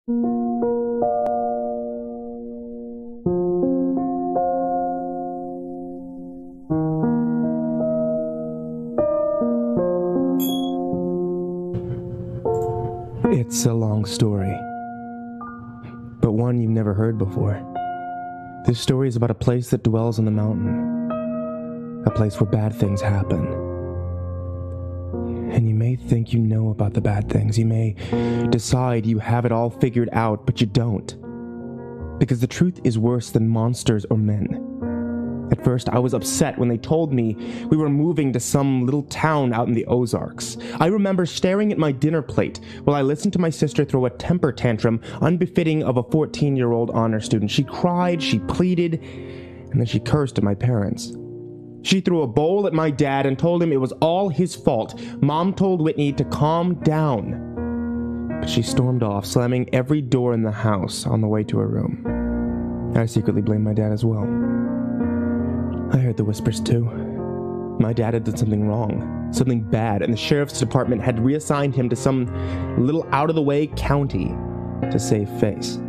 It's a long story, but one you've never heard before. This story is about a place that dwells on the mountain, a place where bad things happen. And you may think you know about the bad things. You may decide you have it all figured out, but you don't. Because the truth is worse than monsters or men. At first, I was upset when they told me we were moving to some little town out in the Ozarks. I remember staring at my dinner plate while I listened to my sister throw a temper tantrum unbefitting of a 14-year-old honor student. She cried, she pleaded, and then she cursed at my parents. She threw a bowl at my dad and told him it was all his fault. Mom told Whitney to calm down. But she stormed off, slamming every door in the house on the way to her room. I secretly blamed my dad as well. I heard the whispers too. My dad had done something wrong, something bad, and the sheriff's department had reassigned him to some little out-of-the-way county to save face.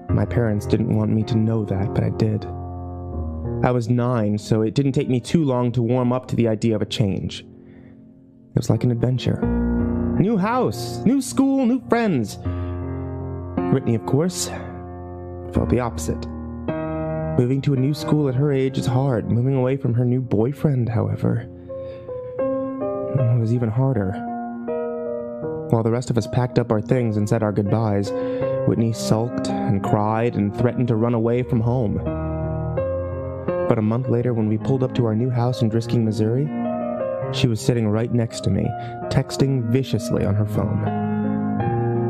My parents didn't want me to know that, but I did. I was 9, so it didn't take me too long to warm up to the idea of a change. It was like an adventure. New house, new school, new friends. Whitney, of course, felt the opposite. Moving to a new school at her age is hard. Moving away from her new boyfriend, however, was even harder. While the rest of us packed up our things and said our goodbyes, Whitney sulked and cried and threatened to run away from home. But a month later, when we pulled up to our new house in Drisking, Missouri, she was sitting right next to me, texting viciously on her phone.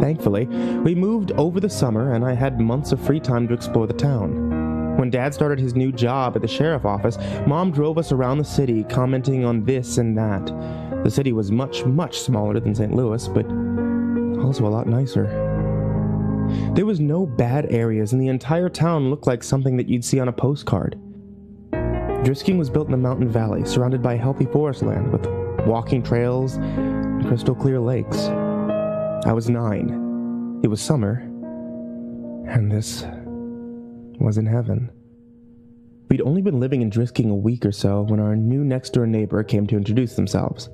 Thankfully, we moved over the summer, and I had months of free time to explore the town. When Dad started his new job at the sheriff's office, Mom drove us around the city, commenting on this and that. The city was much, much smaller than St. Louis, but also a lot nicer. There was no bad areas, and the entire town looked like something that you'd see on a postcard. Drisking was built in a mountain valley, surrounded by healthy forest land, with walking trails and crystal clear lakes. I was 9. It was summer, and this was in heaven. We'd only been living in Drisking a week or so when our new next-door neighbor came to introduce themselves.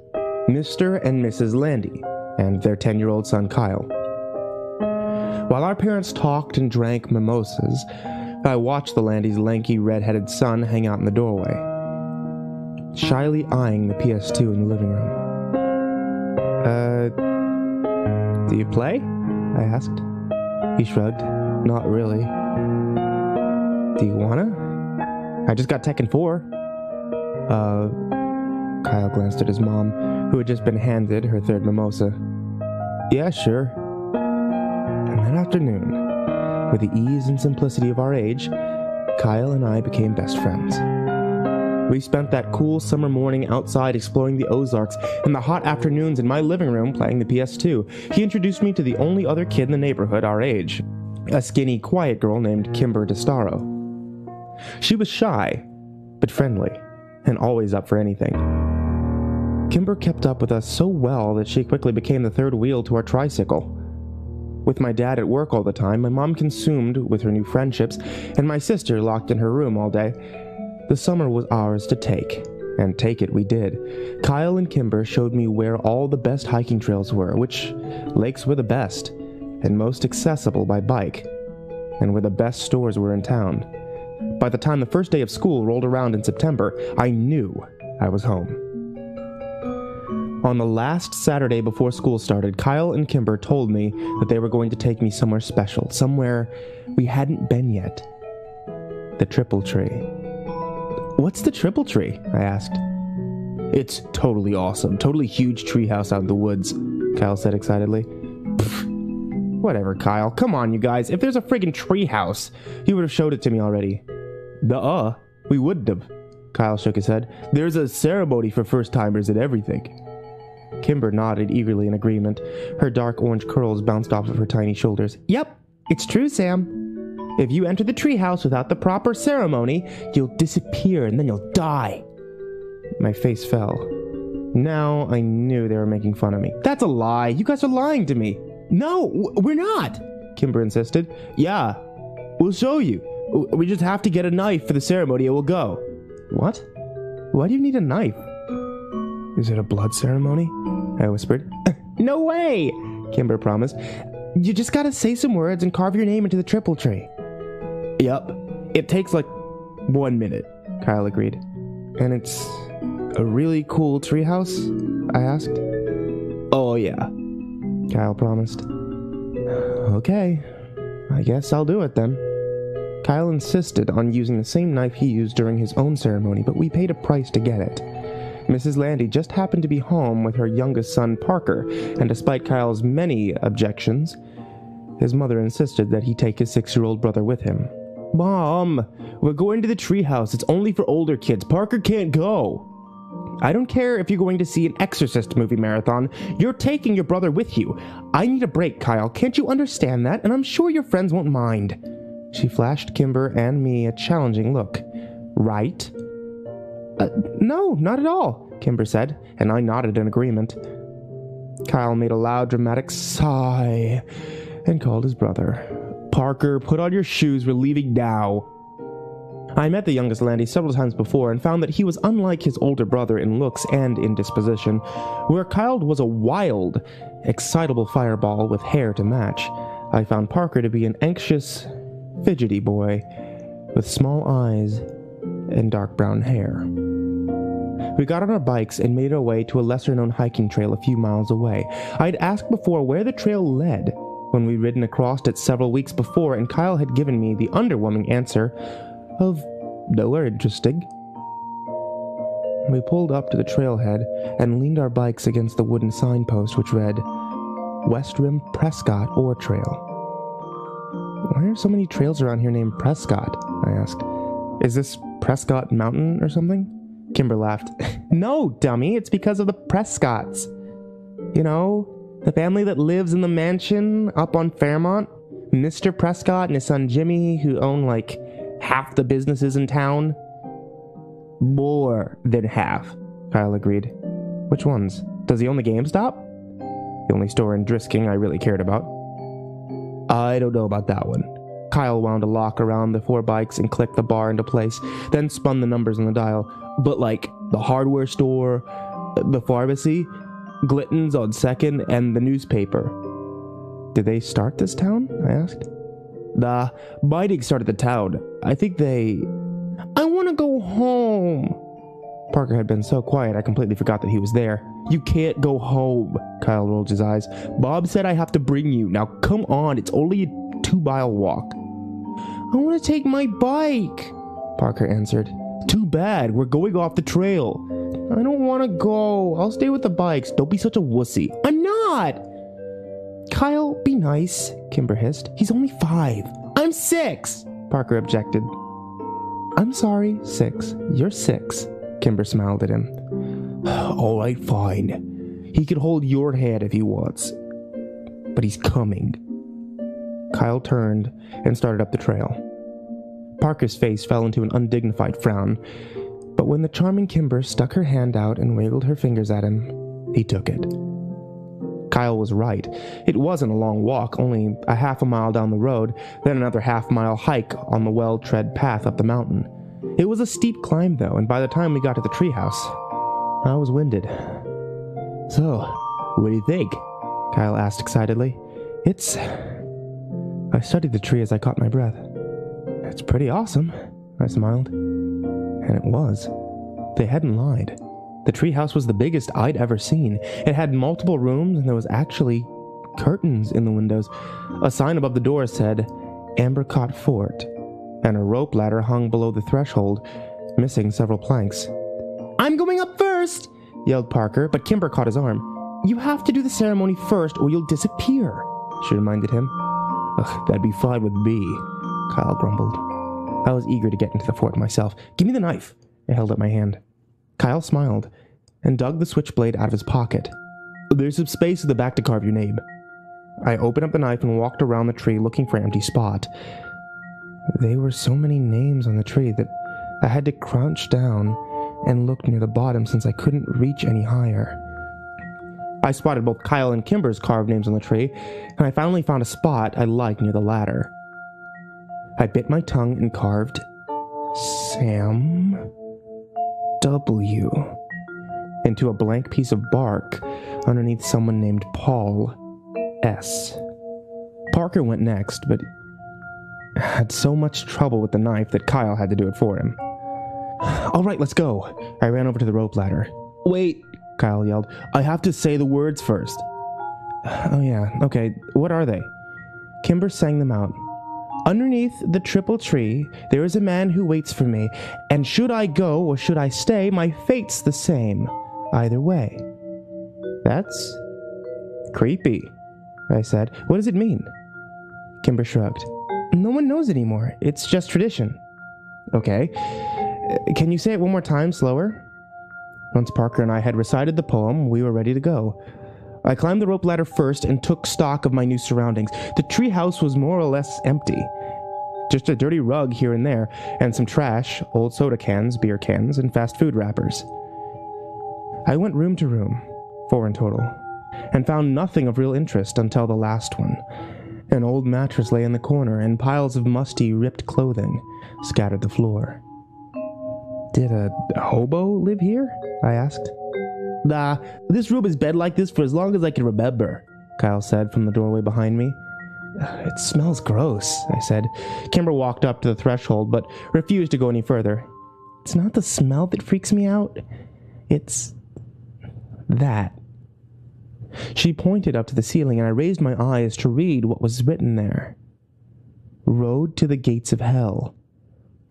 Mr. and Mrs. Landy, and their 10-year-old son Kyle. While our parents talked and drank mimosas, I watched the Landys' lanky, red-headed son hang out in the doorway, shyly eyeing the PS2 in the living room. Do you play? I asked. He shrugged. Not really. Do you wanna? I just got Tekken 4. Kyle glanced at his mom, who had just been handed her third mimosa. Yeah, sure. And that afternoon, with the ease and simplicity of our age, Kyle and I became best friends. We spent that cool summer morning outside exploring the Ozarks and the hot afternoons in my living room playing the PS2. He introduced me to the only other kid in the neighborhood our age, a skinny, quiet girl named Kimber DeStaro. She was shy, but friendly, and always up for anything. Kimber kept up with us so well that she quickly became the third wheel to our tricycle. With my dad at work all the time, my mom consumed with her new friendships, and my sister locked in her room all day. The summer was ours to take, and take it we did. Kyle and Kimber showed me where all the best hiking trails were, which lakes were the best, and most accessible by bike, and where the best stores were in town. By the time the first day of school rolled around in September, I knew I was home. On the last Saturday before school started, Kyle and Kimber told me that they were going to take me somewhere special, somewhere we hadn't been yet. The Triple Tree. What's the Triple Tree? I asked. It's totally awesome. Totally huge treehouse out in the woods, Kyle said excitedly. Pfft. Whatever, Kyle. Come on, you guys. If there's a friggin' treehouse, you would have showed it to me already. Duh, we wouldn't have. Kyle shook his head. There's a ceremony for first-timers and everything. Kimber nodded eagerly in agreement. Her dark orange curls bounced off of her tiny shoulders. Yep, it's true, Sam. If you enter the treehouse without the proper ceremony, you'll disappear and then you'll die. My face fell. Now I knew they were making fun of me. That's a lie. You guys are lying to me. No, we're not. Kimber insisted. Yeah, we'll show you. We just have to get a knife for the ceremony and we'll go. What? Why do you need a knife? Is it a blood ceremony? I whispered. No way, Kimber promised. You just gotta say some words and carve your name into the triple tree. Yup. It takes like 1 minute, Kyle agreed. And it's a really cool treehouse? I asked. Oh yeah, Kyle promised. Okay, I guess I'll do it then. Kyle insisted on using the same knife he used during his own ceremony, but we paid a price to get it. Mrs. Landy just happened to be home with her youngest son, Parker, and despite Kyle's many objections, his mother insisted that he take his 6-year-old brother with him. Mom, we're going to the treehouse. It's only for older kids. Parker can't go. I don't care if you're going to see an Exorcist movie marathon. You're taking your brother with you. I need a break, Kyle. Can't you understand that? And I'm sure your friends won't mind. She flashed Kimber and me a challenging look. Right? No, not at all, Kimber said, and I nodded in agreement. Kyle made a loud, dramatic sigh and called his brother. Parker, put on your shoes. We're leaving now. I met the youngest Landy several times before and found that he was unlike his older brother in looks and in disposition. Where Kyle was a wild, excitable fireball with hair to match, I found Parker to be an anxious, fidgety boy with small eyes and dark brown hair. We got on our bikes and made our way to a lesser-known hiking trail a few miles away. I'd asked before where the trail led when we'd ridden across it several weeks before, and Kyle had given me the underwhelming answer of nowhere interesting. We pulled up to the trailhead and leaned our bikes against the wooden signpost which read, West Rim Prescott Ore Trail. Why are so many trails around here named Prescott? I asked. Is this Prescott Mountain or something? Kimber laughed. No, dummy, it's because of the Prescotts. You know, the family that lives in the mansion up on Fairmont? Mr. Prescott and his son Jimmy, who own like half the businesses in town? More than half, Kyle agreed. Which ones? Does he own the GameStop? The only store in Drisking I really cared about. I don't know about that one. Kyle wound a lock around the 4 bikes and clicked the bar into place, then spun the numbers on the dial. But like the hardware store, the pharmacy, Glitton's on 2nd, and the newspaper. Did they start this town? I asked. Nah, mining started the town. I think they... I want to go home. Parker had been so quiet I completely forgot that he was there. You can't go home, Kyle rolled his eyes. Bob said I have to bring you. Now come on, it's only a 2-mile walk. I want to take my bike, Parker answered. Too bad, we're going off the trail. I don't want to go. I'll stay with the bikes. Don't be such a wussy. I'm not! Kyle, be nice, Kimber hissed. He's only 5. I'm 6, Parker objected. I'm sorry, 6. You're 6, Kimber smiled at him. Alright, fine. He can hold your hand if he wants. But he's coming. Kyle turned and started up the trail. Parker's face fell into an undignified frown, but when the charming Kimber stuck her hand out and wiggled her fingers at him, he took it. Kyle was right. It wasn't a long walk, only a half a mile down the road, then another half-mile hike on the well-tread path up the mountain. It was a steep climb, though, and by the time we got to the treehouse, I was winded. So, what do you think? Kyle asked excitedly. I studied the tree as I caught my breath. It's pretty awesome, I smiled. And it was. They hadn't lied. The treehouse was the biggest I'd ever seen. It had multiple rooms, and there was actually curtains in the windows. A sign above the door said, Ambercott Fort, and a rope ladder hung below the threshold, missing several planks. I'm going up first, yelled Parker, but Kimber caught his arm. You have to do the ceremony first, or you'll disappear, she reminded him. Ugh, that'd be fine with me, Kyle grumbled. I was eager to get into the fort myself. Give me the knife, I held up my hand. Kyle smiled and dug the switchblade out of his pocket. There's some space in the back to carve your name. I opened up the knife and walked around the tree looking for an empty spot. There were so many names on the tree that I had to crouch down and look near the bottom since I couldn't reach any higher. I spotted both Kyle and Kimber's carved names on the tree, and I finally found a spot I liked near the ladder. I bit my tongue and carved Sam W. into a blank piece of bark underneath someone named Paul S. Parker went next, but had so much trouble with the knife that Kyle had to do it for him. All right, let's go. I ran over to the rope ladder. Wait, Kyle yelled. I have to say the words first. Oh yeah, okay. What are they? Kimber sang them out. Underneath the triple tree, there is a man who waits for me, and should I go or should I stay, my fate's the same. Either way. That's creepy, I said. What does it mean? Kimber shrugged. No one knows anymore. It's just tradition. Okay. Can you say it one more time, slower? Once Parker and I had recited the poem, we were ready to go. I climbed the rope ladder first and took stock of my new surroundings. The treehouse was more or less empty. Just a dirty rug here and there, and some trash, old soda cans, beer cans, and fast food wrappers. I went room to room, 4 in total, and found nothing of real interest until the last one. An old mattress lay in the corner, and piles of musty, ripped clothing scattered the floor. Did a hobo live here? I asked. Nah, this room has been like this for as long as I can remember, Kyle said from the doorway behind me. It smells gross, I said. Kimber walked up to the threshold, but refused to go any further. It's not the smell that freaks me out. It's that. She pointed up to the ceiling, and I raised my eyes to read what was written there. Road to the gates of hell.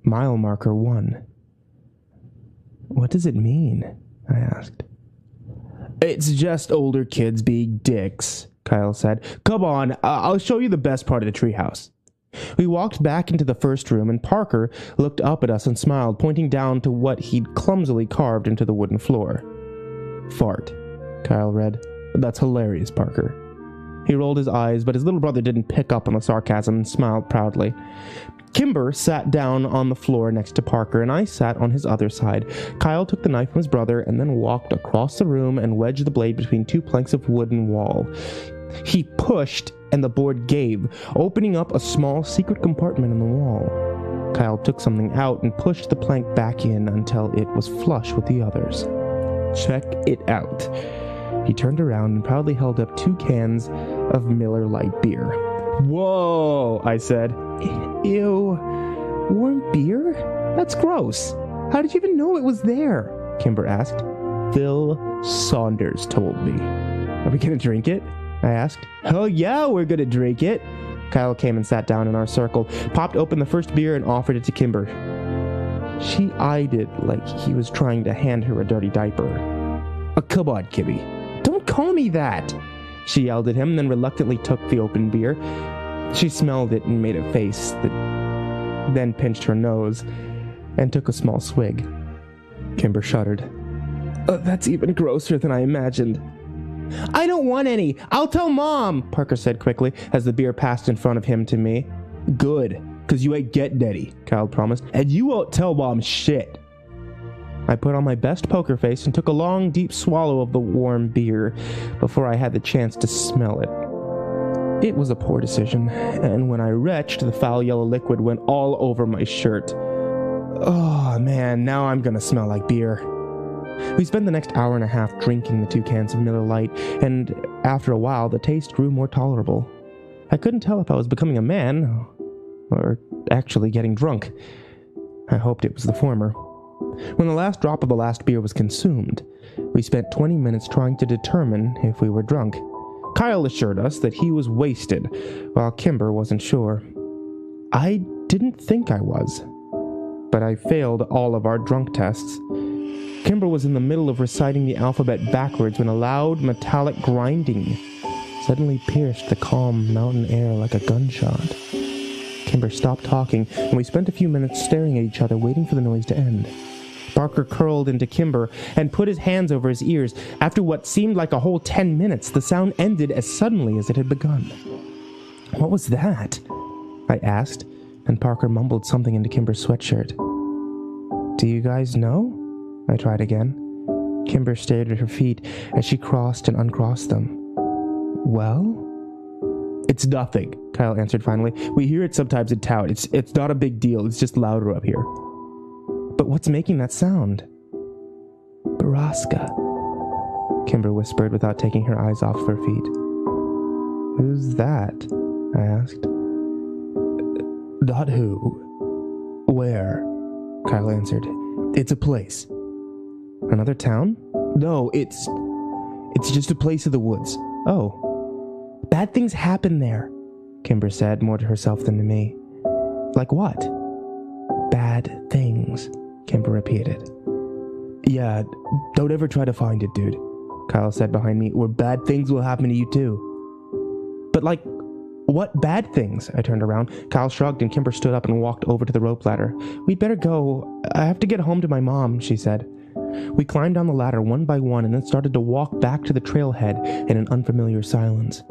Mile marker 1. What does it mean? I asked. It's just older kids being dicks, Kyle said. Come on, I'll show you the best part of the treehouse. We walked back into the first room, and Parker looked up at us and smiled, pointing down to what he'd clumsily carved into the wooden floor. Fart, Kyle read. That's hilarious, Parker. He rolled his eyes, but his little brother didn't pick up on the sarcasm and smiled proudly. Kimber sat down on the floor next to Parker, and I sat on his other side. Kyle took the knife from his brother and then walked across the room and wedged the blade between 2 planks of wooden wall. He pushed, and the board gave, opening up a small secret compartment in the wall. Kyle took something out and pushed the plank back in until it was flush with the others. Check it out. He turned around and proudly held up 2 cans of Miller Lite beer. Whoa, I said. Ew. Warm beer? That's gross. How did you even know it was there? Kimber asked. Phil Saunders told me. Are we gonna drink it? I asked. Oh yeah, we're gonna drink it. Kyle came and sat down in our circle, popped open the first beer and offered it to Kimber. She eyed it like he was trying to hand her a dirty diaper. Oh, come on, Kimmy. Don't call me that! She yelled at him, then reluctantly took the open beer. She smelled it and made a face, then pinched her nose and took a small swig. Kimber shuddered. That's even grosser than I imagined. I don't want any! I'll tell Mom! Parker said quickly as the beer passed in front of him to me. Good, 'cause you ain't getting any, Kyle promised, and you won't tell Mom shit. I put on my best poker face and took a long, deep swallow of the warm beer before I had the chance to smell it. It was a poor decision, and when I retched, the foul yellow liquid went all over my shirt. Oh man, now I'm gonna smell like beer. We spent the next hour and a half drinking the 2 cans of Miller Lite, and after a while, the taste grew more tolerable. I couldn't tell if I was becoming a man or actually getting drunk. I hoped it was the former. When the last drop of the last beer was consumed, we spent 20 minutes trying to determine if we were drunk. Kyle assured us that he was wasted, while Kimber wasn't sure. I didn't think I was, but I failed all of our drunk tests. Kimber was in the middle of reciting the alphabet backwards when a loud, metallic grinding suddenly pierced the calm mountain air like a gunshot. Kimber stopped talking, and we spent a few minutes staring at each other, waiting for the noise to end. Parker curled into Kimber and put his hands over his ears. After what seemed like a whole 10 minutes, the sound ended as suddenly as it had begun. What was that? I asked, and Parker mumbled something into Kimber's sweatshirt. Do you guys know? I tried again. Kimber stared at her feet as she crossed and uncrossed them. Well? It's nothing, Kyle answered finally. We hear it sometimes in town. It's not a big deal. It's just louder up here. But what's making that sound? Baraska, Kimber whispered without taking her eyes off her feet. Who's that? I asked. Not who. Where? Kyle answered. It's a place. Another town? No, it's just a place in the woods. Oh. Bad things happen there, Kimber said, more to herself than to me. Like what? Bad things, Kimber repeated. Yeah, don't ever try to find it, dude, Kyle said behind me, or bad things will happen to you too. But like, what bad things? I turned around. Kyle shrugged and Kimber stood up and walked over to the rope ladder. We'd better go. I have to get home to my mom, she said. We climbed down the ladder one by one and then started to walk back to the trailhead in an unfamiliar silence.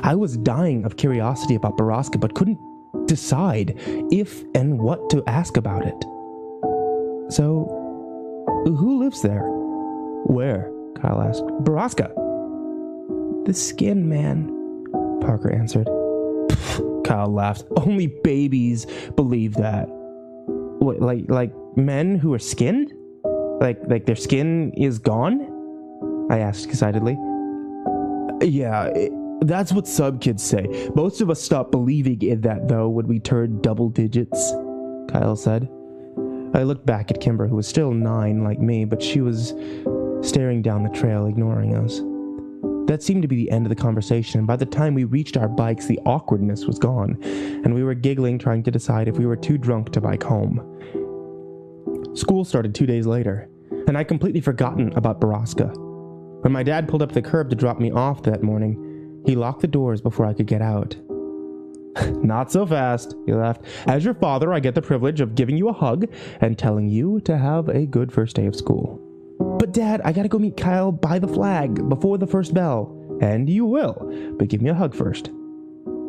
I was dying of curiosity about Baraska, but couldn't decide if and what to ask about it. So, who lives there? Where? Kyle asked. Baraska. The skin man, Parker answered. Kyle laughed. Only babies believe that. What, like men who are skinned? Like their skin is gone? I asked excitedly. Yeah, that's what some kids say. Most of us stopped believing in that, though, when we turned double digits, Kyle said. I looked back at Kimber, who was still 9 like me, but she was staring down the trail, ignoring us. That seemed to be the end of the conversation, and by the time we reached our bikes, the awkwardness was gone, and we were giggling, trying to decide if we were too drunk to bike home. School started 2 days later, and I'd completely forgotten about Baraska. When my dad pulled up the curb to drop me off that morning, he locked the doors before I could get out. Not so fast, he laughed. As your father, I get the privilege of giving you a hug and telling you to have a good first day of school. But Dad, I gotta go meet Kyle by the flag before the first bell. And you will, but give me a hug first.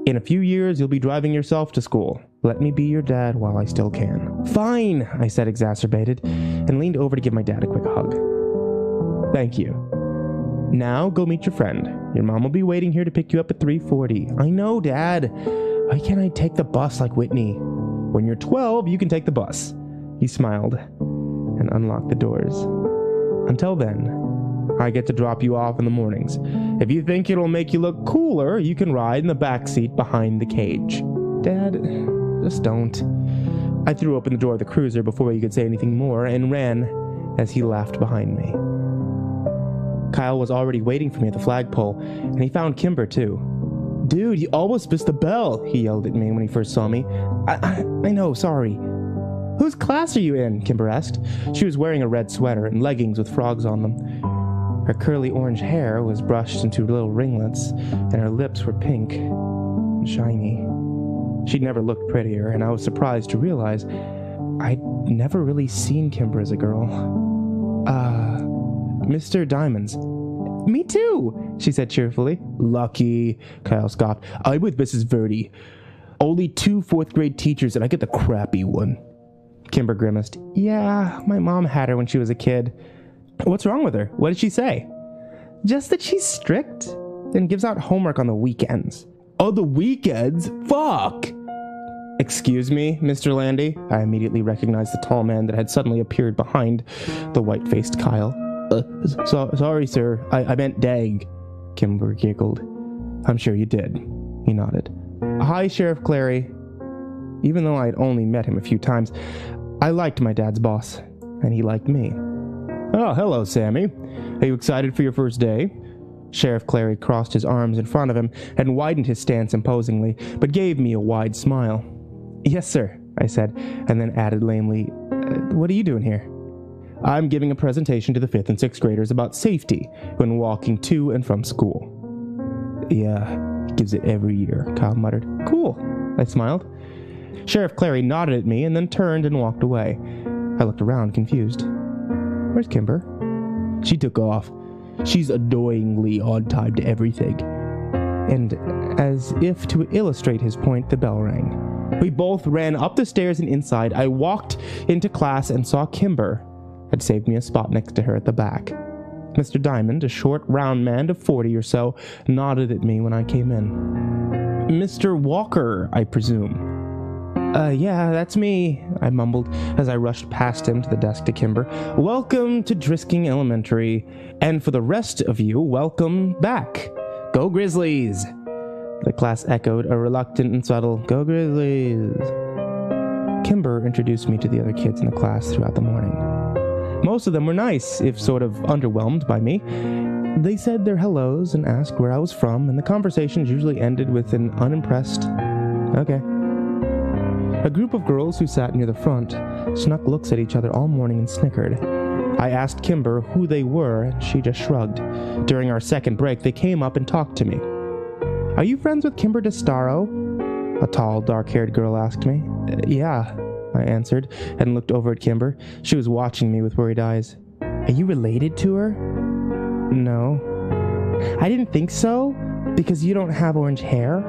In a few years, you'll be driving yourself to school. Let me be your dad while I still can. Fine, I said, exacerbated, and leaned over to give my dad a quick hug. Thank you. Now go meet your friend. Your mom will be waiting here to pick you up at 3:40. I know, Dad. Why can't I take the bus like Whitney? When you're 12, you can take the bus. He smiled and unlocked the doors. Until then, I get to drop you off in the mornings. If you think it'll make you look cooler, you can ride in the back seat behind the cage. Dad, just don't. I threw open the door of the cruiser before he could say anything more and ran as he laughed behind me. Kyle was already waiting for me at the flagpole, and he found Kimber too. Dude, you almost missed the bell, he yelled at me when he first saw me. I know, sorry. Whose class are you in? Kimber asked. She was wearing a red sweater and leggings with frogs on them. Her curly orange hair was brushed into little ringlets, and her lips were pink and shiny. She'd never looked prettier, and I was surprised to realize I'd never really seen Kimber as a girl. Mr. Diamonds. Me too, she said cheerfully. Lucky, Kyle scoffed. I'm with Mrs. Verdi. Only 2 fourth-grade teachers, and I get the crappy one. Kimber grimaced. Yeah, my mom had her when she was a kid. What's wrong with her? What did she say? Just that she's strict and gives out homework on the weekends. On the weekends? Fuck! Excuse me, Mr. Landy? I immediately recognized the tall man that had suddenly appeared behind the white-faced Kyle. Sorry, sir. I meant Dag. Kimber giggled. I'm sure you did. He nodded. Hi, Sheriff Clary. Even though I'd only met him a few times, I liked my dad's boss, and he liked me. Oh, hello, Sammy. Are you excited for your first day? Sheriff Clary crossed his arms in front of him and widened his stance imposingly, but gave me a wide smile. Yes, sir, I said, and then added lamely, what are you doing here? I'm giving a presentation to the 5th and 6th graders about safety when walking to and from school. Yeah, gives it every year, Kyle muttered. Cool, I smiled. Sheriff Clary nodded at me and then turned and walked away. I looked around, confused. Where's Kimber? She took off. She's annoyingly on time to everything. And as if to illustrate his point, the bell rang. We both ran up the stairs and inside. I walked into class and saw Kimber had saved me a spot next to her at the back. Mr. Diamond, a short, round man of 40 or so, nodded at me when I came in. "Mr. Walker, I presume?" Yeah, that's me," I mumbled as I rushed past him to the desk to Kimber. "Welcome to Drisking Elementary, and for the rest of you, welcome back. Go Grizzlies!" The class echoed a reluctant and subtle, "Go Grizzlies!" Kimber introduced me to the other kids in the class throughout the morning. Most of them were nice, if sort of underwhelmed by me. They said their hellos and asked where I was from, and the conversations usually ended with an unimpressed, "Okay." A group of girls who sat near the front snuck looks at each other all morning and snickered. I asked Kimber who they were, and she just shrugged. During our second break, they came up and talked to me. "Are you friends with Kimber DeStaro?" a tall, dark-haired girl asked me. "Yeah," I answered, and looked over at Kimber. She was watching me with worried eyes. "Are you related to her?" "No." "I didn't think so, because you don't have orange hair."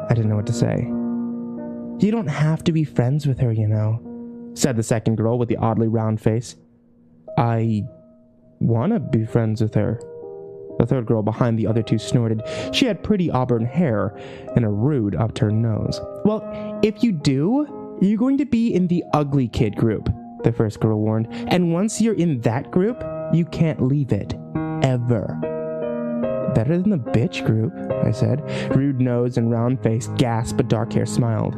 I didn't know what to say. "You don't have to be friends with her, you know," said the second girl with the oddly round face. "I want to be friends with her." The third girl behind the other two snorted. She had pretty auburn hair and a rude upturned nose. "Well, if you do, you're going to be in the ugly kid group," the first girl warned. "And once you're in that group, you can't leave it. Ever." "Better than the bitch group," I said. Rude nose and round face gasped, but dark hair smiled.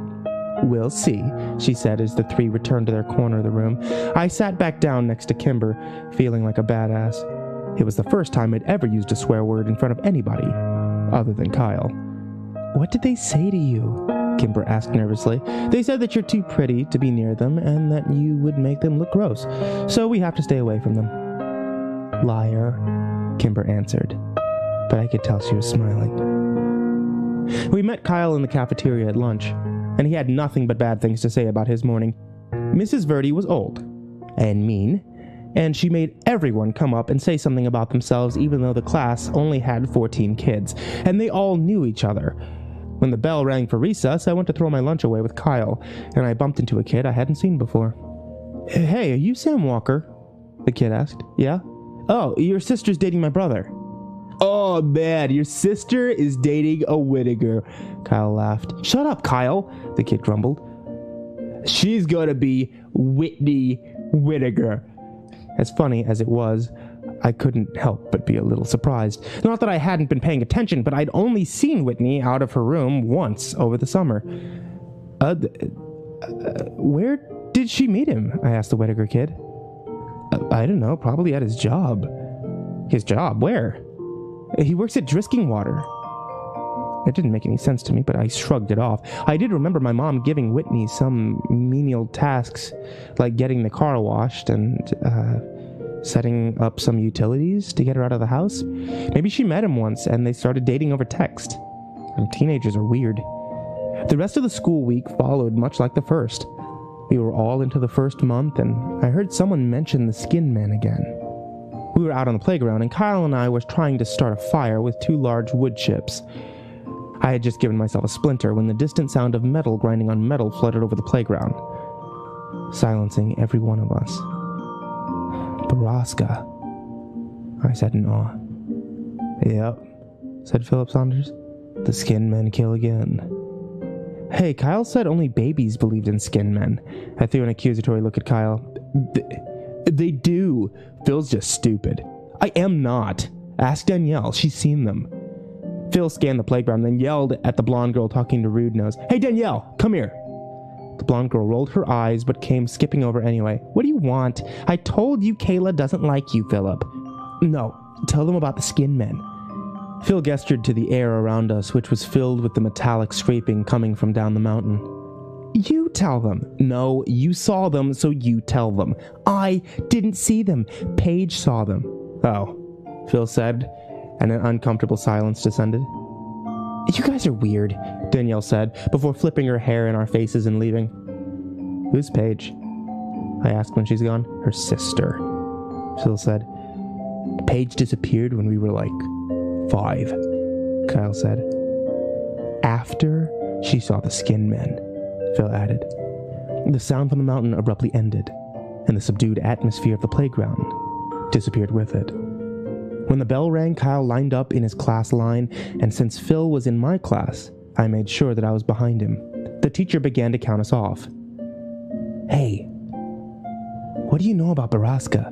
"We'll see," she said as the three returned to their corner of the room. I sat back down next to Kimber, feeling like a badass. It was the first time I'd ever used a swear word in front of anybody, other than Kyle. "What did they say to you?" Kimber asked nervously. "They said that you're too pretty to be near them and that you would make them look gross, so we have to stay away from them." "Liar," Kimber answered, but I could tell she was smiling. We met Kyle in the cafeteria at lunch, and he had nothing but bad things to say about his morning. Mrs. Verdi was old and mean, and she made everyone come up and say something about themselves even though the class only had 14 kids, and they all knew each other. When the bell rang for recess, I went to throw my lunch away with Kyle, and I bumped into a kid I hadn't seen before. "Hey, are you Sam Walker?" the kid asked. "Yeah." "Oh, your sister's dating my brother." "Oh, man, your sister is dating a Whittaker," Kyle laughed. "Shut up, Kyle," the kid grumbled. "She's gonna be Whitney Whittaker." As funny as it was, I couldn't help but be a little surprised. Not that I hadn't been paying attention, but I'd only seen Whitney out of her room once over the summer. Where did she meet him?" I asked the Whittaker kid. I don't know, probably at his job." "His job? Where?" "He works at Drisking Water." It didn't make any sense to me, but I shrugged it off. I did remember my mom giving Whitney some menial tasks, like getting the car washed and setting up some utilities to get her out of the house. Maybe she met him once and they started dating over text. And teenagers are weird. The rest of the school week followed much like the first. We were all into the first month, and I heard someone mention the Skin Man again. We were out on the playground, and Kyle and I were trying to start a fire with 2 large wood chips. I had just given myself a splinter when the distant sound of metal grinding on metal flooded over the playground, silencing every one of us. "Baraska," I said in awe. "Yep," said Philip Saunders. "The Skin Men kill again." "Hey, Kyle said only babies believed in Skin Men." I threw an accusatory look at Kyle. They do. Phil's just stupid." "I am not. Ask Danielle. She's seen them." Phil scanned the playground, then yelled at the blonde girl talking to Rude Nose. "Hey, Danielle, come here." The blonde girl rolled her eyes, but came skipping over anyway. "What do you want?" "I told you Kayla doesn't like you, Philip." "No, tell them about the Skin Men." Phil gestured to the air around us, which was filled with the metallic scraping coming from down the mountain. "You tell them." "No, you saw them, so you tell them." "I didn't see them. Paige saw them." "Oh," Phil said, and an uncomfortable silence descended. "You guys are weird," Danielle said, before flipping her hair in our faces and leaving. "Who's Paige?" I asked when she's gone. "Her sister," Phil said. "Paige disappeared when we were like 5, Kyle said. "After she saw the Skin Men," Phil added. The sound from the mountain abruptly ended, and the subdued atmosphere of the playground disappeared with it. When the bell rang, Kyle lined up in his class line, and since Phil was in my class, I made sure that I was behind him. The teacher began to count us off. "Hey, what do you know about Baraska?"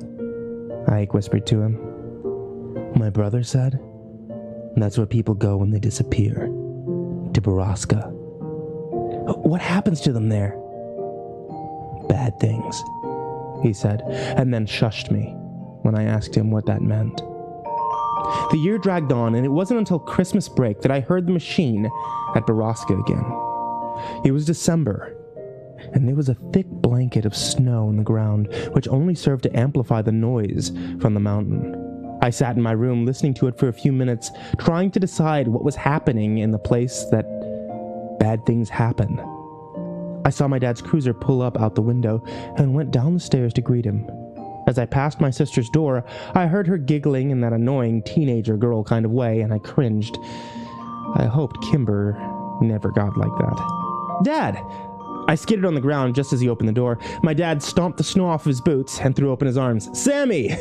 Ike whispered to him. "My brother said, that's where people go when they disappear. To Baraska." "What happens to them there?" "Bad things," he said, and then shushed me when I asked him what that meant. The year dragged on, and it wasn't until Christmas break that I heard the machine at Baraska again. It was December, and there was a thick blanket of snow on the ground, which only served to amplify the noise from the mountain. I sat in my room listening to it for a few minutes, trying to decide what was happening in the place that bad things happen. I saw my dad's cruiser pull up out the window and went down the stairs to greet him. As I passed my sister's door, I heard her giggling in that annoying teenager girl kind of way, and I cringed. I hoped Kimber never got like that. "Dad!" I skidded on the ground just as he opened the door. My dad stomped the snow off his boots and threw open his arms. "Sammy!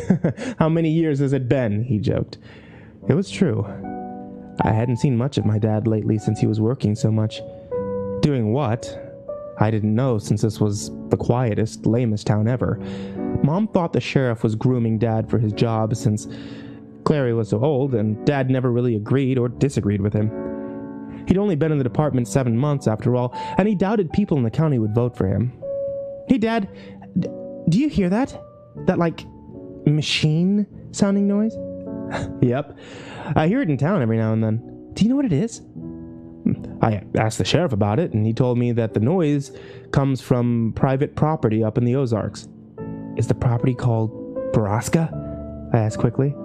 How many years has it been?" he joked. It was true. I hadn't seen much of my dad lately since he was working so much. Doing what? I didn't know, since this was the quietest, lamest town ever. Mom thought the sheriff was grooming Dad for his job since Clary was so old, and Dad never really agreed or disagreed with him. He'd only been in the department 7 months after all, and he doubted people in the county would vote for him. "Hey, Dad, do you hear that? That, machine sounding noise?" "Yep. I hear it in town every now and then. Do you know what it is?" I asked the sheriff about it, and he told me that the noise comes from private property up in the Ozarks. "Is the property called Baraska?" I asked quickly.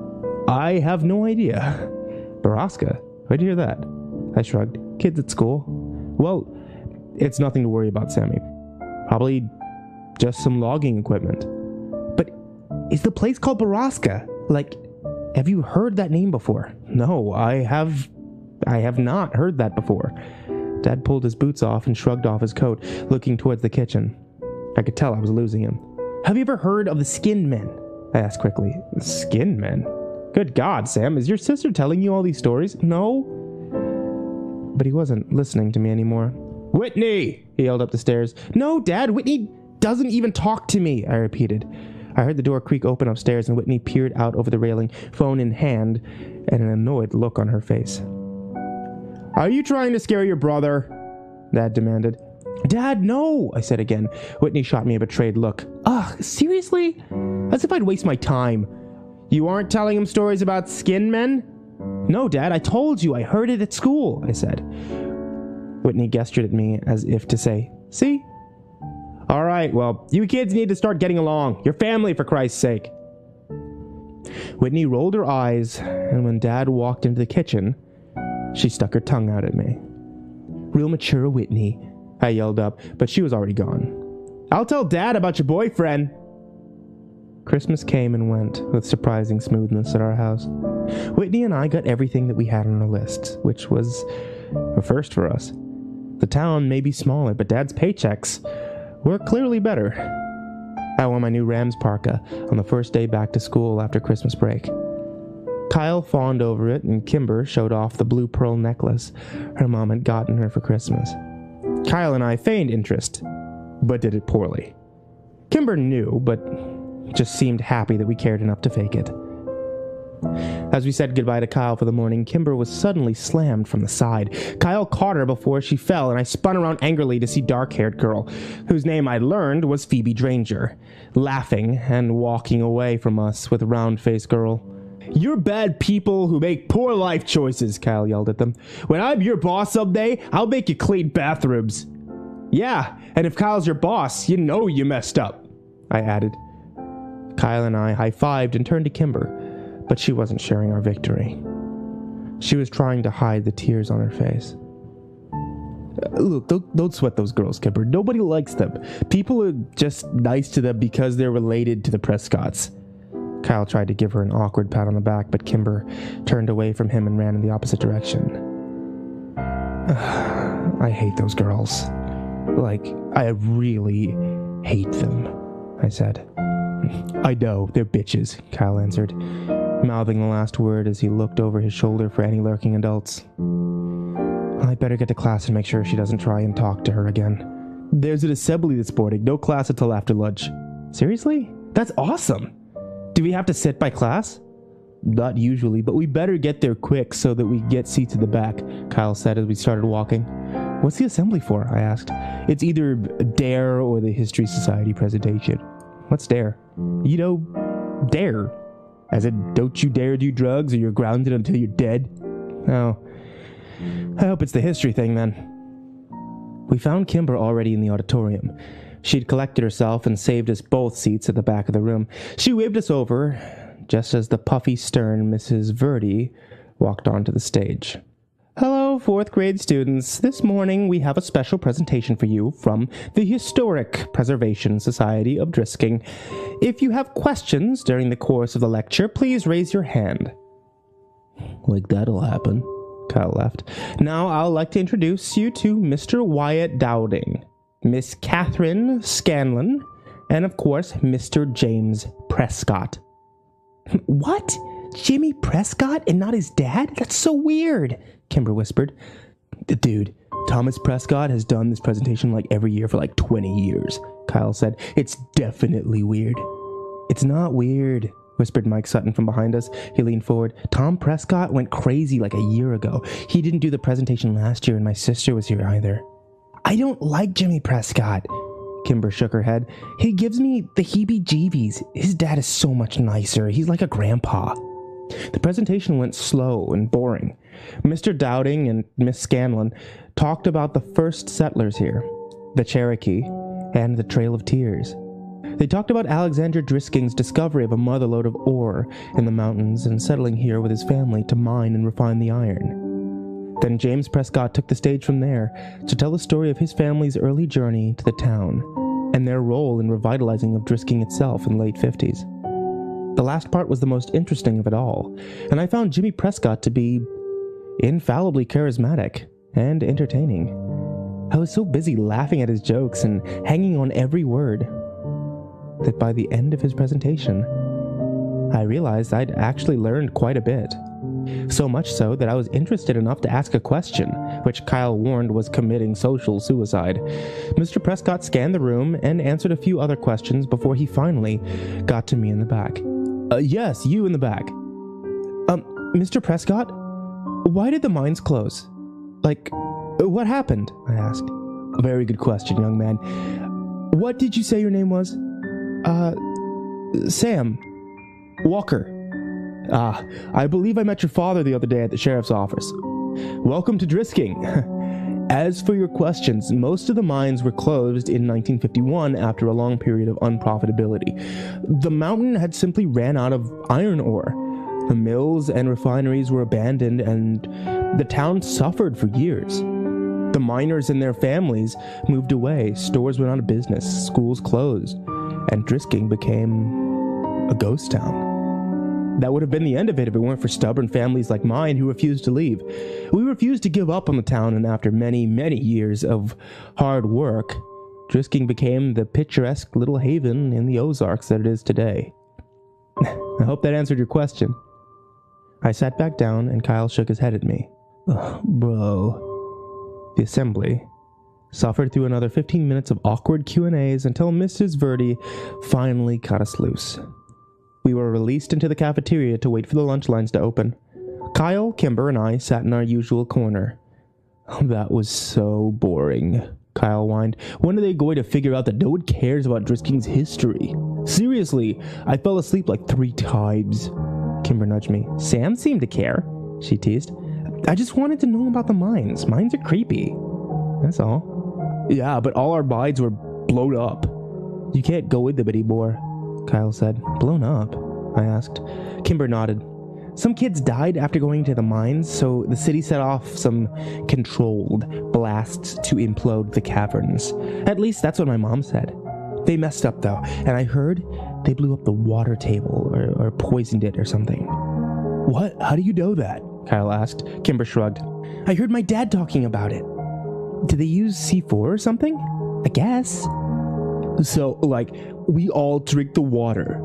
"I have no idea." "Baraska? Where'd you hear that?" I shrugged. "Kids at school." "Well, it's nothing to worry about, Sammy. Probably just some logging equipment." "But is the place called Baraska? Have you heard that name before?" "No, I have not heard that before." Dad pulled his boots off and shrugged off his coat, looking towards the kitchen. I could tell I was losing him. "Have you ever heard of the Skinned Men?" I asked quickly. "Skinned Men? Good God, Sam, is your sister telling you all these stories?" "No." But he wasn't listening to me anymore. "Whitney!" he yelled up the stairs. "No, Dad, Whitney doesn't even talk to me," I repeated. I heard the door creak open upstairs, and Whitney peered out over the railing, phone in hand, and an annoyed look on her face. "Are you trying to scare your brother?" Dad demanded. "Dad, no," I said again. Whitney shot me a betrayed look. "Ugh, seriously? As if I'd waste my time." "You aren't telling him stories about skin men?" "No, Dad, I told you. I heard it at school," I said. Whitney gestured at me as if to say, "See?" "All right, well, you kids need to start getting along. Your family, for Christ's sake." Whitney rolled her eyes, and when Dad walked into the kitchen, she stuck her tongue out at me. "Real mature, Whitney," I yelled up, but she was already gone. "I'll tell Dad about your boyfriend." Christmas came and went with surprising smoothness at our house. Whitney and I got everything that we had on our list, which was a first for us. The town may be smaller, but Dad's paychecks were clearly better. I wore my new Rams parka on the first day back to school after Christmas break. Kyle fawned over it, and Kimber showed off the blue pearl necklace her mom had gotten her for Christmas. Kyle and I feigned interest, but did it poorly. Kimber knew, but just seemed happy that we cared enough to fake it. As we said goodbye to Kyle for the morning, Kimber was suddenly slammed from the side. Kyle caught her before she fell, and I spun around angrily to see dark-haired girl, whose name I learned was Phoebe Dranger, laughing and walking away from us with round-faced girl. "You're bad people who make poor life choices," Kyle yelled at them. "When I'm your boss someday, I'll make you clean bathrooms." "Yeah, and if Kyle's your boss, you know you messed up," I added. Kyle and I high-fived and turned to Kimber, but she wasn't sharing our victory. She was trying to hide the tears on her face. "Look, don't sweat those girls, Kimber. Nobody likes them. People are just nice to them because they're related to the Prescotts." Kyle tried to give her an awkward pat on the back, but Kimber turned away from him and ran in the opposite direction. I hate those girls. I really hate them. I said. I know, they're bitches, Kyle answered, mouthing the last word as he looked over his shoulder for any lurking adults. I better get to class and make sure she doesn't try and talk to her again. There's an assembly this morning, no class until after lunch. Seriously? That's awesome! Do we have to sit by class? Not usually, but we better get there quick so that we get seats in the back, Kyle said as we started walking. What's the assembly for? I asked. It's either DARE or the History Society presentation. What's DARE? You know, DARE. As in, don't you dare do drugs or you're grounded until you're dead? Oh, I hope it's the history thing then. We found Kimber already in the auditorium. She'd collected herself and saved us both seats at the back of the room. She waved us over, just as the puffy, stern Mrs. Verdi walked onto the stage. Hello, 4th grade students. This morning we have a special presentation for you from the Historic Preservation Society of Drisking. If you have questions during the course of the lecture, please raise your hand. Like that'll happen, Kyle laughed. Now I'd like to introduce you to Mr. Wyatt Dowding, Miss Catherine Scanlon, and of course, Mr. James Prescott. What? Jimmy Prescott and not his dad? That's so weird, Kimber whispered. Dude, Thomas Prescott has done this presentation like every year for like 20 years, Kyle said. It's definitely weird. It's not weird, whispered Mike Sutton from behind us. He leaned forward. Tom Prescott went crazy like a year ago. He didn't do the presentation last year and my sister was here either. I don't like Jimmy Prescott. Kimber shook her head. He gives me the heebie-jeebies. His dad is so much nicer. He's like a grandpa. The presentation went slow and boring. Mr. Dowding and Miss Scanlon talked about the first settlers here, the Cherokee, and the Trail of Tears. They talked about Alexander Drisking's discovery of a motherlode of ore in the mountains and settling here with his family to mine and refine the iron. Then James Prescott took the stage from there to tell the story of his family's early journey to the town and their role in revitalizing of Drisking itself in the late 50s. The last part was the most interesting of it all, and I found Jimmy Prescott to be infallibly charismatic and entertaining. I was so busy laughing at his jokes and hanging on every word that by the end of his presentation, I realized I'd actually learned quite a bit. So much so that I was interested enough to ask a question, which Kyle warned was committing social suicide. Mr. Prescott scanned the room and answered a few other questions before he finally got to me in the back. Yes, you in the back. Mr. Prescott, why did the mines close? Like, what happened? I asked. A very good question, young man. What did you say your name was? Sam. Walker. I believe I met your father the other day at the sheriff's office. Welcome to Drisking. As for your questions, most of the mines were closed in 1951 after a long period of unprofitability. The mountain had simply ran out of iron ore. The mills and refineries were abandoned and the town suffered for years. The miners and their families moved away, stores went out of business, schools closed, and Drisking became a ghost town. That would have been the end of it if it weren't for stubborn families like mine who refused to leave. We refused to give up on the town, and after many, many years of hard work, Drisking became the picturesque little haven in the Ozarks that it is today. I hope that answered your question. I sat back down, and Kyle shook his head at me. Bro. The assembly suffered through another 15 minutes of awkward Q&As until Mrs. Verdi finally cut us loose. We were released into the cafeteria to wait for the lunch lines to open. Kyle, Kimber, and I sat in our usual corner. That was so boring, Kyle whined. When are they going to figure out that no one cares about Drisking's history? Seriously, I fell asleep like 3 times. Kimber nudged me. Sam seemed to care, she teased. I just wanted to know about the mines. Mines are creepy. That's all. Yeah, but all our mines were blown up. You can't go in them anymore, Kyle said. Blown up? I asked. Kimber nodded. Some kids died after going to the mines, so the city set off some controlled blasts to implode the caverns. At least that's what my mom said. They messed up though, and I heard they blew up the water table or poisoned it or something. What? How do you know that? Kyle asked. Kimber shrugged. I heard my dad talking about it. Did they use C4 or something? I guess. So, like, we all drink the water.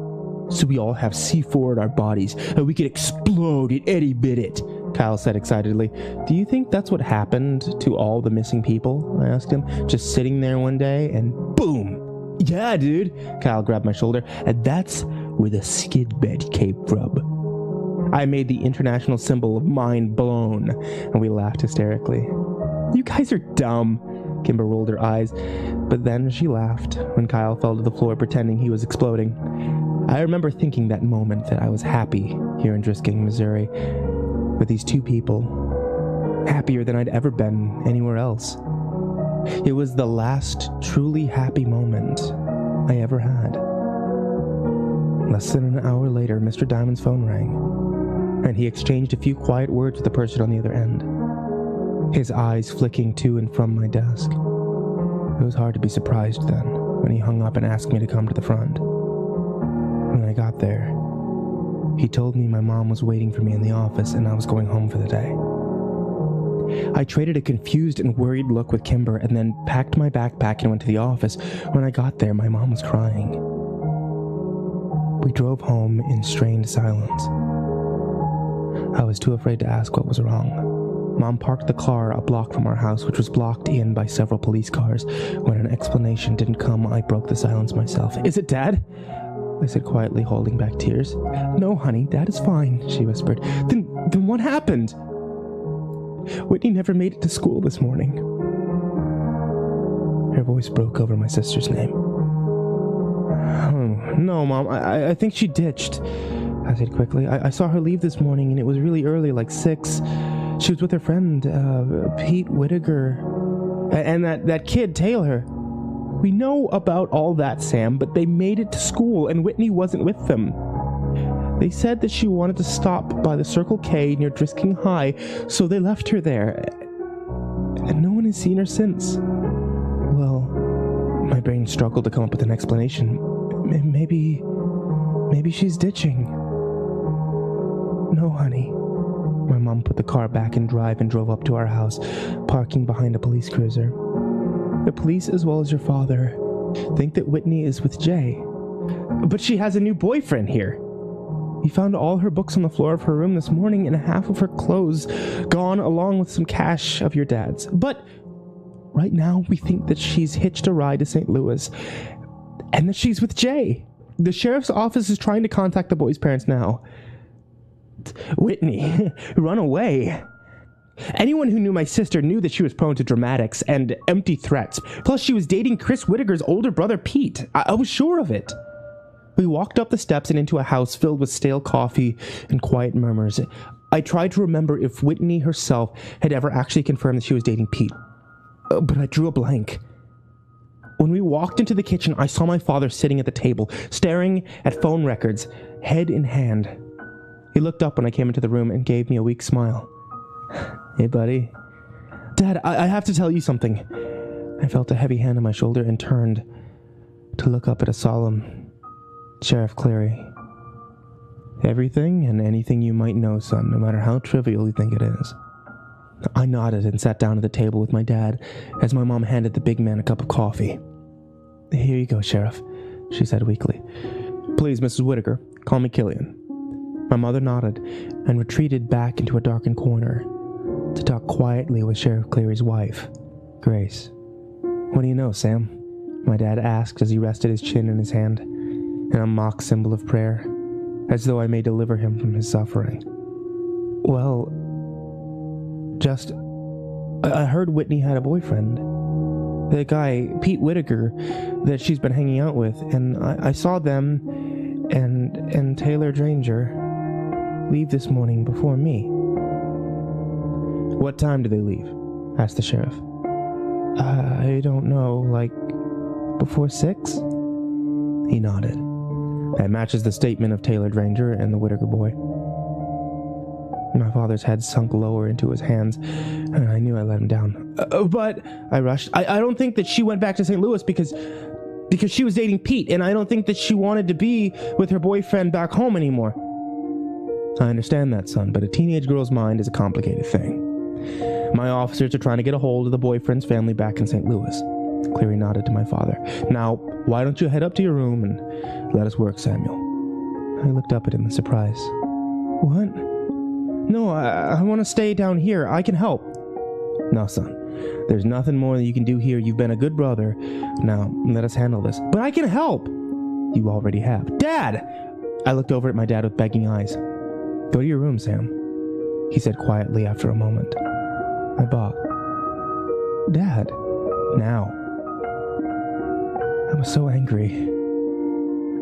So we all have C4 in our bodies, and we can explode at any minute, Kyle said excitedly. Do you think that's what happened to all the missing people? I asked him, just sitting there one day, and boom! Yeah, dude, Kyle grabbed my shoulder, and that's where the skid bed came from. I made the international symbol of mind blown, and we laughed hysterically. You guys are dumb. Kimber rolled her eyes, but then she laughed when Kyle fell to the floor pretending he was exploding. I remember thinking that moment that I was happy here in Drisking, Missouri, with these two people, happier than I'd ever been anywhere else. It was the last truly happy moment I ever had. Less than an hour later, Mr. Diamond's phone rang, and he exchanged a few quiet words with the person on the other end, his eyes flicking to and from my desk. It was hard to be surprised then, when he hung up and asked me to come to the front. When I got there, he told me my mom was waiting for me in the office and I was going home for the day. I traded a confused and worried look with Kimber and then packed my backpack and went to the office. When I got there, my mom was crying. We drove home in strained silence. I was too afraid to ask what was wrong. Mom parked the car a block from our house, which was blocked in by several police cars. When an explanation didn't come, I broke the silence myself. Is it Dad? I said quietly, holding back tears. No, honey, Dad is fine, she whispered. Then what happened? Whitney never made it to school this morning. Her voice broke over my sister's name. Oh, no, Mom, I think she ditched, I said quickly. I saw her leave this morning, and it was really early, like 6. She was with her friend, Pete Whittaker, and that kid, Taylor. We know about all that, Sam, but they made it to school, and Whitney wasn't with them. They said that she wanted to stop by the Circle K near Drisking High, so they left her there, and no one has seen her since. Well, my brain struggled to come up with an explanation. Maybe she's ditching. No, honey. My mom put the car back in drive and drove up to our house, parking behind a police cruiser. The police, as well as your father, think that Whitney is with Jay. But she has a new boyfriend here. We found all her books on the floor of her room this morning and half of her clothes gone along with some cash of your dad's. But right now we think that she's hitched a ride to St. Louis and that she's with Jay. The sheriff's office is trying to contact the boy's parents now. Whitney, run away. Anyone who knew my sister knew that she was prone to dramatics and empty threats. Plus, she was dating Chris Whittaker's older brother, Pete. I was sure of it. We walked up the steps and into a house filled with stale coffee and quiet murmurs. I tried to remember if Whitney herself had ever actually confirmed that she was dating Pete. But I drew a blank. When we walked into the kitchen, I saw my father sitting at the table, staring at phone records, head in hand. He looked up when I came into the room and gave me a weak smile. Hey, buddy. Dad, I have to tell you something. I felt a heavy hand on my shoulder and turned to look up at a solemn Sheriff Cleary. Everything and anything you might know, son, no matter how trivial you think it is. I nodded and sat down at the table with my dad as my mom handed the big man a cup of coffee. Here you go, Sheriff, she said weakly. Please, Mrs. Whittaker, call me Killian. My mother nodded and retreated back into a darkened corner to talk quietly with Sheriff Cleary's wife, Grace. What do you know, Sam? My dad asked as he rested his chin in his hand in a mock symbol of prayer, as though I may deliver him from his suffering. Well, I heard Whitney had a boyfriend. The guy, Pete Whittaker, that she's been hanging out with, and I saw them and Taylor Dranger leave this morning before me. What time did they leave? Asked the sheriff. I don't know, like before 6? He nodded. That matches the statement of Taylor Dranger and the Whittaker boy. My father's head sunk lower into his hands, and I knew I let him down. But, I rushed, I don't think that she went back to St. Louis because she was dating Pete, and I don't think that she wanted to be with her boyfriend back home anymore. I understand that, son, but a teenage girl's mind is a complicated thing. My officers are trying to get a hold of the boyfriend's family back in St. Louis. Cleary nodded to my father. Now, why don't you head up to your room and let us work, Samuel? I looked up at him in surprise. What? No, I want to stay down here. I can help. No, son. There's nothing more that you can do here. You've been a good brother. Now, let us handle this. But I can help. You already have. Dad! I looked over at my dad with begging eyes. Go to your room, Sam, he said quietly after a moment. I bowed. Dad. Now. I was so angry.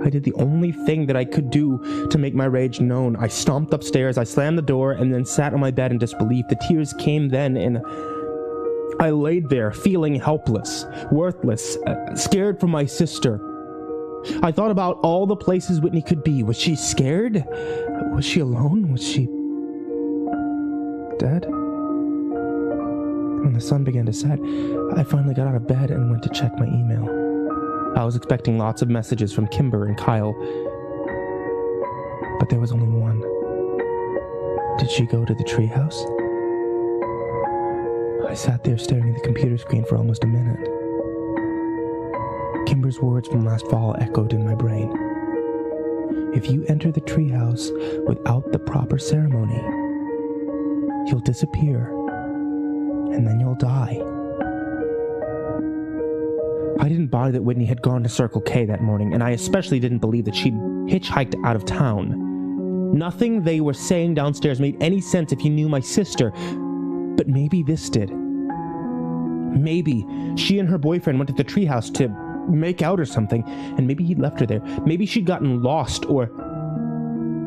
I did the only thing that I could do to make my rage known. I stomped upstairs, I slammed the door, and then sat on my bed in disbelief. The tears came then, and I laid there, feeling helpless, worthless, scared for my sister. I thought about all the places Whitney could be. Was she scared? Was she alone? Was she dead? When the sun began to set, I finally got out of bed and went to check my email. I was expecting lots of messages from Kimber and Kyle, but there was only one. Did she go to the treehouse? I sat there staring at the computer screen for almost a minute. Kimber's words from last fall echoed in my brain. If you enter the treehouse without the proper ceremony, you'll disappear, and then you'll die. I didn't buy that Whitney had gone to Circle K that morning, and I especially didn't believe that she'd hitchhiked out of town. Nothing they were saying downstairs made any sense if you knew my sister, but maybe this did. Maybe she and her boyfriend went to the treehouse to make out or something, and maybe he'd left her there. Maybe she'd gotten lost, or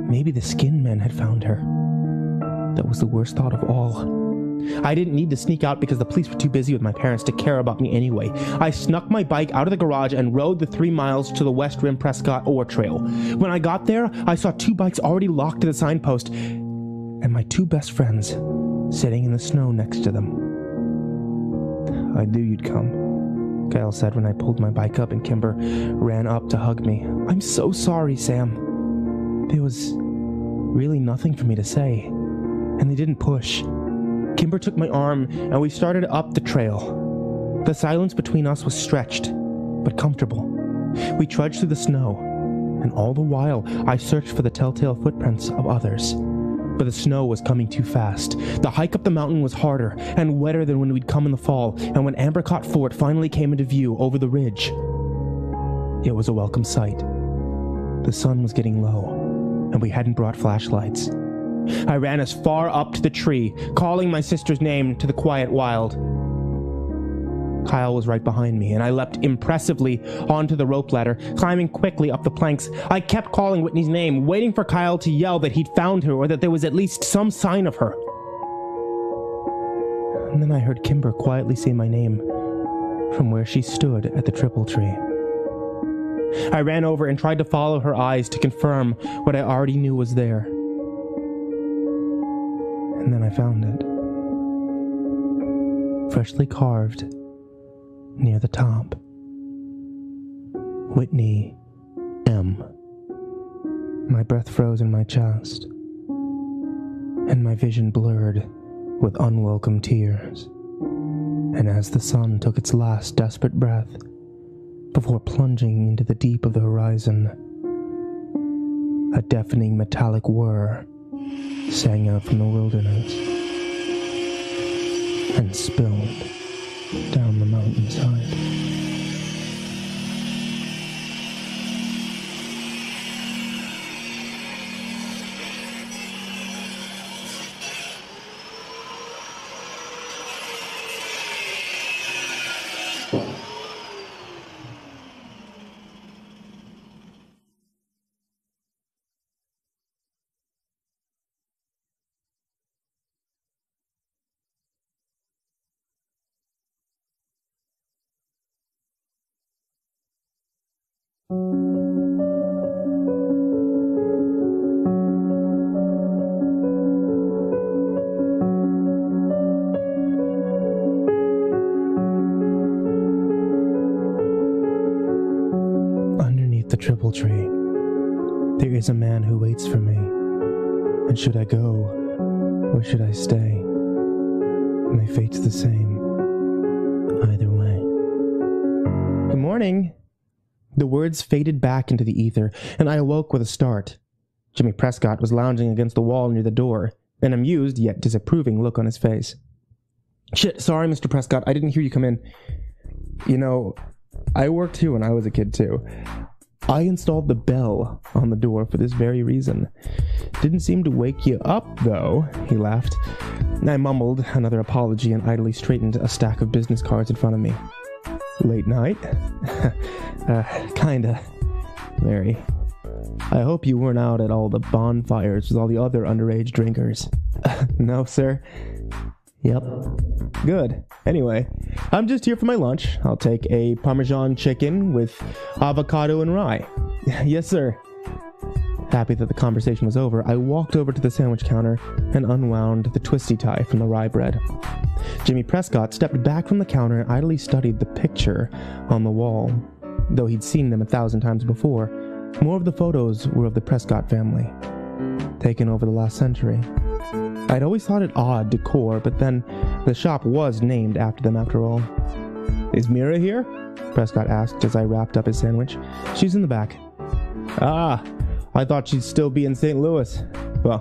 maybe the skin men had found her. That was the worst thought of all. I didn't need to sneak out because the police were too busy with my parents to care about me anyway. I snuck my bike out of the garage and rode the 3 miles to the West Rim Prescott Ore Trail. When I got there, I saw 2 bikes already locked to the signpost, and my 2 best friends sitting in the snow next to them. I knew you'd come, Kyle said when I pulled my bike up and Kimber ran up to hug me. I'm so sorry, Sam. There was really nothing for me to say, and they didn't push. Kimber took my arm, and we started up the trail. The silence between us was stretched, but comfortable. We trudged through the snow, and all the while I searched for the telltale footprints of others. But the snow was coming too fast. The hike up the mountain was harder and wetter than when we'd come in the fall, and when Ambercott Fort finally came into view over the ridge, it was a welcome sight. The sun was getting low, and we hadn't brought flashlights. I ran as far up to the tree, calling my sister's name to the quiet wild. Kyle was right behind me, and I leapt impressively onto the rope ladder, climbing quickly up the planks. I kept calling Whitney's name, waiting for Kyle to yell that he'd found her or that there was at least some sign of her. And then I heard Kimber quietly say my name from where she stood at the triple tree. I ran over and tried to follow her eyes to confirm what I already knew was there. And then I found it. Freshly carved near the top. Whitney M. My breath froze in my chest, and my vision blurred with unwelcome tears. And as the sun took its last desperate breath before plunging into the deep of the horizon, a deafening metallic whir sang out from the wilderness and spilled down the mountainside. Underneath the triple tree, there is a man who waits for me. And should I go, or should I stay? My fate's the same, either way. morning. The words faded back into the ether, and I awoke with a start. Jimmy Prescott was lounging against the wall near the door, an amused yet disapproving look on his face. Shit, sorry, Mr. Prescott, I didn't hear you come in. You know, I worked here when I was a kid, too. I installed the bell on the door for this very reason. Didn't seem to wake you up, though, he laughed. I mumbled another apology and idly straightened a stack of business cards in front of me. Late night? Kinda. Very. I hope you weren't out at all the bonfires with all the other underage drinkers. No, sir. Yep. Good. Anyway, I'm just here for my lunch. I'll take a Parmesan chicken with avocado and rye. Yes, sir. Happy that the conversation was over, I walked over to the sandwich counter and unwound the twisty tie from the rye bread. Jimmy Prescott stepped back from the counter and idly studied the picture on the wall. Though he'd seen them 1,000 times before, more of the photos were of the Prescott family, taken over the last century. I'd always thought it odd decor, but then the shop was named after them after all. Is Mira here? Prescott asked as I wrapped up his sandwich. She's in the back. Ah, I thought she'd still be in St. Louis. Well,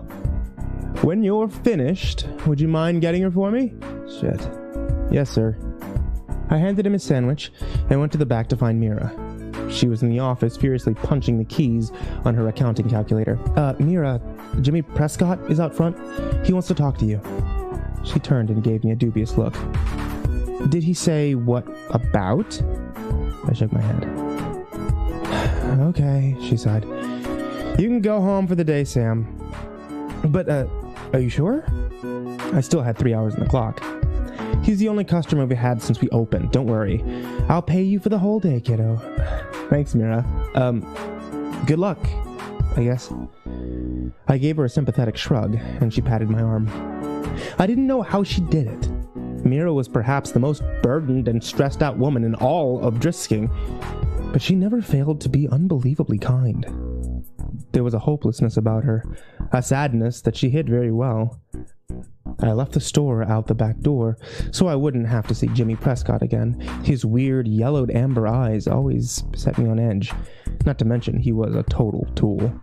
when you're finished, would you mind getting her for me? Shit. Yes, sir. I handed him his sandwich and went to the back to find Mira. She was in the office, furiously punching the keys on her accounting calculator. Mira, Jimmy Prescott is out front. He wants to talk to you. She turned and gave me a dubious look. Did he say what about? I shook my head. Okay, she sighed. You can go home for the day, Sam. But, are you sure? I still had 3 hours on the clock. He's the only customer we had since we opened. Don't worry. I'll pay you for the whole day, kiddo. Thanks, Mira. Good luck, I guess. I gave her a sympathetic shrug, and she patted my arm. I didn't know how she did it. Mira was perhaps the most burdened and stressed out woman in all of Drisking, but she never failed to be unbelievably kind. There was a hopelessness about her, a sadness that she hid very well. I left the store out the back door, so I wouldn't have to see Jimmy Prescott again. His weird, yellowed amber eyes always set me on edge. Not to mention, he was a total tool.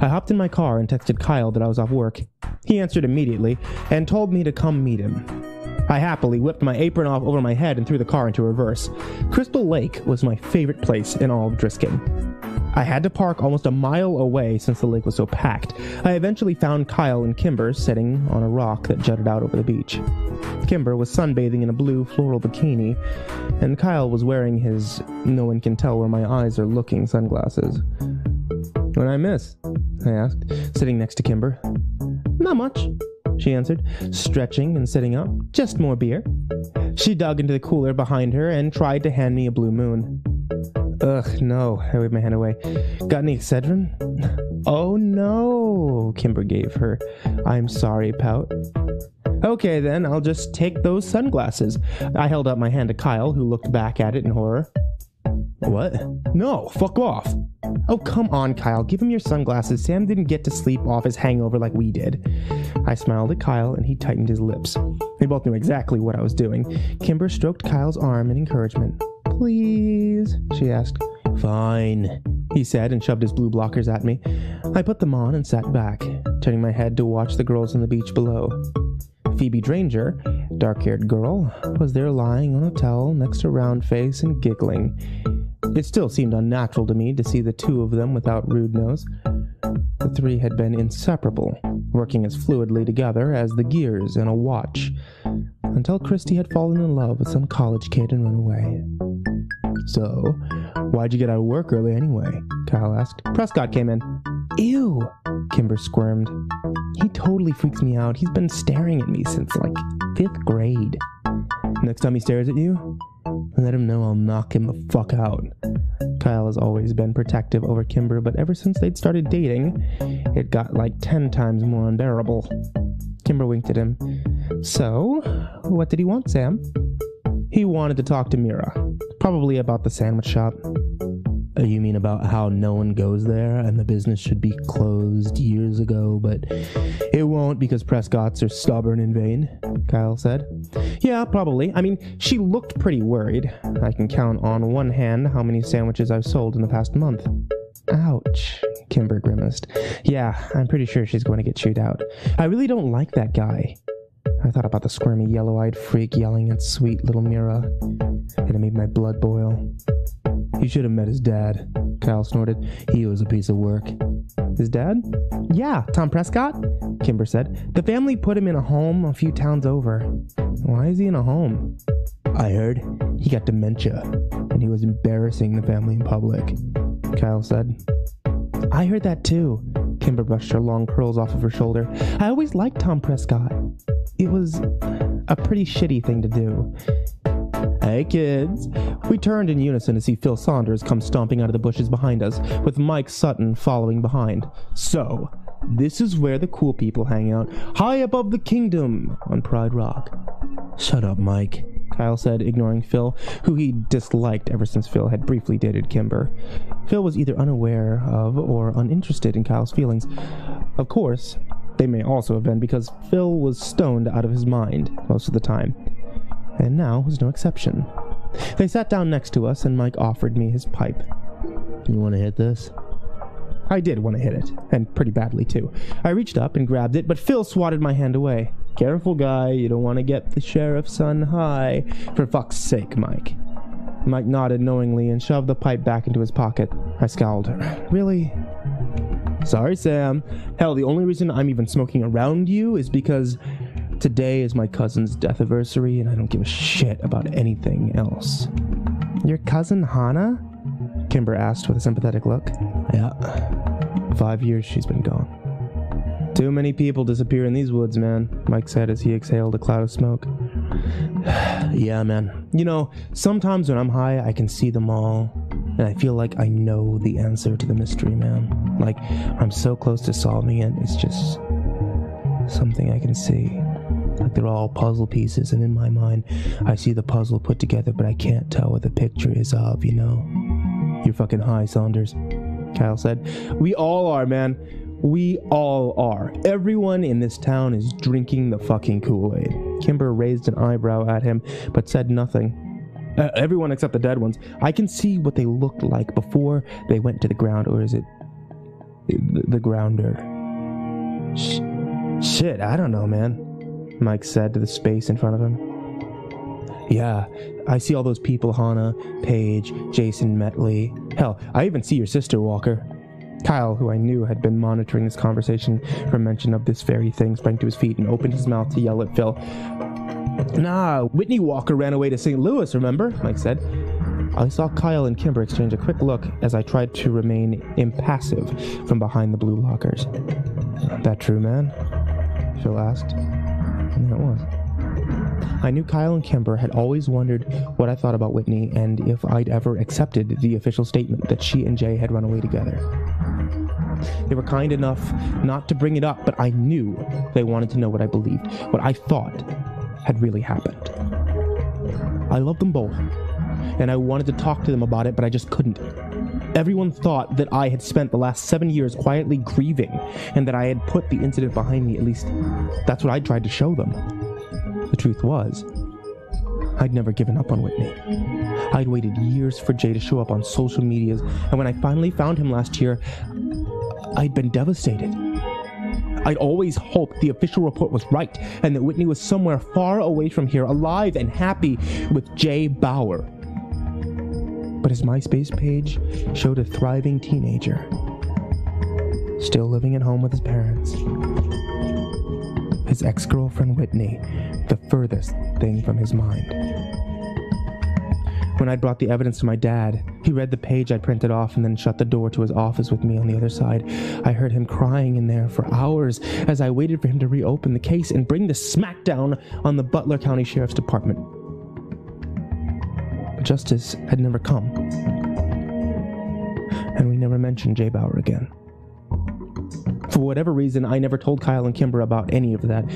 I hopped in my car and texted Kyle that I was off work. He answered immediately and told me to come meet him. I happily whipped my apron off over my head and threw the car into reverse. Crystal Lake was my favorite place in all of Driskin. I had to park almost a mile away since the lake was so packed. I eventually found Kyle and Kimber sitting on a rock that jutted out over the beach. Kimber was sunbathing in a blue floral bikini, and Kyle was wearing his no one can tell where my eyes are looking sunglasses. What'd I miss? I asked, sitting next to Kimber. Not much, she answered, stretching and sitting up. Just more beer. She dug into the cooler behind her and tried to hand me a blue moon. Ugh, no, I waved my hand away. Got any Excedrin? Oh no, Kimber gave her I'm sorry pout. Okay then, I'll just take those sunglasses. I held up my hand to Kyle, who looked back at it in horror. What? No, fuck off. Oh, come on, Kyle, give him your sunglasses. Sam didn't get to sleep off his hangover like we did. I smiled at Kyle, and he tightened his lips. They both knew exactly what I was doing. Kimber stroked Kyle's arm in encouragement. Please, she asked. Fine, he said, and shoved his blue blockers at me. I put them on and sat back, turning my head to watch the girls on the beach below. Phoebe Dranger, dark-haired girl, was there lying on a towel next to Roundface and giggling. It still seemed unnatural to me to see the two of them without Rude Nose. The three had been inseparable, working as fluidly together as the gears in a watch, until Christy had fallen in love with some college kid and run away. So, why'd you get out of work early anyway? Kyle asked. Prescott came in. Ew, Kimber squirmed. He totally freaks me out. He's been staring at me since, like, 5th grade. Next time he stares at you, let him know I'll knock him the fuck out. Kyle has always been protective over Kimber, but ever since they'd started dating, it got like 10 times more unbearable. Kimber winked at him. So, what did he want, Sam? He wanted to talk to Mira, probably about the sandwich shop. You mean about how no one goes there and the business should be closed years ago, but it won't because Prescotts are stubborn and vain, Kyle said. Yeah, probably. I mean, she looked pretty worried. I can count on one hand how many sandwiches I've sold in the past month. Ouch, Kimber grimaced. Yeah, I'm pretty sure she's going to get chewed out. I really don't like that guy. I thought about the squirmy, yellow-eyed freak yelling at sweet little Mira, and it made my blood boil. You should have met his dad, Kyle snorted. He was a piece of work. His dad? Yeah, Tom Prescott, Kimber said. The family put him in a home a few towns over. Why is he in a home? I heard he got dementia, and he was embarrassing the family in public, Kyle said. I heard that too. Kimber brushed her long curls off of her shoulder. I always liked Tom Prescott. It was a pretty shitty thing to do. Hey kids! We turned in unison to see Phil Saunders come stomping out of the bushes behind us, with Mike Sutton following behind. So, this is where the cool people hang out, high above the kingdom on Pride Rock. Shut up, Mike, Kyle said, ignoring Phil, who he disliked ever since Phil had briefly dated Kimber. Phil was either unaware of or uninterested in Kyle's feelings. Of course, they may also have been because Phil was stoned out of his mind most of the time. And now was no exception. They sat down next to us, and Mike offered me his pipe. You want to hit this? I did want to hit it, and pretty badly too. I reached up and grabbed it, but Phil swatted my hand away. Careful, guy, you don't want to get the sheriff's son high. For fuck's sake, Mike. Mike nodded knowingly and shoved the pipe back into his pocket. I scowled. Really? Sorry, Sam. Hell, the only reason I'm even smoking around you is because today is my cousin's death anniversary, and I don't give a shit about anything else. Your cousin Hannah? Kimber asked with a sympathetic look. Yeah. 5 years she's been gone. Too many people disappear in these woods, man, Mike said as he exhaled a cloud of smoke. Yeah, man. You know, sometimes when I'm high, I can see them all, and I feel like I know the answer to the mystery, man. Like, I'm so close to solving it, it's just something I can see. Like they're all puzzle pieces, and in my mind, I see the puzzle put together, but I can't tell what the picture is of, you know? You're fucking high, Saunders, Kyle said. We all are, man. We all are. Everyone in this town is drinking the fucking Kool-Aid. Kimber raised an eyebrow at him, but said nothing. Everyone except the dead ones. I can see what they looked like before they went to the ground, or is it the grounder? Shit, I don't know, man, Mike said to the space in front of him. Yeah, I see all those people, Hannah, Paige, Jason, Metley. Hell, I even see your sister, Walker. Kyle, who I knew had been monitoring this conversation for mention of this very thing, sprang to his feet and opened his mouth to yell at Phil. Nah, Whitney Walker ran away to St. Louis, remember? Mike said. I saw Kyle and Kimber exchange a quick look as I tried to remain impassive from behind the blue lockers. That true, man? Phil asked. And it was. I knew Kyle and Kimber had always wondered what I thought about Whitney and if I'd ever accepted the official statement that she and Jay had run away together. They were kind enough not to bring it up, but I knew they wanted to know what I believed, what I thought had really happened. I loved them both, and I wanted to talk to them about it, but I just couldn't. Everyone thought that I had spent the last 7 years quietly grieving, and that I had put the incident behind me. At least, that's what I tried to show them. The truth was, I'd never given up on Whitney. I'd waited years for Jay to show up on social medias, and when I finally found him last year, I'd been devastated. I'd always hoped the official report was right, and that Whitney was somewhere far away from here, alive and happy with Jay Bauer. But his MySpace page showed a thriving teenager, still living at home with his parents. His ex-girlfriend Whitney, the furthest thing from his mind. When I'd brought the evidence to my dad, he read the page I'd printed off and then shut the door to his office with me on the other side. I heard him crying in there for hours as I waited for him to reopen the case and bring the smackdown on the Butler County Sheriff's Department. But justice had never come. And we never mentioned Jay Bauer again. For whatever reason, I never told Kyle and Kimber about any of that.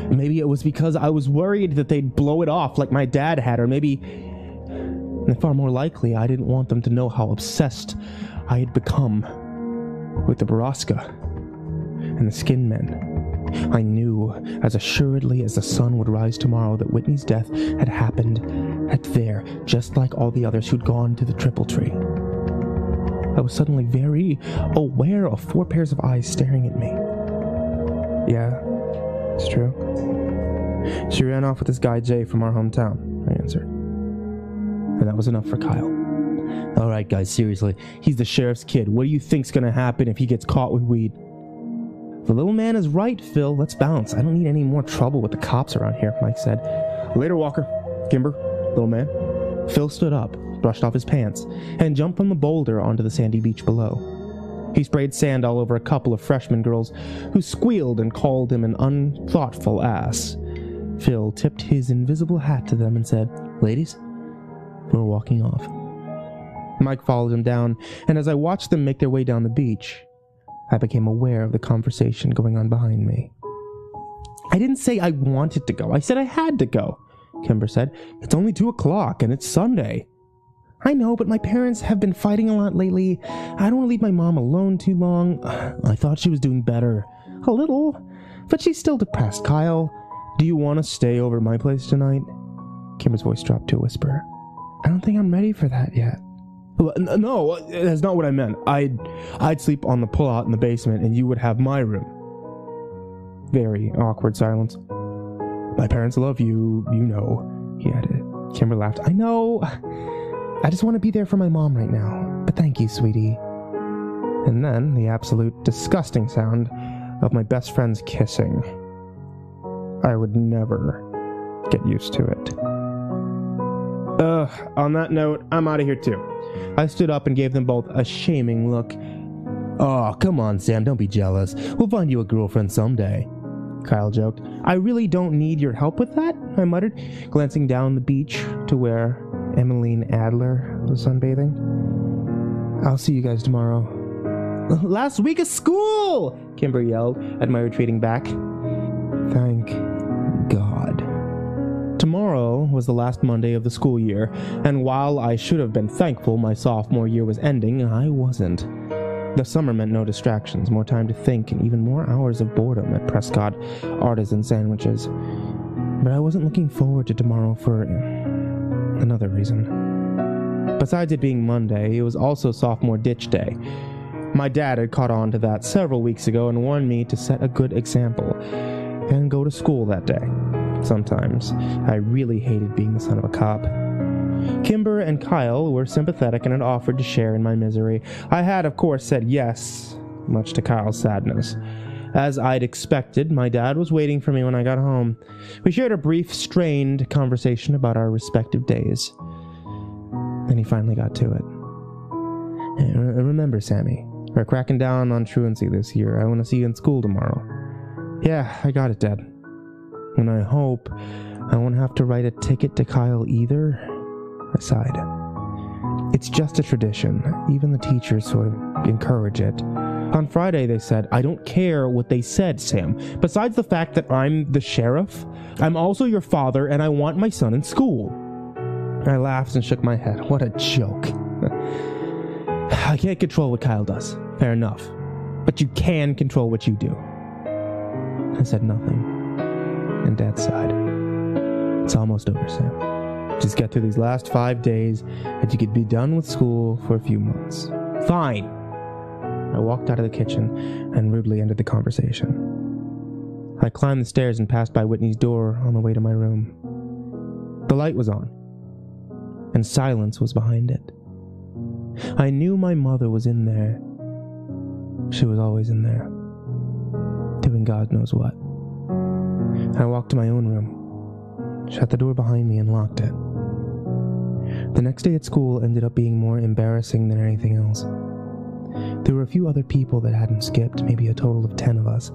Maybe it was because I was worried that they'd blow it off like my dad had, or maybe And far more likely, I didn't want them to know how obsessed I had become with the Baraska and the Skin Men. I knew, as assuredly as the sun would rise tomorrow, that Whitney's death had happened there, just like all the others who'd gone to the Triple Tree. I was suddenly very aware of 4 pairs of eyes staring at me. Yeah, it's true. She ran off with this guy Jay from our hometown, I answered. And that was enough for Kyle. Alright guys, seriously, he's the sheriff's kid. What do you think's gonna happen if he gets caught with weed? The little man is right, Phil. Let's bounce. I don't need any more trouble with the cops around here, Mike said. Later, Walker. Kimber, little man. Phil stood up, brushed off his pants, and jumped from the boulder onto the sandy beach below. He sprayed sand all over a couple of freshman girls who squealed and called him an unthoughtful ass. Phil tipped his invisible hat to them and said, "Ladies, we're walking off." Mike followed him down, and as I watched them make their way down the beach, I became aware of the conversation going on behind me. I didn't say I wanted to go. I said I had to go, Kimber said. It's only 2 o'clock and it's Sunday. I know, but my parents have been fighting a lot lately. I don't want to leave my mom alone too long. I thought she was doing better. A little. But she's still depressed, Kyle. Do you want to stay over at my place tonight? Kimber's voice dropped to a whisper. I don't think I'm ready for that yet. No, that's not what I meant. I'd sleep on the pull-out in the basement, and you would have my room. Very awkward silence. My parents love you, you know, he added. Kimber laughed. I know. I just want to be there for my mom right now. But thank you, sweetie. And then the absolute disgusting sound of my best friends kissing. I would never get used to it. On that note, I'm out of here too. I stood up and gave them both a shaming look. Oh, come on, Sam, don't be jealous. We'll find you a girlfriend someday, Kyle joked. I really don't need your help with that, I muttered, glancing down the beach to where Emmeline Adler was sunbathing. I'll see you guys tomorrow. Last week of school, Kimber yelled at my retreating back. Thank God. Tomorrow was the last Monday of the school year, and while I should have been thankful my sophomore year was ending, I wasn't. The summer meant no distractions, more time to think, and even more hours of boredom at Prescott Artisan Sandwiches. But I wasn't looking forward to tomorrow for another reason. Besides it being Monday, it was also sophomore ditch day. My dad had caught on to that several weeks ago and warned me to set a good example and go to school that day. Sometimes I really hated being the son of a cop. Kimber and Kyle were sympathetic and had offered to share in my misery. I had, of course, said yes, much to Kyle's sadness. As I'd expected, my dad was waiting for me when I got home. We shared a brief, strained conversation about our respective days. Then he finally got to it. Remember, Sammy, we're cracking down on truancy this year. I want to see you in school tomorrow. Yeah, I got it, Dad. And I hope I won't have to write a ticket to Kyle either. I sighed. It's just a tradition. Even the teachers sort of encourage it. On Friday, they said, I don't care what they said, Sam. Besides the fact that I'm the sheriff, I'm also your father, and I want my son in school. I laughed and shook my head. What a joke. I can't control what Kyle does. Fair enough. But you can control what you do. I said nothing. And Dad sighed. It's almost over, Sam. Just get through these last 5 days, and you could be done with school for a few months. Fine. I walked out of the kitchen and rudely ended the conversation. I climbed the stairs and passed by Whitney's door on the way to my room. The light was on, and silence was behind it. I knew my mother was in there. She was always in there, doing God knows what. I walked to my own room, shut the door behind me, and locked it. The next day at school ended up being more embarrassing than anything else. There were a few other people that hadn't skipped, maybe a total of 10 of us,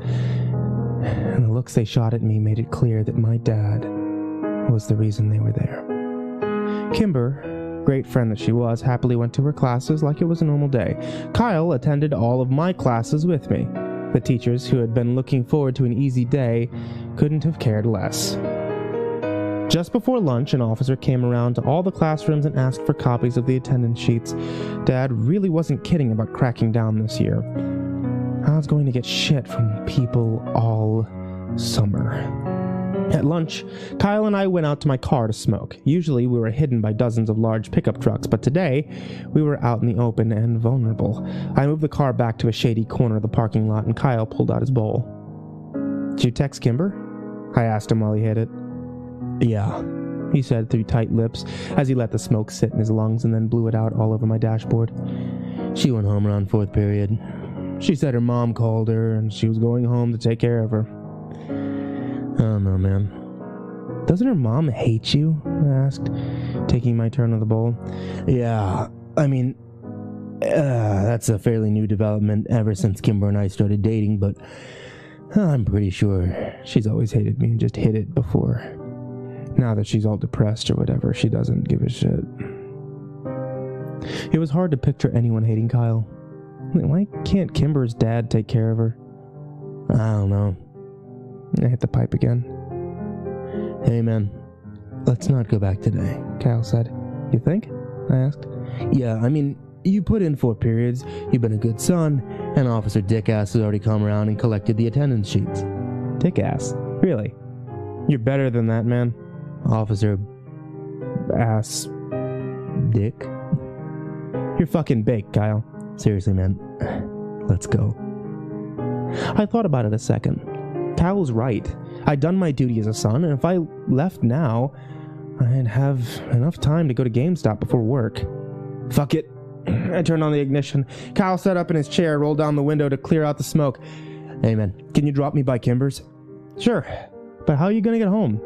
and the looks they shot at me made it clear that my dad was the reason they were there. Kimber, great friend that she was, happily went to her classes like it was a normal day. Kyle attended all of my classes with me. The teachers, who had been looking forward to an easy day, couldn't have cared less. Just before lunch, an officer came around to all the classrooms and asked for copies of the attendance sheets. Dad really wasn't kidding about cracking down this year. I was going to get shit from people all summer. At lunch, Kyle and I went out to my car to smoke. Usually we were hidden by dozens of large pickup trucks, but today we were out in the open and vulnerable. I moved the car back to a shady corner of the parking lot and Kyle pulled out his bowl. "Did you text Kimber?" I asked him while he hit it. "Yeah," he said through tight lips as he let the smoke sit in his lungs and then blew it out all over my dashboard. "She went home around 4th period. She said her mom called her and she was going home to take care of her." "I don't know, man." "Doesn't her mom hate you?" I asked, taking my turn of the bowl. "Yeah, I mean, that's a fairly new development ever since Kimber and I started dating, but I'm pretty sure she's always hated me and just hid it before. Now that she's all depressed or whatever, she doesn't give a shit." It was hard to picture anyone hating Kyle. Why can't Kimber's dad take care of her? "I don't know." I hit the pipe again. "Hey man, let's not go back today," Kyle said. "You think?" I asked. "Yeah, I mean, you put in 4 periods, you've been a good son, and Officer Dickass has already come around and collected the attendance sheets." "Dickass? Really? You're better than that, man." "Officer Ass Dick." "You're fucking baked, Kyle." "Seriously, man, let's go." I thought about it a second. Kyle was right. I'd done my duty as a son, and if I left now, I'd have enough time to go to GameStop before work. Fuck it. I turned on the ignition. Kyle sat up in his chair, rolled down the window to clear out the smoke. "Hey man, can you drop me by Kimber's?" "Sure, but how are you gonna get home?"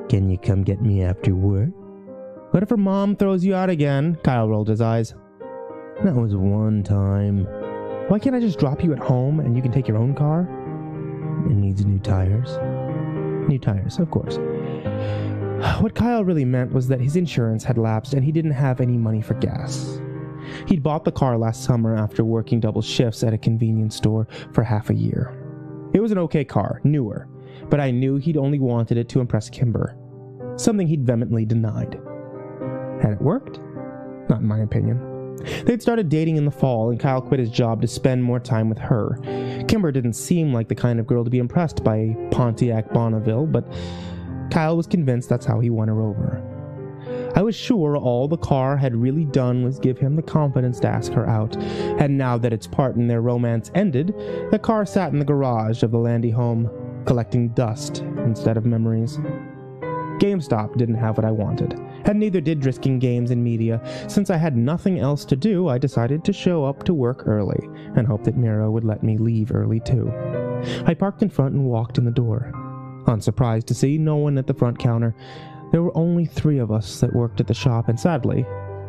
"Can you come get me after work?" "What if her mom throws you out again?" Kyle rolled his eyes. "That was one time." "Why can't I just drop you at home and you can take your own car?" "It needs new tires." "New tires, of course." What Kyle really meant was that his insurance had lapsed and he didn't have any money for gas. He'd bought the car last summer after working double shifts at a convenience store for half a year. It was an okay car, newer, but I knew he'd only wanted it to impress Kimber, something he'd vehemently denied. Had it worked? Not in my opinion. They'd started dating in the fall, and Kyle quit his job to spend more time with her. Kimber didn't seem like the kind of girl to be impressed by a Pontiac Bonneville, but Kyle was convinced that's how he won her over. I was sure all the car had really done was give him the confidence to ask her out, and now that its part in their romance ended, the car sat in the garage of the Landy home, collecting dust instead of memories. GameStop didn't have what I wanted, and neither did Drisking Games and Media. Since I had nothing else to do, I decided to show up to work early, and hoped that Mira would let me leave early too. I parked in front and walked in the door. Unsurprised to see no one at the front counter. There were only 3 of us that worked at the shop, and sadly,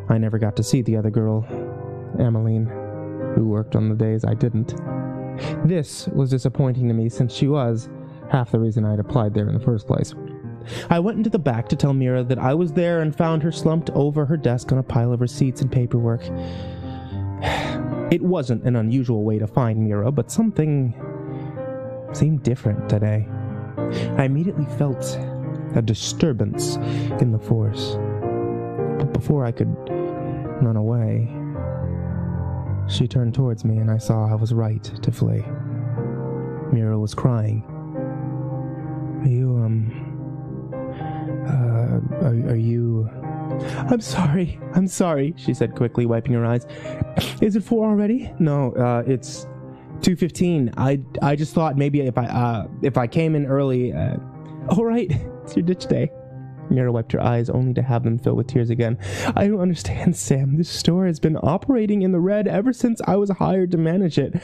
I never got to see the other girl, Emmeline, who worked on the days I didn't. This was disappointing to me since she was half the reason I'd applied there in the first place. I went into the back to tell Mira that I was there and found her slumped over her desk on a pile of receipts and paperwork. It wasn't an unusual way to find Mira, but something seemed different today. I immediately felt a disturbance in the force. But before I could run away, she turned towards me and I saw I was right to flee. Mira was crying. Are you... I'm sorry, she said quickly, wiping her eyes. "Is it 4 already?" "No, it's 2:15. I just thought maybe if I came in early, all right, it's your ditch day." Mira wiped her eyes only to have them fill with tears again. "I don't understand, Sam. This store has been operating in the red ever since I was hired to manage it.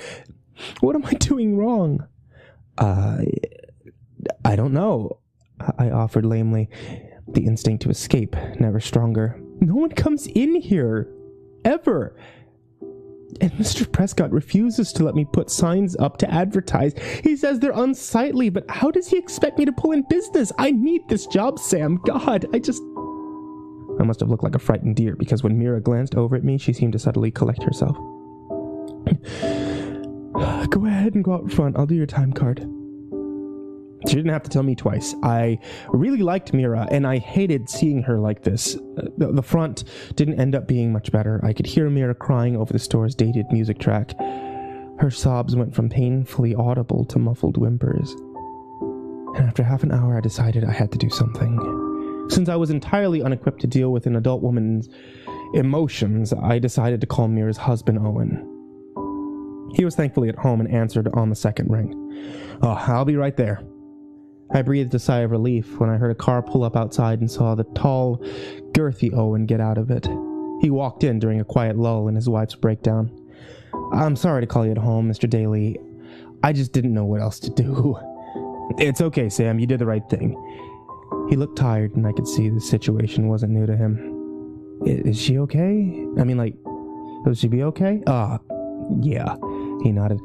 What am I doing wrong?" I don't know," I offered lamely. The instinct to escape, never stronger. "No one comes in here. Ever. And Mr. Prescott refuses to let me put signs up to advertise. He says they're unsightly, but how does he expect me to pull in business? I need this job, Sam. God, I must have looked like a frightened deer, because when Mira glanced over at me, she seemed to suddenly collect herself. "Go ahead and go out front. I'll do your time card." She didn't have to tell me twice. I really liked Mira, and I hated seeing her like this. The front didn't end up being much better. I could hear Mira crying over the store's dated music track. Her sobs went from painfully audible to muffled whimpers. And after half an hour, I decided I had to do something. Since I was entirely unequipped to deal with an adult woman's emotions, I decided to call Mira's husband, Owen. He was thankfully at home and answered on the second ring. "Oh, I'll be right there." I breathed a sigh of relief when I heard a car pull up outside and saw the tall, girthy Owen get out of it. He walked in during a quiet lull in his wife's breakdown. "I'm sorry to call you at home, Mr. Daly. I just didn't know what else to do." "It's okay, Sam. You did the right thing." He looked tired, and I could see the situation wasn't new to him. Is she okay? I mean, like, will she be okay?" Yeah," he nodded.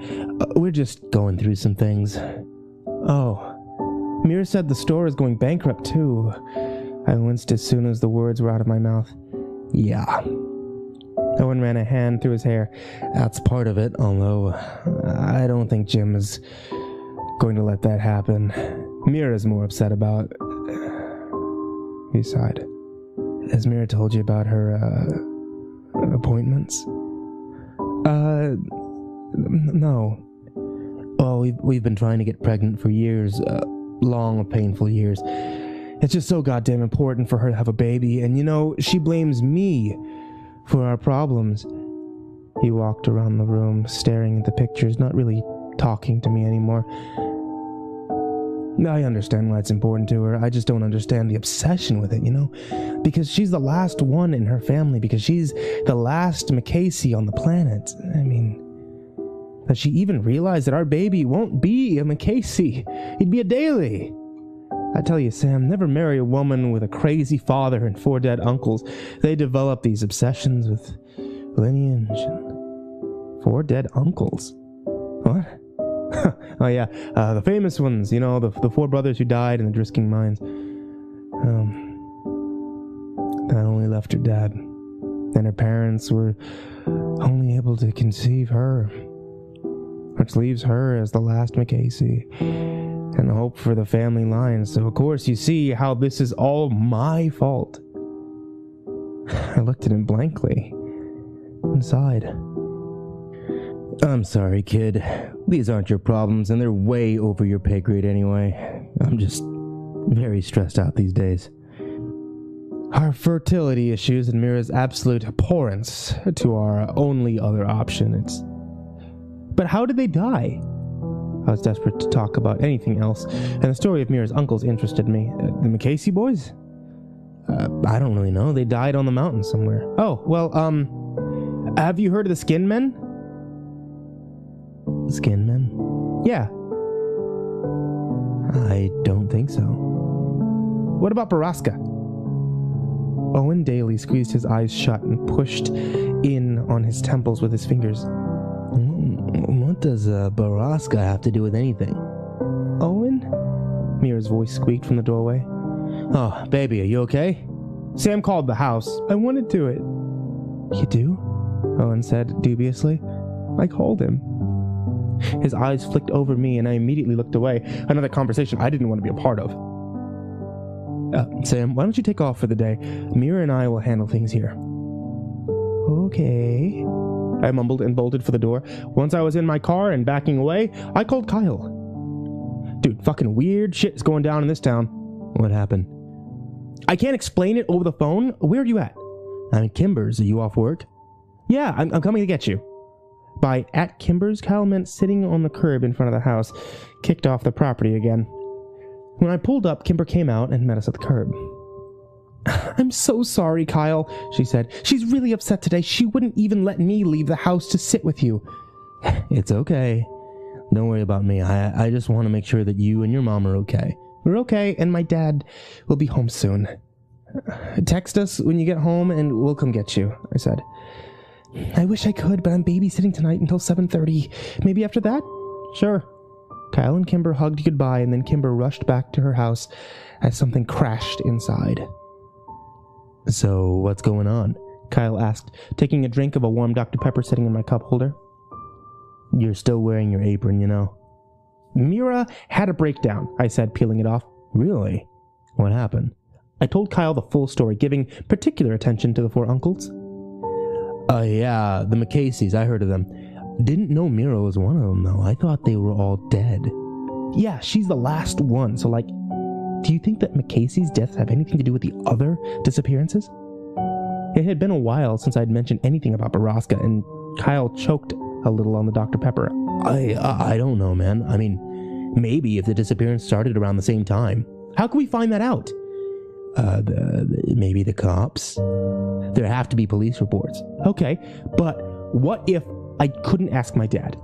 "We're just going through some things." "Oh. Mira said the store is going bankrupt, too." I winced as soon as the words were out of my mouth. "Yeah." Owen ran a hand through his hair. "That's part of it, although I don't think Jim is going to let that happen. Mira's more upset about..." He sighed. "Has Mira told you about her, appointments?" No. Well, we've been trying to get pregnant for years, long, painful years. It's just so goddamn important for her to have a baby, and she blames me for our problems." He walked around the room, staring at the pictures, not really talking to me anymore. "I understand why it's important to her. I just don't understand the obsession with it, Because she's the last one in her family, because she's the last McCasey on the planet. I mean, does she even realize that our baby won't be a McCasey? He'd be a Daly. I tell you, Sam, never marry a woman with a crazy father and 4 dead uncles. They develop these obsessions with lineage and 4 dead uncles. What? Oh yeah, the famous ones, the 4 brothers who died in the Drisking mines. That only left her dad, and her parents were only able to conceive her, which leaves her as the last McCasey, and hope for the family line. So of course you see how this is all my fault. I looked at him blankly and sighed. "I'm sorry, kid. These aren't your problems, and they're way over your pay grade anyway. I'm just very stressed out these days." Our fertility issues and Mira's absolute abhorrence to our only other option. But how did they die? I was desperate to talk about anything else, and the story of Mira's uncles interested me. The McCasey boys? I don't really know. They died on the mountain somewhere. Oh, well, have you heard of the Skin Men? Skin Men? Yeah. I don't think so. What about Baraska? Owen Daly squeezed his eyes shut and pushed in on his temples with his fingers. What does Baraska have to do with anything? Owen? Mira's voice squeaked from the doorway. "Oh, baby, are you okay?" "Sam called the house. I wanted to it." "You do?" Owen said dubiously. "I called him." His eyes flicked over me, and I immediately looked away. Another conversation I didn't want to be a part of. "Sam, why don't you take off for the day? Mira and I will handle things here." "Okay," I mumbled and bolted for the door. Once I was in my car and backing away, I called Kyle. "Dude, fucking weird shit is going down in this town." "What happened?" "I can't explain it over the phone. Where are you at?" "I'm at Kimber's. Are you off work?" "Yeah, I'm coming to get you." By at Kimber's, Kyle meant sitting on the curb in front of the house, kicked off the property again. When I pulled up, Kimber came out and met us at the curb. "I'm so sorry, Kyle," she said. "She's really upset today. She wouldn't even let me leave the house to sit with you." "It's okay. Don't worry about me. I just want to make sure that you and your mom are okay." "We're okay, and my dad will be home soon. Text us when you get home and we'll come get you," I said. "I wish I could, but I'm babysitting tonight until 7:30. Maybe after that?" "Sure." Kyle and Kimber hugged goodbye, and then Kimber rushed back to her house as something crashed inside. "So, what's going on?" Kyle asked, taking a drink of a warm Dr. Pepper sitting in my cup holder. "You're still wearing your apron, Mira had a breakdown, I said, peeling it off. Really? What happened? I told Kyle the full story, giving particular attention to the 4 uncles. Yeah, the McCaseys, I heard of them. Didn't know Mira was one of them, though. I thought they were all dead. Yeah, she's the last one, so like, do you think that McCasey's deaths have anything to do with the other disappearances? It had been a while since I'd mentioned anything about Baraska, and Kyle choked a little on the Dr. Pepper. I don't know, man. I mean, maybe if the disappearance started around the same time. How can we find that out? Maybe the cops? There have to be police reports. Okay, but what if I couldn't ask my dad?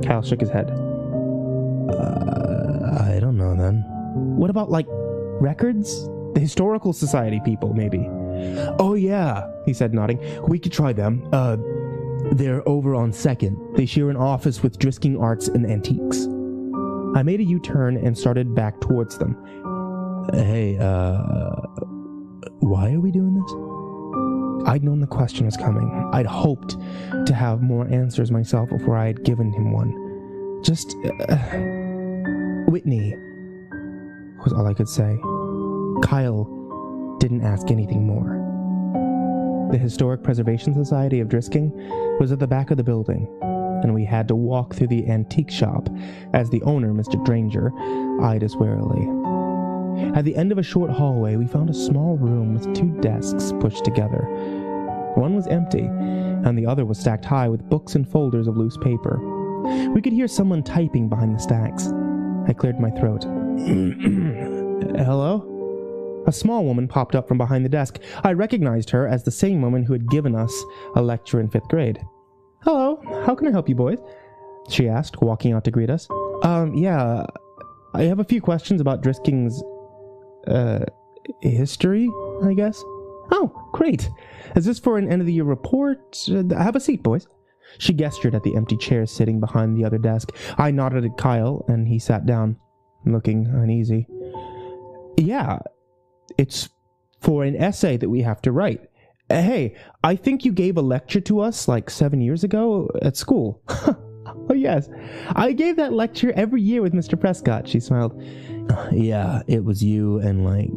Kyle shook his head. I don't know then. What about, like, records? The Historical Society people, maybe. Oh yeah, he said, nodding. We could try them. They're over on 2nd. They share an office with Drisking Arts and Antiques. I made a U-turn and started back towards them. Hey, why are we doing this? I'd known the question was coming. I'd hoped to have more answers myself before I had given him one. Just, Whitney, was all I could say. Kyle didn't ask anything more. The Historic Preservation Society of Drisking was at the back of the building, and we had to walk through the antique shop as the owner, Mr. Dranger, eyed us warily. At the end of a short hallway, we found a small room with 2 desks pushed together. One was empty, and the other was stacked high with books and folders of loose paper. We could hear someone typing behind the stacks. I cleared my throat. Hello? A small woman popped up from behind the desk. I recognized her as the same woman who had given us a lecture in 5th grade. Hello, how can I help you boys? She asked, walking out to greet us. Yeah, I have a few questions about Drisking's, history, I guess. Oh, great. Is this for an end-of-the-year report? Have a seat, boys. She gestured at the empty chairs sitting behind the other desk. I nodded at Kyle, and he sat down, looking uneasy. Yeah, it's for an essay that we have to write. Hey, I think you gave a lecture to us like 7 years ago at school. Oh, yes. I gave that lecture every year with Mr. Prescott, she smiled. Yeah, it was you and, like,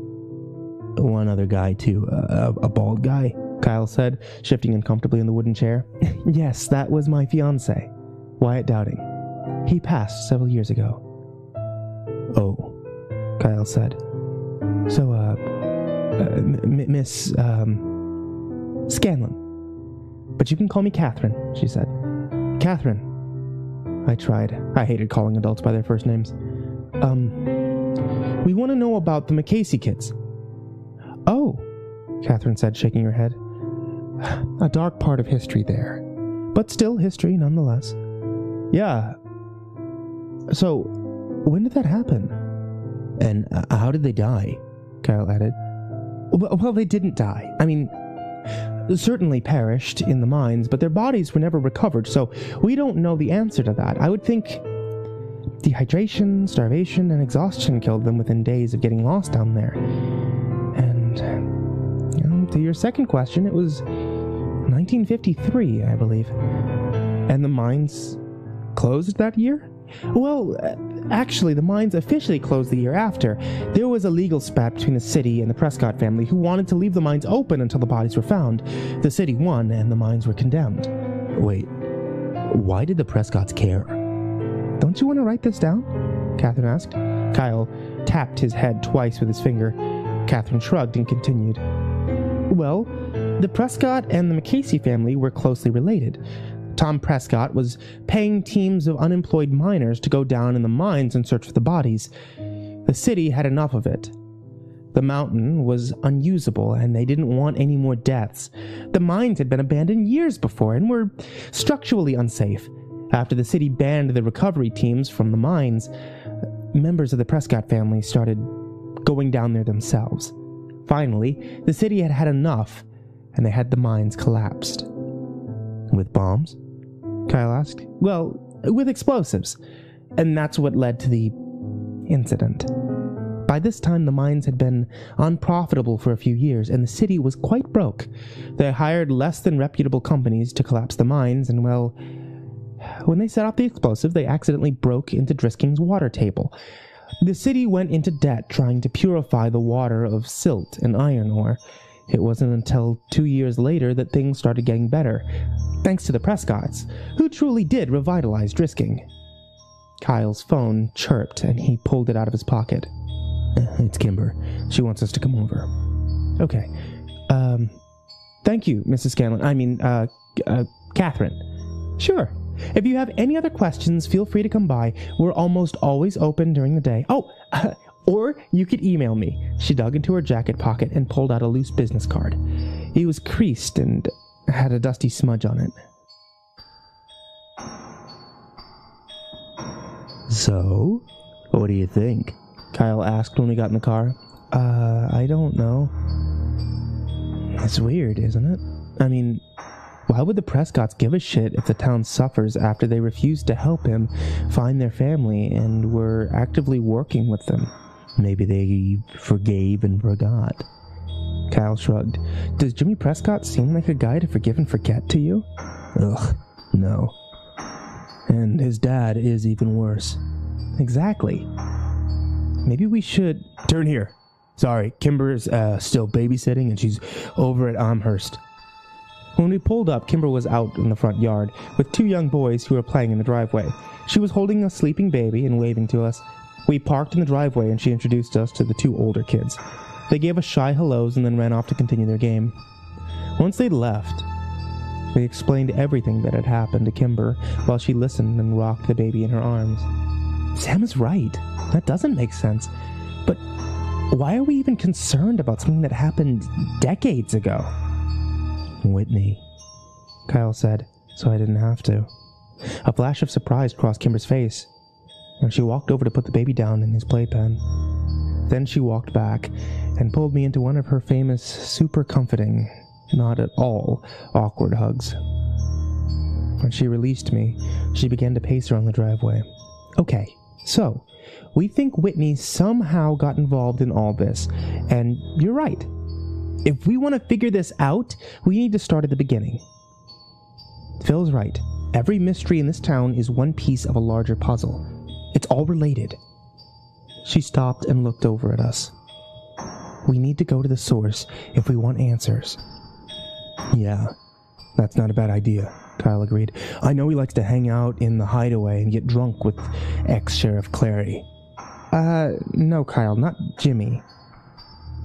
one other guy, too. A bald guy, Kyle said, shifting uncomfortably in the wooden chair. Yes, that was my fiancé, Wyatt Dowding. He passed several years ago. Oh, Kyle said. So, Miss, Scanlon. But you can call me Catherine, she said. Catherine. I tried. I hated calling adults by their first names. We want to know about the McCasey kids. Oh, Catherine said, shaking her head. A dark part of history there. But still history, nonetheless. Yeah. So, when did that happen? And how did they die? Kyle added. Well, they didn't die. I mean, certainly perished in the mines, but their bodies were never recovered, so we don't know the answer to that. I would think dehydration, starvation, and exhaustion killed them within days of getting lost down there. And, to your second question, it was 1953, I believe. And the mines closed that year? Well, actually, the mines officially closed the year after. There was a legal spat between the city and the Prescott family who wanted to leave the mines open until the bodies were found. The city won, and the mines were condemned. Wait, why did the Prescotts care? Don't you want to write this down? Catherine asked. Kyle tapped his head twice with his finger. Catherine shrugged and continued. Well, the Prescott and the McCasey family were closely related. Tom Prescott was paying teams of unemployed miners to go down in the mines and search for the bodies. The city had enough of it. The mountain was unusable, and they didn't want any more deaths. The mines had been abandoned years before and were structurally unsafe. After the city banned the recovery teams from the mines, members of the Prescott family started going down there themselves. Finally, the city had had enough, and they had the mines collapsed. With bombs? Kyle asked. Well, with explosives. And that's what led to the incident. By this time, the mines had been unprofitable for a few years, and the city was quite broke. They hired less than reputable companies to collapse the mines, and, well, When they set off the explosive, they accidentally broke into Drisking's water table. The city went into debt trying to purify the water of silt and iron ore. It wasn't until 2 years later that things started getting better, thanks to the Prescotts, who truly did revitalize Drisking. Kyle's phone chirped, and he pulled it out of his pocket. It's Kimber. She wants us to come over. Okay. Thank you, Mrs. Scanlon. Catherine. Sure. If you have any other questions, feel free to come by. We're almost always open during the day. Or you could email me. She dug into her jacket pocket and pulled out a loose business card. It was creased and had a dusty smudge on it. So, what do you think? Kyle asked when we got in the car. I don't know. It's weird, isn't it? I mean, why would the Prescotts give a shit if the town suffers after they refused to help him find their family and were actively working with them? Maybe they forgave and forgot. Kyle shrugged. Does Jimmy Prescott seem like a guy to forgive and forget to you? Ugh, no. And his dad is even worse. Exactly. Maybe we should... Turn here. Sorry, Kimber's still babysitting and she's over at Amherst. When we pulled up, Kimber was out in the front yard with 2 young boys who were playing in the driveway. She was holding a sleeping baby and waving to us. We parked in the driveway and she introduced us to the 2 older kids. They gave us shy hellos and then ran off to continue their game. Once they'd left, we explained everything that had happened to Kimber while she listened and rocked the baby in her arms. Sam is right. That doesn't make sense. But why are we even concerned about something that happened decades ago? Whitney, Kyle said, so I didn't have to. A flash of surprise crossed Kimber's face, and she walked over to put the baby down in his playpen. Then she walked back and pulled me into one of her famous, super comforting, not at all awkward hugs. When she released me, she began to pace around the driveway. Okay, so, we think Whitney somehow got involved in all this, and you're right. If we want to figure this out, we need to start at the beginning. Phil's right. Every mystery in this town is one piece of a larger puzzle. It's all related. She stopped and looked over at us. We need to go to the source if we want answers. Yeah, that's not a bad idea, Kyle agreed. I know he likes to hang out in the hideaway and get drunk with ex-Sheriff Clary. No, Kyle, not Jimmy.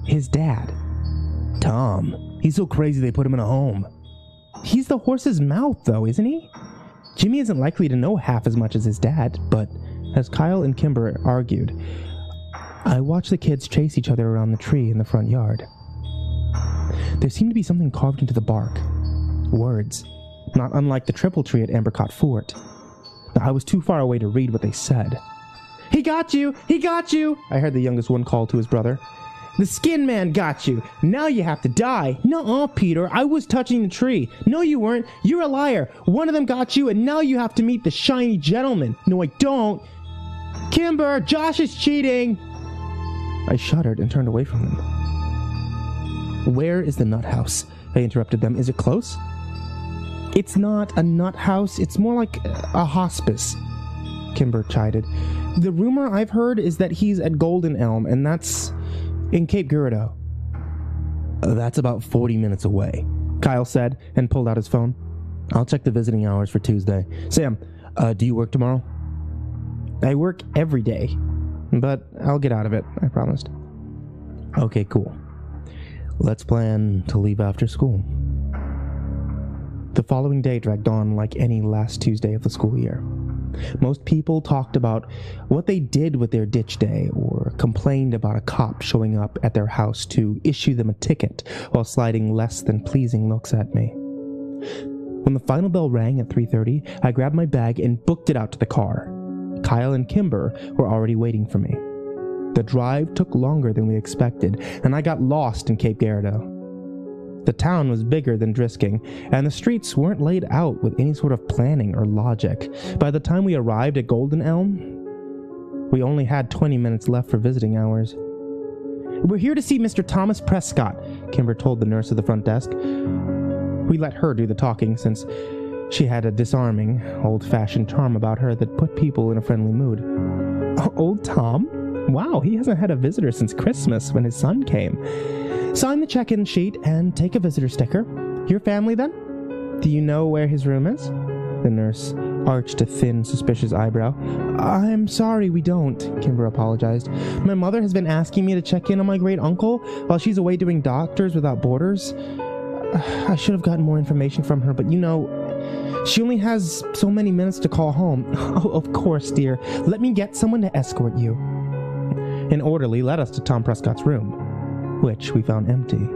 His dad. Tom. He's so crazy they put him in a home. He's the horse's mouth, though, isn't he? Jimmy isn't likely to know half as much as his dad, but as Kyle and Kimber argued, I watched the kids chase each other around the tree in the front yard. There seemed to be something carved into the bark. Words, not unlike the triple tree at Ambercott Fort. I was too far away to read what they said. He got you! He got you! I heard the youngest one call to his brother. The skin man got you. Now you have to die. Nuh-uh, Peter. I was touching the tree. No, you weren't. You're a liar. One of them got you, and now you have to meet the shiny gentleman. No, I don't. Kimber, Josh is cheating. I shuddered and turned away from them. Where is the nut house? I interrupted them. Is it close? It's not a nut house. It's more like a hospice, Kimber chided. The rumor I've heard is that he's at Golden Elm, and that's in Cape Girardeau. That's about 40 minutes away, Kyle said, and pulled out his phone. I'll check the visiting hours for Tuesday. Sam, do you work tomorrow? I work every day, but I'll get out of it, I promised. Okay, cool. Let's plan to leave after school. The following day dragged on like any last Tuesday of the school year. Most people talked about what they did with their ditch day or complained about a cop showing up at their house to issue them a ticket while sliding less than pleasing looks at me. When the final bell rang at 3:30, I grabbed my bag and booked it out to the car. Kyle and Kimber were already waiting for me. The drive took longer than we expected, and I got lost in Cape Girardeau. The town was bigger than Drisking, and the streets weren't laid out with any sort of planning or logic. By the time we arrived at Golden Elm, we only had 20 minutes left for visiting hours. We're here to see Mr. Thomas Prescott, Kimber told the nurse at the front desk. We let her do the talking since She had a disarming, old-fashioned charm about her that put people in a friendly mood. Old Tom? Wow, he hasn't had a visitor since Christmas when his son came. Sign the check-in sheet and take a visitor sticker. Your family, then? Do you know where his room is? The nurse arched a thin, suspicious eyebrow. I'm sorry, we don't, Kimber apologized. My mother has been asking me to check in on my great-uncle while she's away doing Doctors Without Borders. I should have gotten more information from her, but you know, she only has so many minutes to call home. Oh, of course, dear. Let me get someone to escort you. An orderly led us to Tom Prescott's room, which we found empty.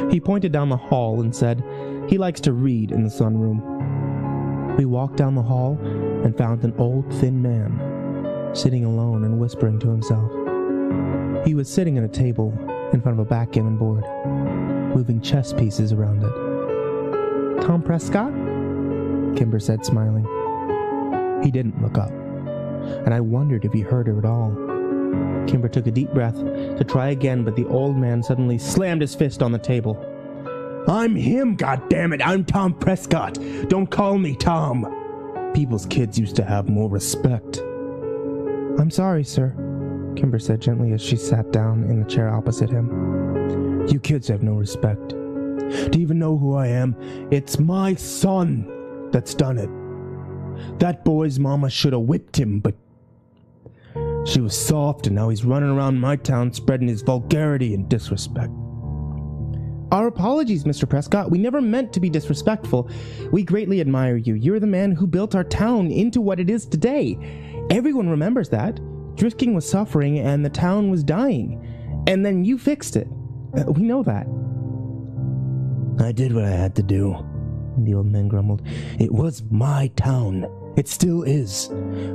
He pointed down the hall and said he likes to read in the sunroom. We walked down the hall and found an old, thin man, sitting alone and whispering to himself. He was sitting at a table in front of a backgammon board, moving chess pieces around it. Tom Prescott? Kimber said, smiling. He didn't look up, and I wondered if he heard her at all. Kimber took a deep breath to try again, but the old man suddenly slammed his fist on the table. I'm him, goddammit! I'm Tom Prescott! Don't call me Tom! People's kids used to have more respect. I'm sorry, sir, Kimber said gently as she sat down in the chair opposite him. You kids have no respect. Do you even know who I am? It's my son that's done it. That boy's mama should have whipped him, but she was soft, and now he's running around my town spreading his vulgarity and disrespect. Our apologies, Mr. Prescott. We never meant to be disrespectful. We greatly admire you. You're the man who built our town into what it is today. Everyone remembers that. Drisking was suffering and the town was dying. And then you fixed it. We know that. I did what I had to do, the old man grumbled. It was my town. It still is.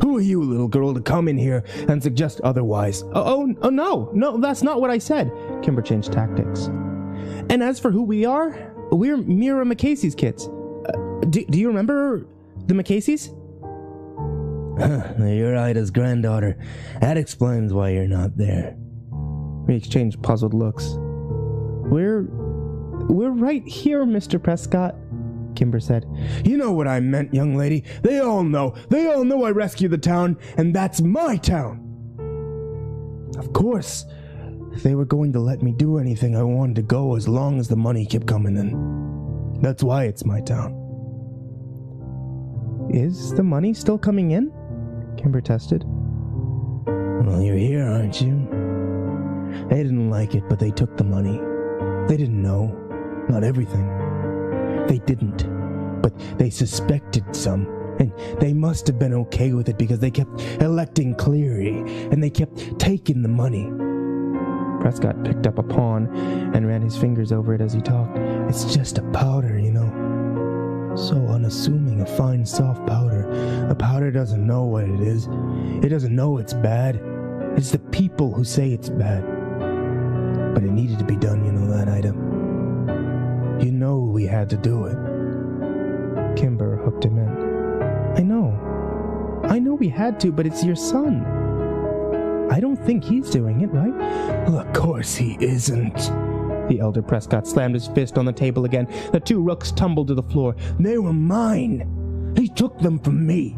Who are you, little girl, to come in here and suggest otherwise? No, that's not what I said. Kimber changed tactics. And as for who we are, we're Mira McCasey's kids. Do you remember the McCaseys? You're Ida's granddaughter. That explains why you're not there. We exchanged puzzled looks. We're right here, Mr. Prescott, Kimber said. You know what I meant, young lady. They all know I rescued the town, and that's my town. Of course. If they were going to let me do anything, I wanted to go as long as the money kept coming in. That's why it's my town. Is the money still coming in? Kimber tested. Well, you're here, aren't you? They didn't like it, but they took the money. They didn't know. Not everything. They didn't. But they suspected some. And they must have been okay with it because they kept electing Cleary, and they kept taking the money. Prescott picked up a pawn and ran his fingers over it as he talked. It's just a powder, you know. So unassuming, a fine, soft powder. A powder doesn't know what it is. It doesn't know it's bad. It's the people who say it's bad. But it needed to be done, you know that, Ida. You know we had to do it. Kimber hooked him in. I know we had to, but it's your son. I don't think he's doing it, right? Well, of course he isn't. The elder Prescott slammed his fist on the table again. The two rooks tumbled to the floor. They were mine. He took them from me.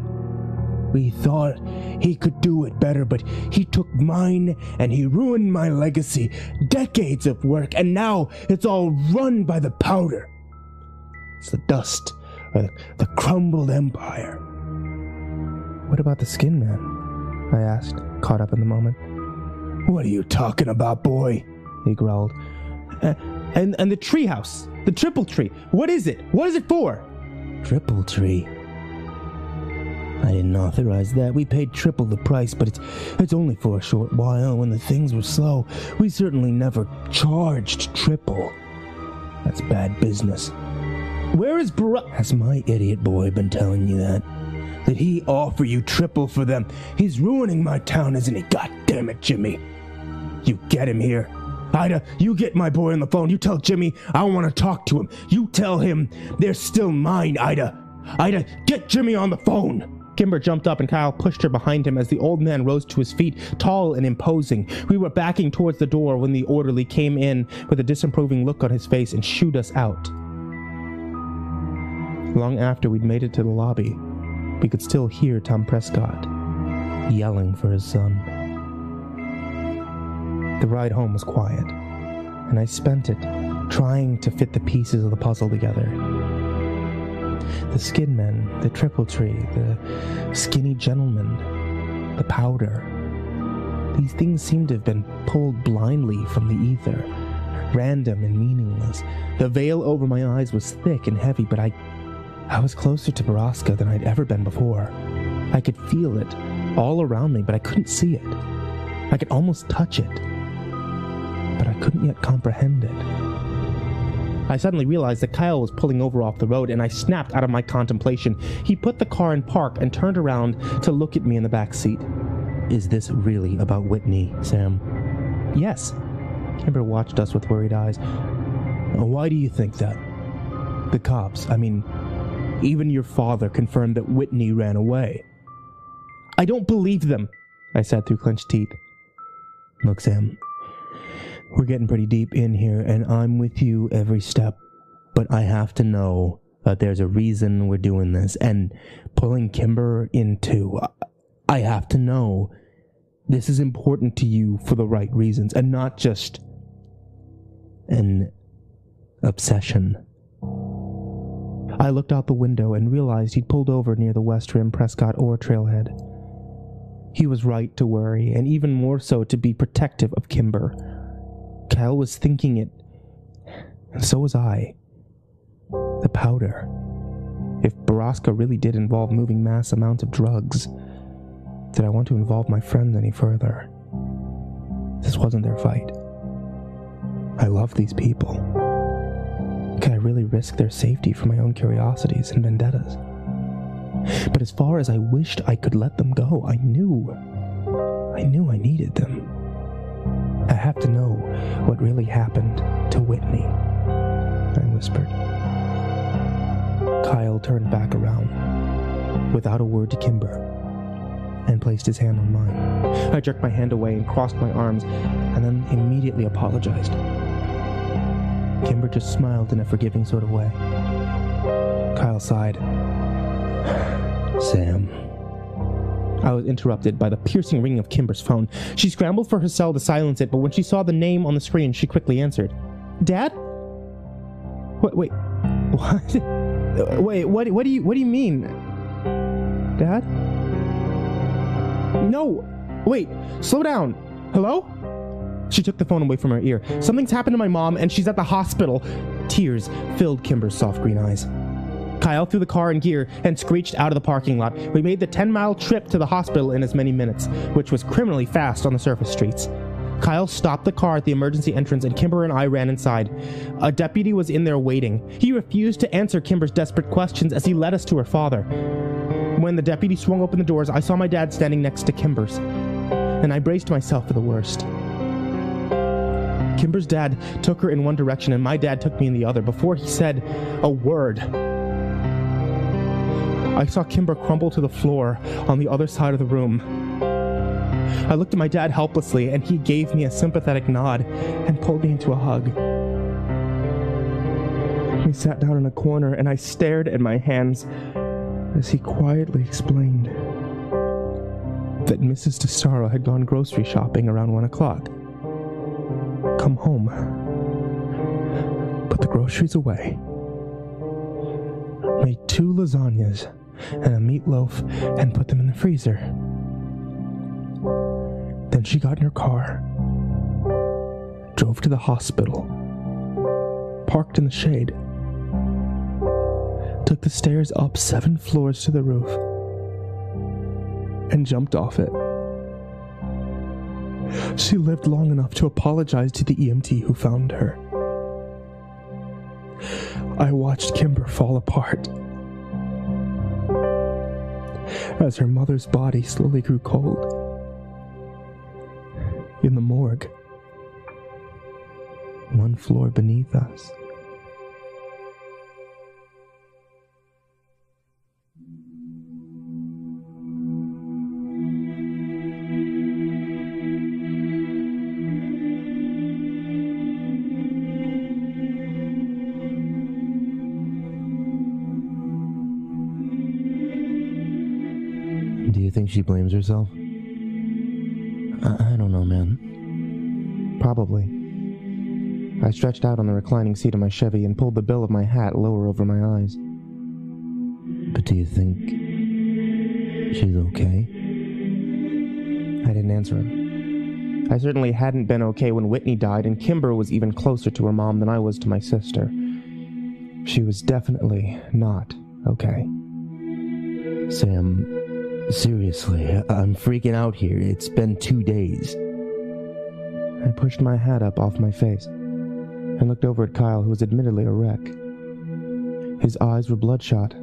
We thought he could do it better, but he took mine and he ruined my legacy. Decades of work, and now it's all run by the powder. It's the dust, or the crumbled empire. What about the Skin Man? I asked, caught up in the moment. What are you talking about, boy? He growled. And the treehouse, the triple tree. What is it? What is it for? Triple tree. I didn't authorize that. We paid triple the price, but it's only for a short while. When the things were slow, we certainly never charged triple. That's bad business. Where is Has my idiot boy been telling you that? Did he offer you triple for them? He's ruining my town, isn't he? God damn it, Jimmy. You get him here. Ida, you get my boy on the phone. You tell Jimmy I want to talk to him. You tell him they're still mine, Ida. Ida, get Jimmy on the phone. Kimber jumped up and Kyle pushed her behind him as the old man rose to his feet, tall and imposing. We were backing towards the door when the orderly came in with a disapproving look on his face and shooed us out. Long after we'd made it to the lobby, we could still hear Tom Prescott yelling for his son. The ride home was quiet, and I spent it trying to fit the pieces of the puzzle together. The skin men, the triple tree, the skinny gentleman, the powder. These things seemed to have been pulled blindly from the ether, random and meaningless. The veil over my eyes was thick and heavy, but I was closer to Baraska than I'd ever been before. I could feel it all around me, but I couldn't see it. I could almost touch it, but I couldn't yet comprehend it. I suddenly realized that Kyle was pulling over off the road, and I snapped out of my contemplation. He put the car in park and turned around to look at me in the back seat. "Is this really about Whitney, Sam?" "Yes." Kimber watched us with worried eyes. "Why do you think that?" "The cops, even your father confirmed that Whitney ran away." "I don't believe them," I said through clenched teeth. "Look, Sam, we're getting pretty deep in here, and I'm with you every step, but I have to know that there's a reason we're doing this, and pulling Kimber in too. I have to know this is important to you for the right reasons, and not just an obsession." I looked out the window and realized he'd pulled over near the West Rim Prescott Ore Trailhead. He was right to worry, and even more so to be protective of Kimber. Kyle was thinking it, and so was I. The powder. If Baraska really did involve moving mass amounts of drugs, did I want to involve my friends any further? This wasn't their fight. I love these people. Could I really risk their safety for my own curiosities and vendettas? But as far as I wished I could let them go, I knew I needed them. I have to know what really happened to Whitney, I whispered. Kyle turned back around, without a word to Kimber, and placed his hand on mine. I jerked my hand away and crossed my arms, and then immediately apologized. Kimber just smiled in a forgiving sort of way. Kyle sighed. "Sam." I was interrupted by the piercing ringing of Kimber's phone. She scrambled for her cell to silence it, but when she saw the name on the screen, she quickly answered. "Dad? What? Wait, what do you mean? Dad? No, wait, slow down. Hello?" She took the phone away from her ear. "Something's happened to my mom, and she's at the hospital." Tears filled Kimber's soft green eyes. Kyle threw the car in gear and screeched out of the parking lot. We made the 10-mile trip to the hospital in as many minutes, which was criminally fast on the surface streets. Kyle stopped the car at the emergency entrance, and Kimber and I ran inside. A deputy was in there waiting. He refused to answer Kimber's desperate questions as he led us to her father. When the deputy swung open the doors, I saw my dad standing next to Kimber's, and I braced myself for the worst. Kimber's dad took her in one direction, and my dad took me in the other. Before he said a word, I saw Kimber crumble to the floor on the other side of the room. I looked at my dad helplessly, and he gave me a sympathetic nod and pulled me into a hug. We sat down in a corner, and I stared at my hands as he quietly explained that Mrs. DeStaro had gone grocery shopping around 1 o'clock. Come home, put the groceries away, made 2 lasagnas and a meatloaf and put them in the freezer. Then she got in her car, drove to the hospital, parked in the shade, took the stairs up 7 floors to the roof, and jumped off it. She lived long enough to apologize to the EMT who found her. I watched Kimber fall apart as her mother's body slowly grew cold. In the morgue, 1 floor beneath us. think she blames herself? I don't know, man. Probably. I stretched out on the reclining seat of my Chevy and pulled the bill of my hat lower over my eyes. But do you think she's okay? I didn't answer him. I certainly hadn't been okay when Whitney died, and Kimber was even closer to her mom than I was to my sister. She was definitely not okay. Sam, seriously, I'm freaking out here. It's been 2 days. I pushed my hat up off my face and looked over at Kyle, who was admittedly a wreck. His eyes were bloodshot,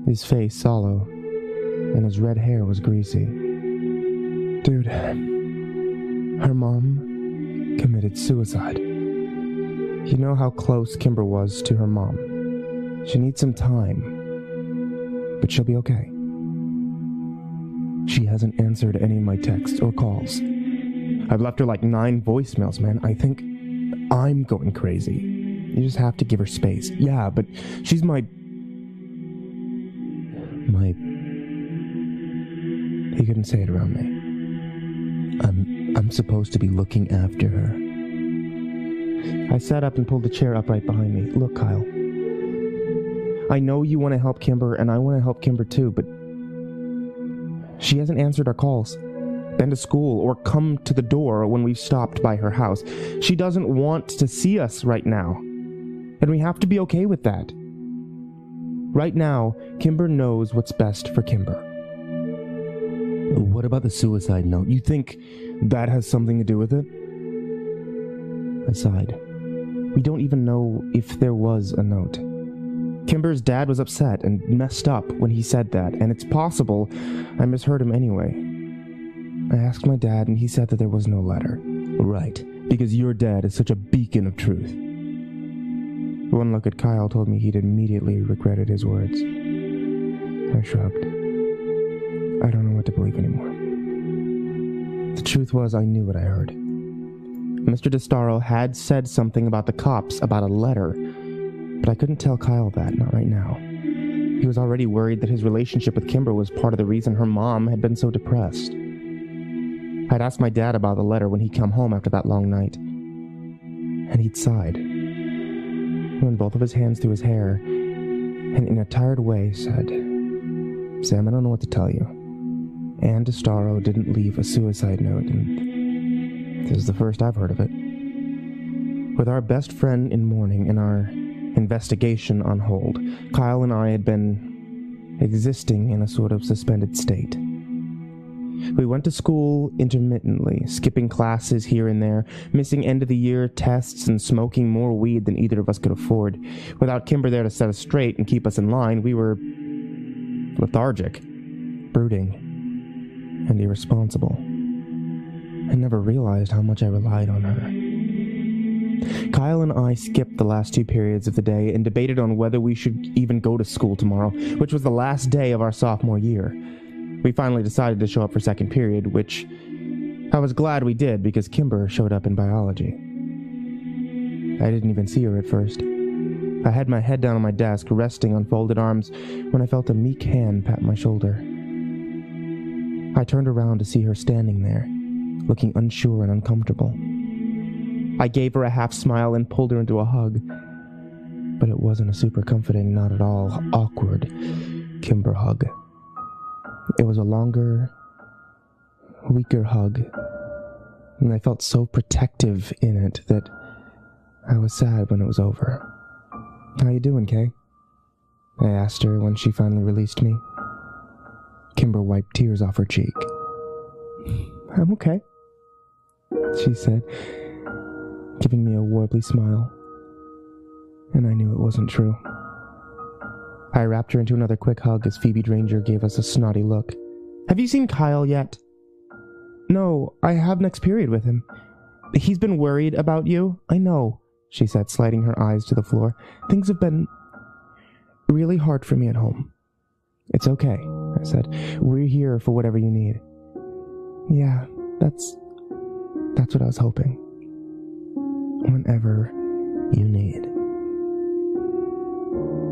his face sallow, and his red hair was greasy. Dude, her mom committed suicide. You know how close Kimber was to her mom. She needs some time, but she'll be okay. She hasn't answered any of my texts or calls. I've left her like 9 voicemails, man. I think I'm going crazy. You just have to give her space. Yeah, but she's my... He couldn't say it around me. I'm supposed to be looking after her. I sat up and pulled the chair up right behind me. Look, Kyle. I know you want to help Kimber, and I want to help Kimber too, but she hasn't answered our calls, been to school, or come to the door when we've stopped by her house. She doesn't want to see us right now, and we have to be okay with that. Right now, Kimber knows what's best for Kimber. What about the suicide note? You think that has something to do with it? I sighed. We don't even know if there was a note. Kimber's dad was upset and messed up when he said that, and it's possible I misheard him anyway. I asked my dad, and he said that there was no letter. Right, because your dad is such a beacon of truth. One look at Kyle told me he'd immediately regretted his words. I shrugged. I don't know what to believe anymore. The truth was, I knew what I heard. Mr. DeStaro had said something about the cops, about a letter, but I couldn't tell Kyle that, not right now. He was already worried that his relationship with Kimber was part of the reason her mom had been so depressed. I'd asked my dad about the letter when he'd come home after that long night, and he'd sighed. He ran both of his hands through his hair, and in a tired way said, Sam, I don't know what to tell you. Ann DeStaro didn't leave a suicide note, and this is the first I've heard of it. With our best friend in mourning and our investigation on hold, Kyle and I had been existing in a sort of suspended state. We went to school intermittently, skipping classes here and there, missing end-of-the-year tests and smoking more weed than either of us could afford. Without Kimber there to set us straight and keep us in line, we were lethargic, brooding, and irresponsible. I never realized how much I relied on her. Kyle and I skipped the last 2 periods of the day and debated on whether we should even go to school tomorrow, which was the last day of our sophomore year. We finally decided to show up for second period, which I was glad we did because Kimber showed up in biology. I didn't even see her at first. I had my head down on my desk, resting on folded arms, when I felt a meek hand pat my shoulder. I turned around to see her standing there, looking unsure and uncomfortable. I gave her a half smile and pulled her into a hug, but it wasn't a super comforting, not at all awkward Kimber hug. It was a longer, weaker hug, and I felt so protective in it that I was sad when it was over. How you doing, Kay? I asked her when she finally released me. Kimber wiped tears off her cheek. I'm okay, she said, giving me a warbly smile. And I knew it wasn't true. I wrapped her into another quick hug as Phoebe Dranger gave us a snotty look. Have you seen Kyle yet? No, I have next period with him. He's been worried about you. I know, she said, sliding her eyes to the floor. Things have been really hard for me at home. It's okay, I said. We're here for whatever you need. Yeah, that's what I was hoping. Whenever you need.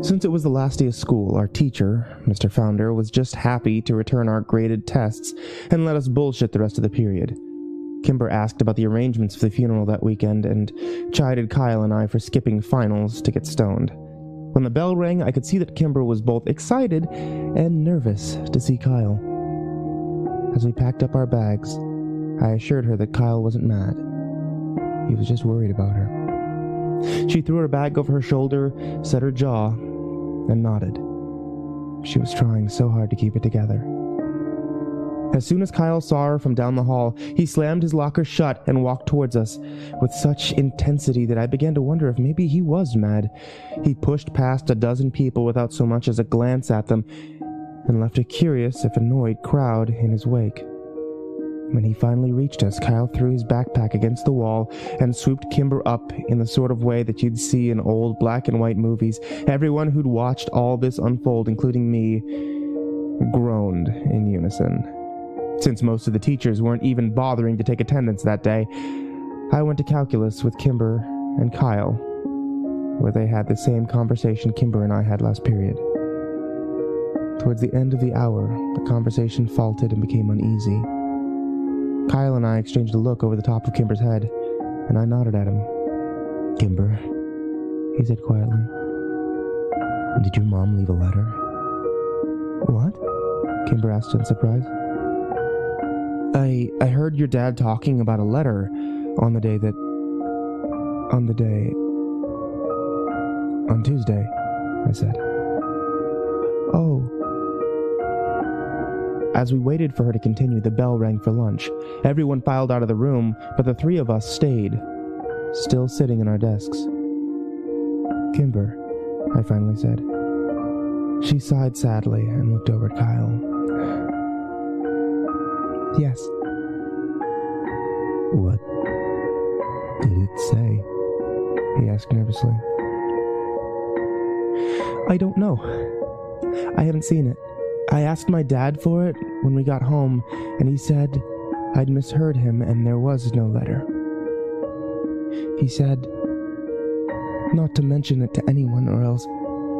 Since it was the last day of school, our teacher, Mr. Founder, was just happy to return our graded tests and let us bullshit the rest of the period. Kimber asked about the arrangements for the funeral that weekend and chided Kyle and I for skipping finals to get stoned. When the bell rang, I could see that Kimber was both excited and nervous to see Kyle. As we packed up our bags, I assured her that Kyle wasn't mad. He was just worried about her. She threw her bag over her shoulder, set her jaw, and nodded. She was trying so hard to keep it together. As soon as Kyle saw her from down the hall, he slammed his locker shut and walked towards us with such intensity that I began to wonder if maybe he was mad. He pushed past a dozen people without so much as a glance at them and left a curious, if annoyed, crowd in his wake. When he finally reached us, Kyle threw his backpack against the wall and swooped Kimber up in the sort of way that you'd see in old black and white movies. Everyone who'd watched all this unfold, including me, groaned in unison. Since most of the teachers weren't even bothering to take attendance that day, I went to calculus with Kimber and Kyle, where they had the same conversation Kimber and I had last period. Towards the end of the hour, the conversation faltered and became uneasy. Kyle and I exchanged a look over the top of Kimber's head, and I nodded at him. Kimber, He said quietly. did your mom leave a letter? What? Kimber asked in surprise. I heard your dad talking about a letter on Tuesday, I said. Oh. As we waited for her to continue, the bell rang for lunch. Everyone filed out of the room, but the three of us stayed, still sitting in our desks. Kimber, I finally said. She sighed sadly and looked over at Kyle. Yes. What did it say? He asked nervously. I don't know. I haven't seen it. I asked my dad for it when we got home, and he said I'd misheard him and there was no letter. He said not to mention it to anyone or else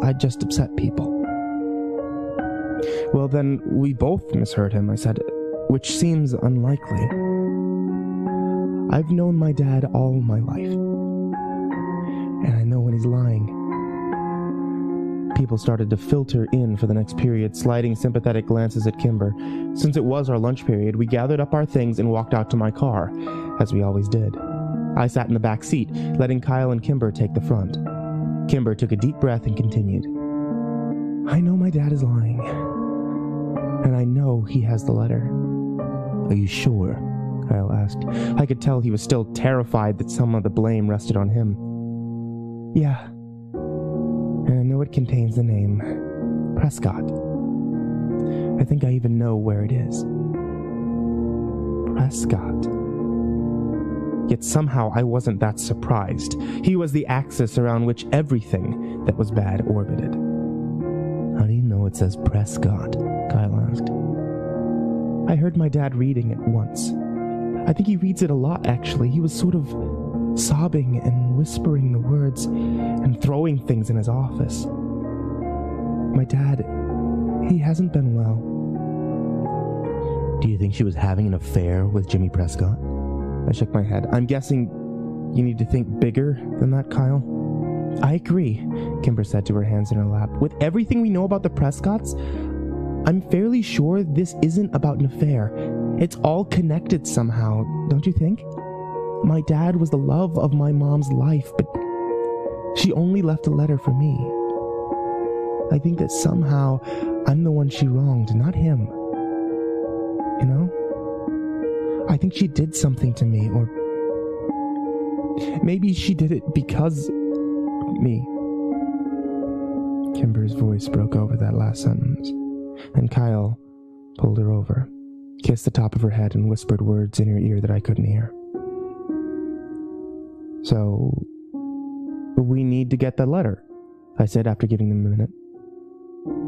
I'd just upset people. Well, then we both misheard him, I said, which seems unlikely. I've known my dad all my life, and I know when he's lying. People started to filter in for the next period, sliding sympathetic glances at Kimber. Since it was our lunch period, we gathered up our things and walked out to my car, as we always did. I sat in the back seat, letting Kyle and Kimber take the front. Kimber took a deep breath and continued. I know my dad is lying, and I know he has the letter. Are you sure? Kyle asked. I could tell he was still terrified that some of the blame rested on him. Yeah. And I know it contains the name Prescott. I think I even know where it is. Prescott. Yet somehow I wasn't that surprised. He was the axis around which everything that was bad orbited. How do you know it says Prescott? Kyle asked. I heard my dad reading it once. I think he reads it a lot, actually. He was sort of sobbing and whispering the words and throwing things in his office. My dad, he hasn't been well. Do you think she was having an affair with Jimmy Prescott? I shook my head. I'm guessing you need to think bigger than that, Kyle. I agree, Kimber said to her hands in her lap. With everything we know about the Prescotts, I'm fairly sure this isn't about an affair. It's all connected somehow, don't you think? My dad was the love of my mom's life, but she only left a letter for me. I think that somehow I'm the one she wronged, not him. You know? I think she did something to me, or maybe she did it because me. Kimber's voice broke over that last sentence, and Kyle pulled her over, kissed the top of her head, and whispered words in her ear that I couldn't hear. So, we need to get that letter, I said after giving them a minute.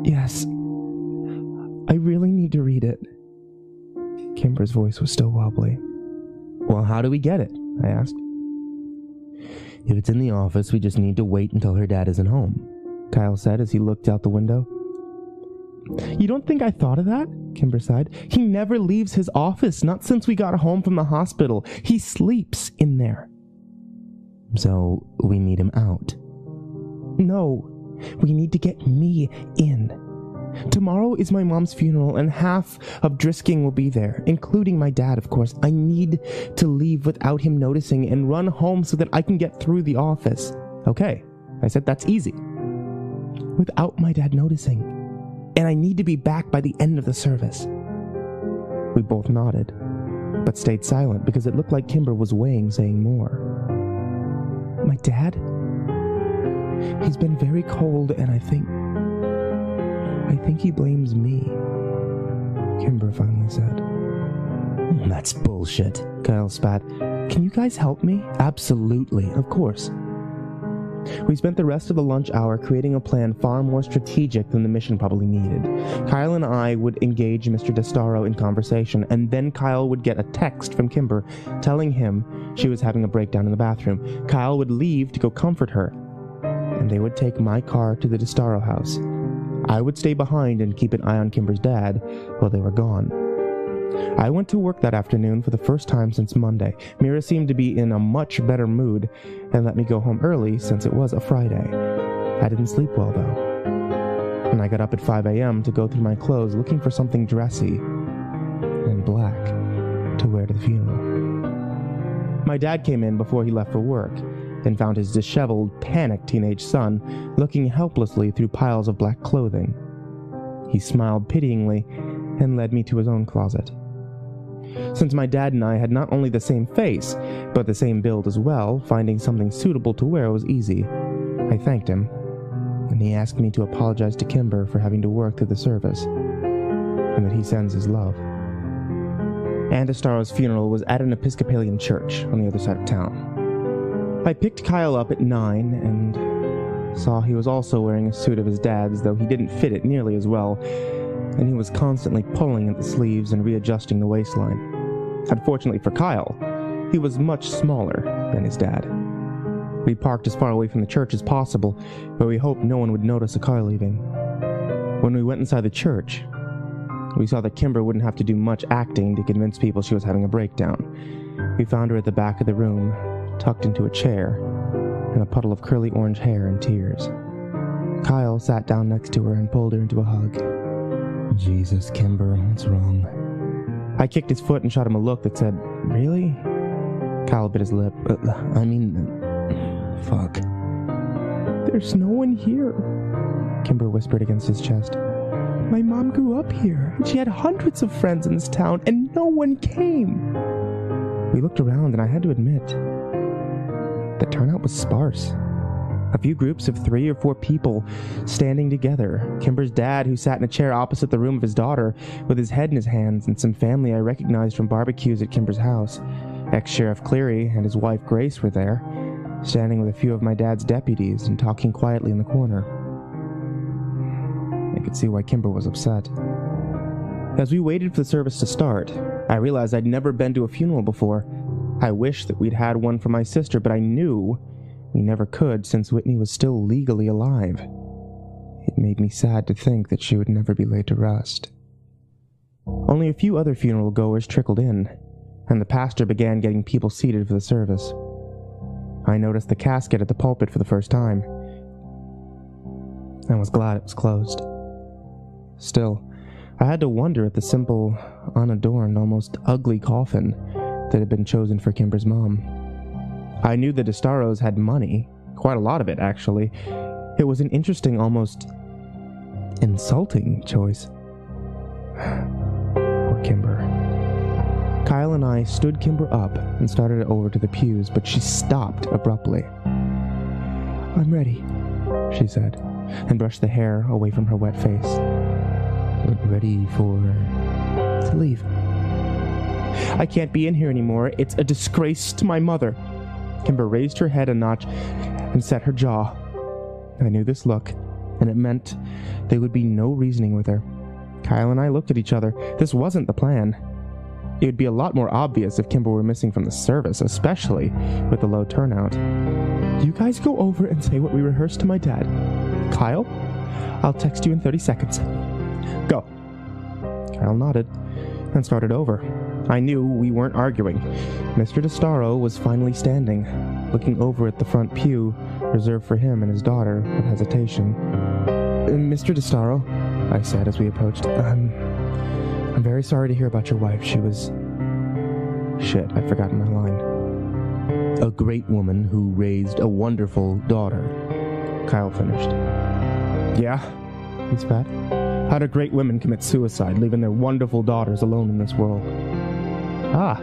Yes, I really need to read it. Kimber's voice was still wobbly. Well, how do we get it? I asked. If it's in the office, we just need to wait until her dad isn't home. Kyle said as he looked out the window. You don't think I thought of that? Kimber sighed. He never leaves his office, not since we got home from the hospital. He sleeps in there. So we need him out? No, we need to get me in. Tomorrow is my mom's funeral, and half of Drisking will be there, including my dad, of course. I need to leave without him noticing and run home so that I can get through the office. Okay, I said that's easy. Without my dad noticing. And I need to be back by the end of the service. We both nodded, but stayed silent because it looked like Kimber was weighing saying more. My dad? He's been very cold, and I think he blames me, Kimber finally said. That's bullshit, Kyle spat. Can you guys help me? Absolutely, of course. We spent the rest of the lunch hour creating a plan far more strategic than the mission probably needed. Kyle and I would engage Mr. Destaro in conversation, and then Kyle would get a text from Kimber telling him she was having a breakdown in the bathroom. Kyle would leave to go comfort her, and they would take my car to the Destaro house. I would stay behind and keep an eye on Kimber's dad while they were gone. I went to work that afternoon for the first time since Monday. Mira seemed to be in a much better mood and let me go home early since it was a Friday. I didn't sleep well, though. And I got up at 5 a.m. to go through my clothes looking for something dressy and black to wear to the funeral. My dad came in before he left for work and found his disheveled, panicked teenage son looking helplessly through piles of black clothing. He smiled pityingly and led me to his own closet. Since my dad and I had not only the same face, but the same build as well, finding something suitable to wear was easy. I thanked him, and he asked me to apologize to Kimber for having to work through the service, and that he sends his love. Andastaro's funeral was at an Episcopalian church on the other side of town. I picked Kyle up at 9 and saw he was also wearing a suit of his dad's, though he didn't fit it nearly as well, and he was constantly pulling at the sleeves and readjusting the waistline. Unfortunately for Kyle, he was much smaller than his dad. We parked as far away from the church as possible, where we hoped no one would notice a car leaving. When we went inside the church, we saw that Kimber wouldn't have to do much acting to convince people she was having a breakdown. We found her at the back of the room, tucked into a chair, in a puddle of curly orange hair and tears. Kyle sat down next to her and pulled her into a hug. Jesus, Kimber, what's wrong? I kicked his foot and shot him a look that said, Really? Kyle bit his lip. Fuck. There's no one here, Kimber whispered against his chest. My mom grew up here, and she had hundreds of friends in this town, and no one came. We looked around, and I had to admit, the turnout was sparse. A few groups of 3 or 4 people standing together. Kimber's dad, who sat in a chair opposite the room of his daughter, with his head in his hands, and some family I recognized from barbecues at Kimber's house. Ex-Sheriff Cleary and his wife Grace were there, standing with a few of my dad's deputies and talking quietly in the corner. I could see why Kimber was upset. As we waited for the service to start, I realized I'd never been to a funeral before. I wished that we'd had one for my sister, but I knew we never could since Whitney was still legally alive. It made me sad to think that she would never be laid to rest. Only a few other funeral goers trickled in, and the pastor began getting people seated for the service. I noticed the casket at the pulpit for the first time. I was glad it was closed. Still, I had to wonder at the simple, unadorned, almost ugly coffin that had been chosen for Kimber's mom. I knew the Destaros had money, quite a lot of it, actually. It was an interesting, almost insulting choice. Poor Kimber. Kyle and I stood Kimber up and started over to the pews, but she stopped abruptly. I'm ready, she said, and brushed the hair away from her wet face. Ready to leave. I can't be in here anymore. It's a disgrace to my mother. Kimber raised her head a notch and set her jaw. I knew this look, and it meant there would be no reasoning with her. Kyle and I looked at each other. This wasn't the plan. It would be a lot more obvious if Kimber were missing from the service, especially with the low turnout. You guys go over and say what we rehearsed to my dad. Kyle? I'll text you in 30 seconds. Go. Kyle nodded and started over. I knew we weren't arguing. Mr. DeStaro was finally standing, looking over at the front pew, reserved for him and his daughter, with hesitation. Mr. DeStaro, I said as we approached, I'm very sorry to hear about your wife. She was... Shit, I'd forgotten my line. A great woman who raised a wonderful daughter, Kyle finished. Yeah? He spat. How do great women commit suicide, leaving their wonderful daughters alone in this world? Ah.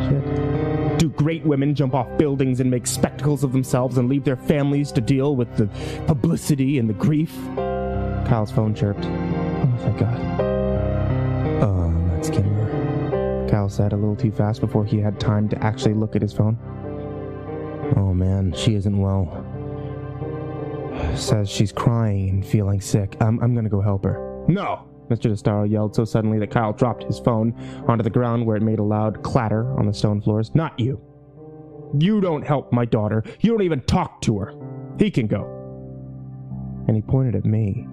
Shit. Do great women jump off buildings and make spectacles of themselves and leave their families to deal with the publicity and the grief? Kyle's phone chirped. Oh, thank God. That's Kimber, Kyle said a little too fast before he had time to actually look at his phone. Oh man, she isn't well. Says she's crying and feeling sick. I'm gonna go help her. No! Mr. DeStaro yelled so suddenly that Kyle dropped his phone onto the ground where it made a loud clatter on the stone floors. Not you. You don't help my daughter. You don't even talk to her. He can go. And he pointed at me.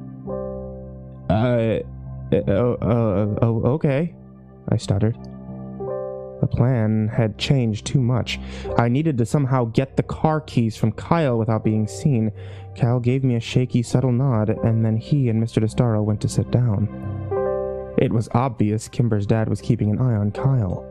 Okay, I stuttered. The plan had changed too much. I needed to somehow get the car keys from Kyle without being seen. Kyle gave me a shaky, subtle nod, and then he and Mr. DeStaro went to sit down. It was obvious Kimber's dad was keeping an eye on Kyle.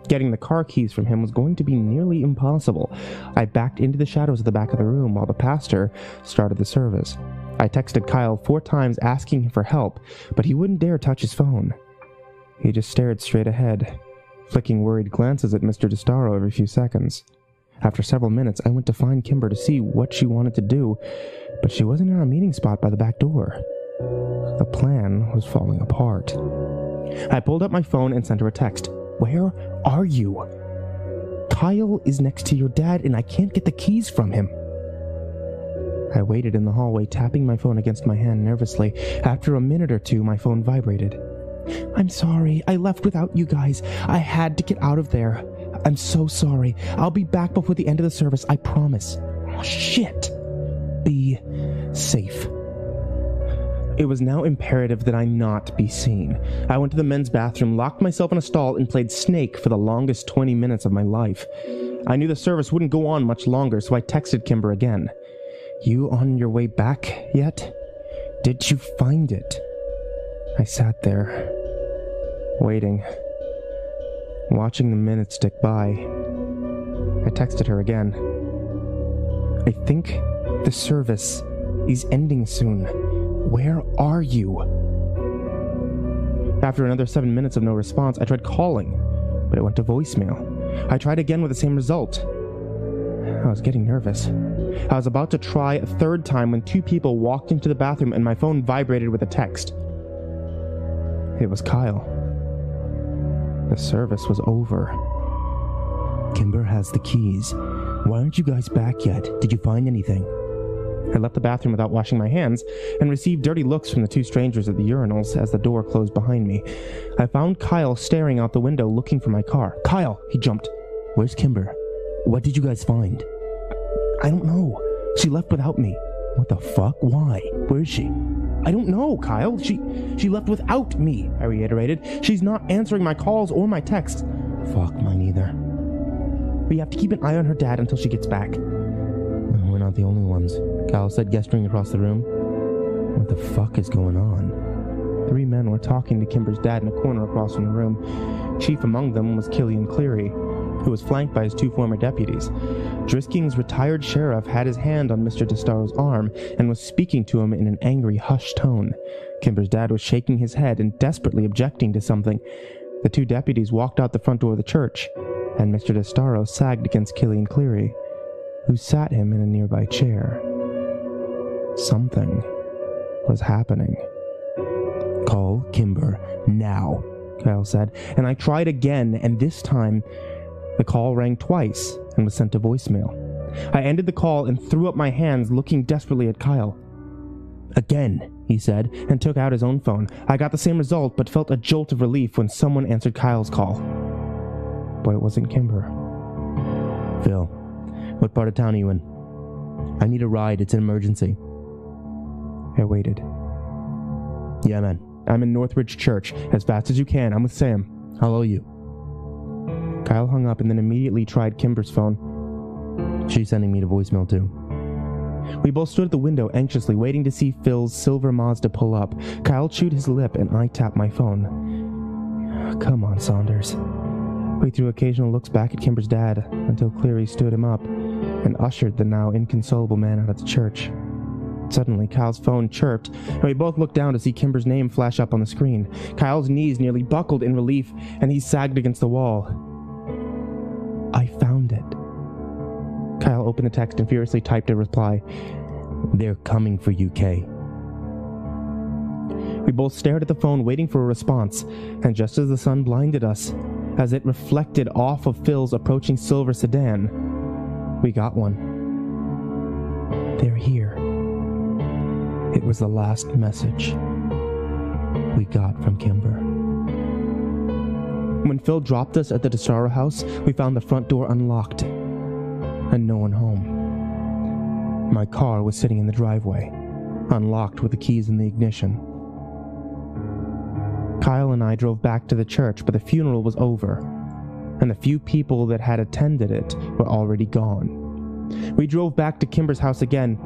Getting the car keys from him was going to be nearly impossible. I backed into the shadows of the back of the room while the pastor started the service. I texted Kyle 4 times asking him for help, but he wouldn't dare touch his phone. He just stared straight ahead, flicking worried glances at Mr. DeStaro every few seconds. After several minutes, I went to find Kimber to see what she wanted to do, but she wasn't in our meeting spot by the back door. The plan was falling apart. I pulled up my phone and sent her a text. Where are you? Kyle is next to your dad and I can't get the keys from him. I waited in the hallway, tapping my phone against my hand nervously. After a minute or two, my phone vibrated. I'm sorry, I left without you guys. I had to get out of there. I'm so sorry. I'll be back before the end of the service, I promise. Oh, shit. Be safe. It was now imperative that I not be seen. I went to the men's bathroom, locked myself in a stall, and played Snake for the longest 20 minutes of my life. I knew the service wouldn't go on much longer, so I texted Kimber again. You on your way back yet? Did you find it? I sat there, waiting, watching the minutes tick by. I texted her again. I think the service is ending soon. Where are you? After another 7 minutes of no response, I tried calling, but it went to voicemail. I tried again with the same result. I was getting nervous. I was about to try a third time when 2 people walked into the bathroom and my phone vibrated with a text. It was Kyle. The service was over. Kimber has the keys. Why aren't you guys back yet? Did you find anything? I left the bathroom without washing my hands and received dirty looks from the 2 strangers at the urinals as the door closed behind me. I found Kyle staring out the window looking for my car. Kyle! He jumped. Where's Kimber? What did you guys find? I don't know. She left without me. What the fuck? Why? Where is she? I don't know, Kyle. She left without me, I reiterated. She's not answering my calls or my texts. Fuck, mine either. We have to keep an eye on her dad until she gets back. We're not the only ones, Kyle said, gesturing across the room. What the fuck is going on? 3 men were talking to Kimber's dad in a corner across from the room. Chief among them was Killian Cleary, who was flanked by his 2 former deputies. Drisking's retired sheriff had his hand on Mr. DeStaro's arm and was speaking to him in an angry, hushed tone. Kimber's dad was shaking his head and desperately objecting to something. The 2 deputies walked out the front door of the church, and Mr. DeStaro sagged against Killian Cleary, who sat him in a nearby chair. Something was happening. Call Kimber now, Kyle said, and I tried again, and this time the call rang twice and was sent to voicemail. I ended the call and threw up my hands, looking desperately at Kyle. Again, he said, and took out his own phone. I got the same result, but felt a jolt of relief when someone answered Kyle's call. But it wasn't Kimber. Phil, what part of town are you in? I need a ride. It's an emergency. I waited. Yeah, man. I'm in Northridge Church. As fast as you can. I'm with Sam. Hello, you. Kyle hung up and then immediately tried Kimber's phone. She's sending me to voicemail, too. We both stood at the window anxiously, waiting to see Phil's silver Mazda pull up. Kyle chewed his lip and I tapped my phone. Come on, Saunders. We threw occasional looks back at Kimber's dad until Cleary stood him up and ushered the now inconsolable man out of the church. Suddenly, Kyle's phone chirped, and we both looked down to see Kimber's name flash up on the screen. Kyle's knees nearly buckled in relief, and he sagged against the wall. I found it. Kyle opened the text and furiously typed a reply. They're coming for you, Kay. We both stared at the phone, waiting for a response, and just as the sun blinded us, as it reflected off of Phil's approaching silver sedan, we got one. They're here. It was the last message we got from Kimber. When Phil dropped us at the DeStaro house, we found the front door unlocked and no one home. My car was sitting in the driveway, unlocked with the keys in the ignition. Kyle and I drove back to the church, but the funeral was over, and the few people that had attended it were already gone. We drove back to Kimber's house again,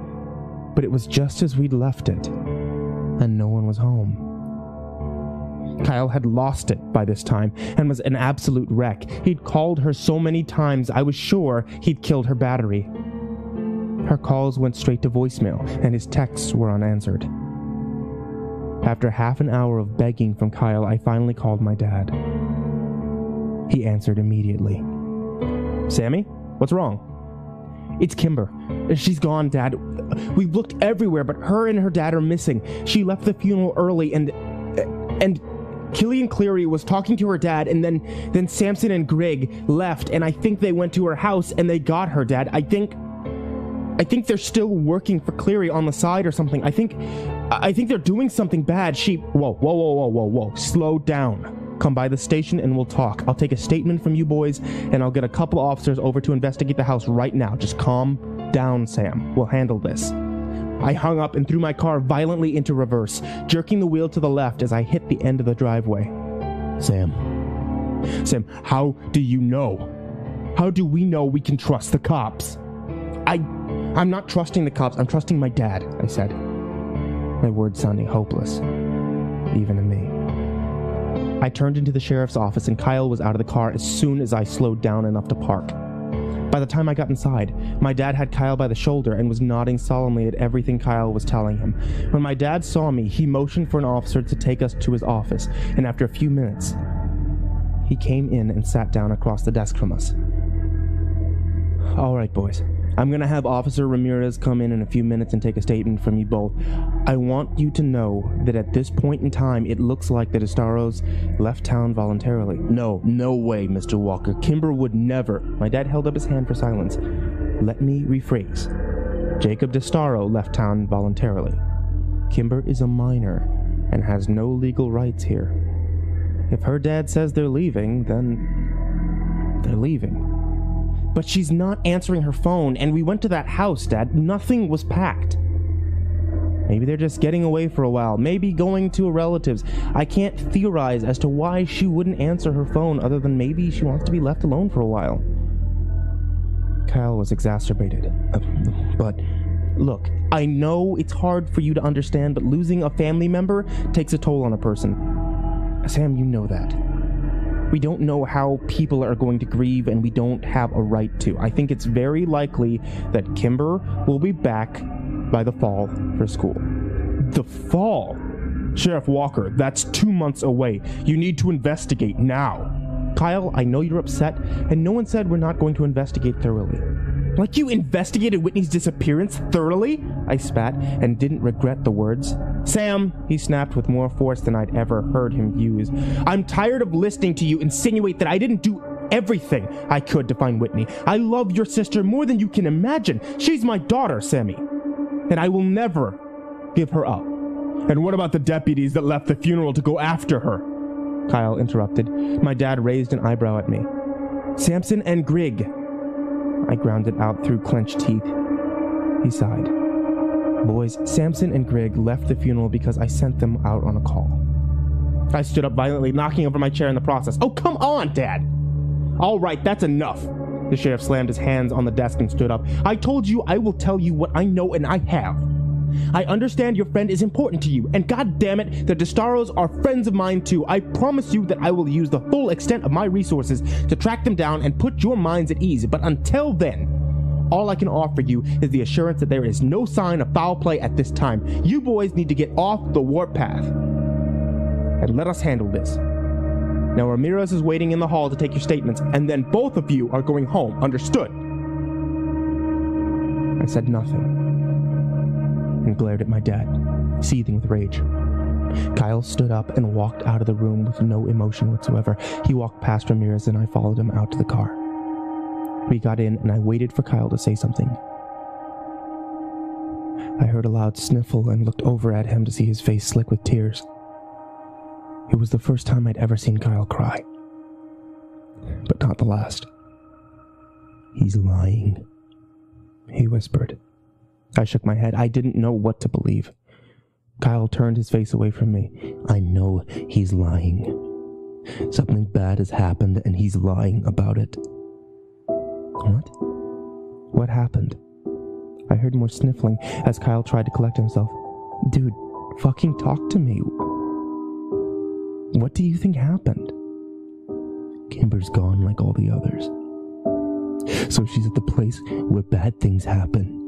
but it was just as we'd left it, and no one was home. Kyle had lost it by this time and was an absolute wreck. He'd called her so many times I was sure he'd killed her battery. Her calls went straight to voicemail, and his texts were unanswered. After half an hour of begging from Kyle, I finally called my dad. He answered immediately. Sammy, what's wrong? It's Kimber. She's gone, Dad. We've looked everywhere, but her and her dad are missing. She left the funeral early, and Killian Cleary was talking to her dad, and then Samson and Grigg left, and I think they went to her house and they got her, Dad. I think they're still working for Cleary on the side or something. I think they're doing something bad. Whoa. Slow down. Come by the station and we'll talk. I'll take a statement from you boys, and I'll get a couple of officers over to investigate the house right now. Just calm down, Sam. We'll handle this. I hung up and threw my car violently into reverse, jerking the wheel to the left as I hit the end of the driveway. Sam, how do you know? How do we know we can trust the cops? I'm not trusting the cops. I'm trusting my dad, I said, my words sounding hopeless, even to me. I turned into the sheriff's office, and Kyle was out of the car as soon as I slowed down enough to park. By the time I got inside, my dad had Kyle by the shoulder and was nodding solemnly at everything Kyle was telling him. When my dad saw me, he motioned for an officer to take us to his office, and after a few minutes, he came in and sat down across the desk from us. All right, boys. I'm going to have Officer Ramirez come in a few minutes and take a statement from you both. I want you to know that at this point in time, it looks like the DeStaros left town voluntarily. No way, Mr. Walker. Kimber would never. My dad held up his hand for silence. Let me rephrase. Jacob DeStaro left town voluntarily. Kimber is a minor and has no legal rights here. If her dad says they're leaving, then they're leaving. But she's not answering her phone, and we went to that house, Dad. Nothing was packed. Maybe they're just getting away for a while. Maybe going to a relative's. I can't theorize as to why she wouldn't answer her phone other than maybe she wants to be left alone for a while. Kyle was exacerbated. But look, I know it's hard for you to understand, but losing a family member takes a toll on a person. Sam, you know that. We don't know how people are going to grieve, and we don't have a right to. I think it's very likely that Kimber will be back by the fall for school. The fall? Sheriff Walker, that's 2 months away. You need to investigate now. Kyle, I know you're upset, and no one said we're not going to investigate thoroughly. Like you investigated Whitney's disappearance thoroughly? I spat, and didn't regret the words. Sam, he snapped with more force than I'd ever heard him use. I'm tired of listening to you insinuate that I didn't do everything I could to find Whitney. I love your sister more than you can imagine. She's my daughter, Sammy, and I will never give her up. And what about the deputies that left the funeral to go after her? Kyle interrupted. My dad raised an eyebrow at me. Samson and Grigg. I ground it out through clenched teeth. He sighed. Boys, Samson and Greg left the funeral because I sent them out on a call. I stood up violently, knocking over my chair in the process. Oh, come on, Dad! All right, that's enough. The sheriff slammed his hands on the desk and stood up. I told you I will tell you what I know, and I have. I understand your friend is important to you, and god damn it, the DeStaros are friends of mine too. I promise you that I will use the full extent of my resources to track them down and put your minds at ease, but until then, all I can offer you is the assurance that there is no sign of foul play at this time. You boys need to get off the warpath, and let us handle this. Now Ramirez is waiting in the hall to take your statements, and then both of you are going home, understood? I said nothing and glared at my dad, seething with rage. Kyle stood up and walked out of the room with no emotion whatsoever. He walked past Ramirez and I followed him out to the car. We got in and I waited for Kyle to say something. I heard a loud sniffle and looked over at him to see his face slick with tears. It was the first time I'd ever seen Kyle cry. But not the last. He's lying, he whispered. I shook my head. I didn't know what to believe. Kyle turned his face away from me. I know he's lying. Something bad has happened and he's lying about it. What? What happened? I heard more sniffling as Kyle tried to collect himself. Dude, fucking talk to me. What do you think happened? Kimber's gone like all the others. So she's at the place where bad things happen.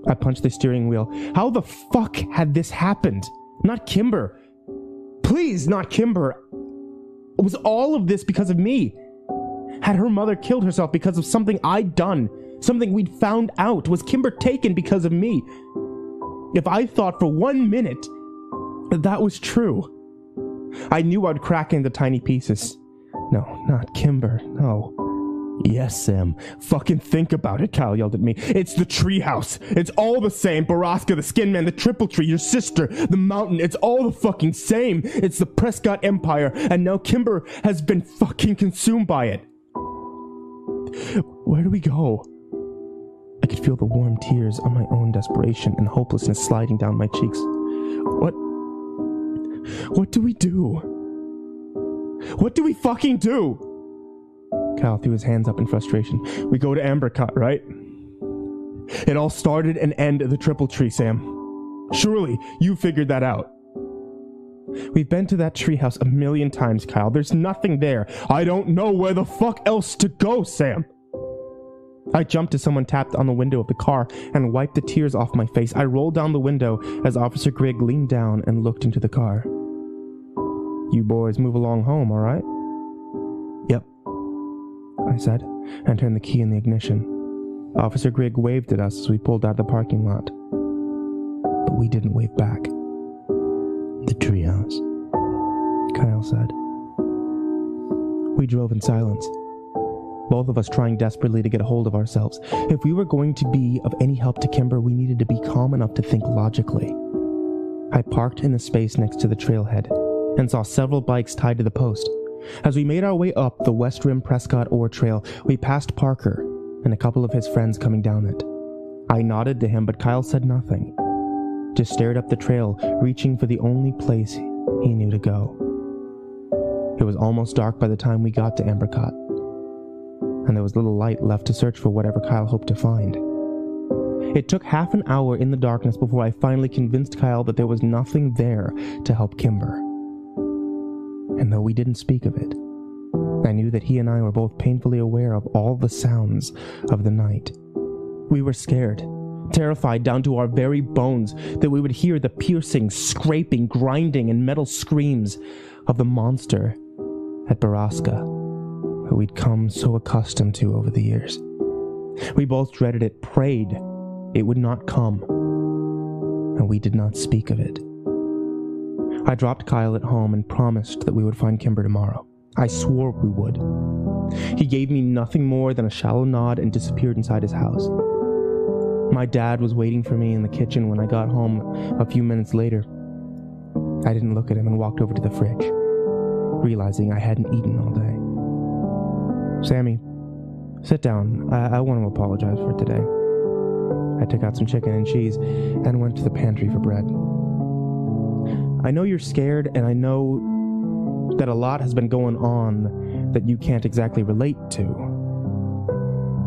I punched the steering wheel. How the fuck had this happened? Not Kimber. Please, not Kimber. Was all of this because of me? Had her mother killed herself because of something I'd done? Something we'd found out? Was Kimber taken because of me? If I thought for 1 minute that was true, I knew I'd crack into tiny pieces. No, not Kimber, no. Yes, Sam. Fucking think about it, Kyle yelled at me. It's the treehouse. It's all the same. Baraska, the Skin Man, the Triple Tree, your sister, the mountain. It's all the fucking same. It's the Prescott Empire, and now Kimber has been fucking consumed by it. Where do we go? I could feel the warm tears on my own desperation and hopelessness sliding down my cheeks. What do we do? What do we fucking do? Kyle threw his hands up in frustration. We go to Ambercott, right? It all started and ended at the Triple Tree, Sam. Surely you figured that out. We've been to that treehouse 1,000,000 times, Kyle. There's nothing there. I don't know where the fuck else to go, Sam. I jumped as someone tapped on the window of the car and wiped the tears off my face. I rolled down the window as Officer Grigg leaned down and looked into the car. You boys move along home, all right? Yep, I said, and turned the key in the ignition. Officer Grigg waved at us as we pulled out of the parking lot. But we didn't wave back. the treehouse, Kyle said. We drove in silence, both of us trying desperately to get a hold of ourselves. If we were going to be of any help to Kimber, we needed to be calm enough to think logically. I parked in the space next to the trailhead and saw several bikes tied to the post. As we made our way up the West Rim Prescott Ore Trail, we passed Parker and a couple of his friends coming down it. I nodded to him, but Kyle said nothing, just stared up the trail, reaching for the only place he knew to go. It was almost dark by the time we got to Ambercott, and there was little light left to search for whatever Kyle hoped to find. It took half an hour in the darkness before I finally convinced Kyle that there was nothing there to help Kimber. And though we didn't speak of it, I knew that he and I were both painfully aware of all the sounds of the night. We were scared, terrified down to our very bones that we would hear the piercing, scraping, grinding, and metal screams of the monster at Baraska, who we'd come so accustomed to over the years. We both dreaded it, prayed it would not come, and we did not speak of it. I dropped Kyle at home and promised that we would find Kimber tomorrow. I swore we would. He gave me nothing more than a shallow nod and disappeared inside his house. My dad was waiting for me in the kitchen when I got home a few minutes later. I didn't look at him and walked over to the fridge, realizing I hadn't eaten all day. Sammy, sit down. I want to apologize for today. I took out some chicken and cheese and went to the pantry for bread. I know you're scared, and I know that a lot has been going on that you can't exactly relate to.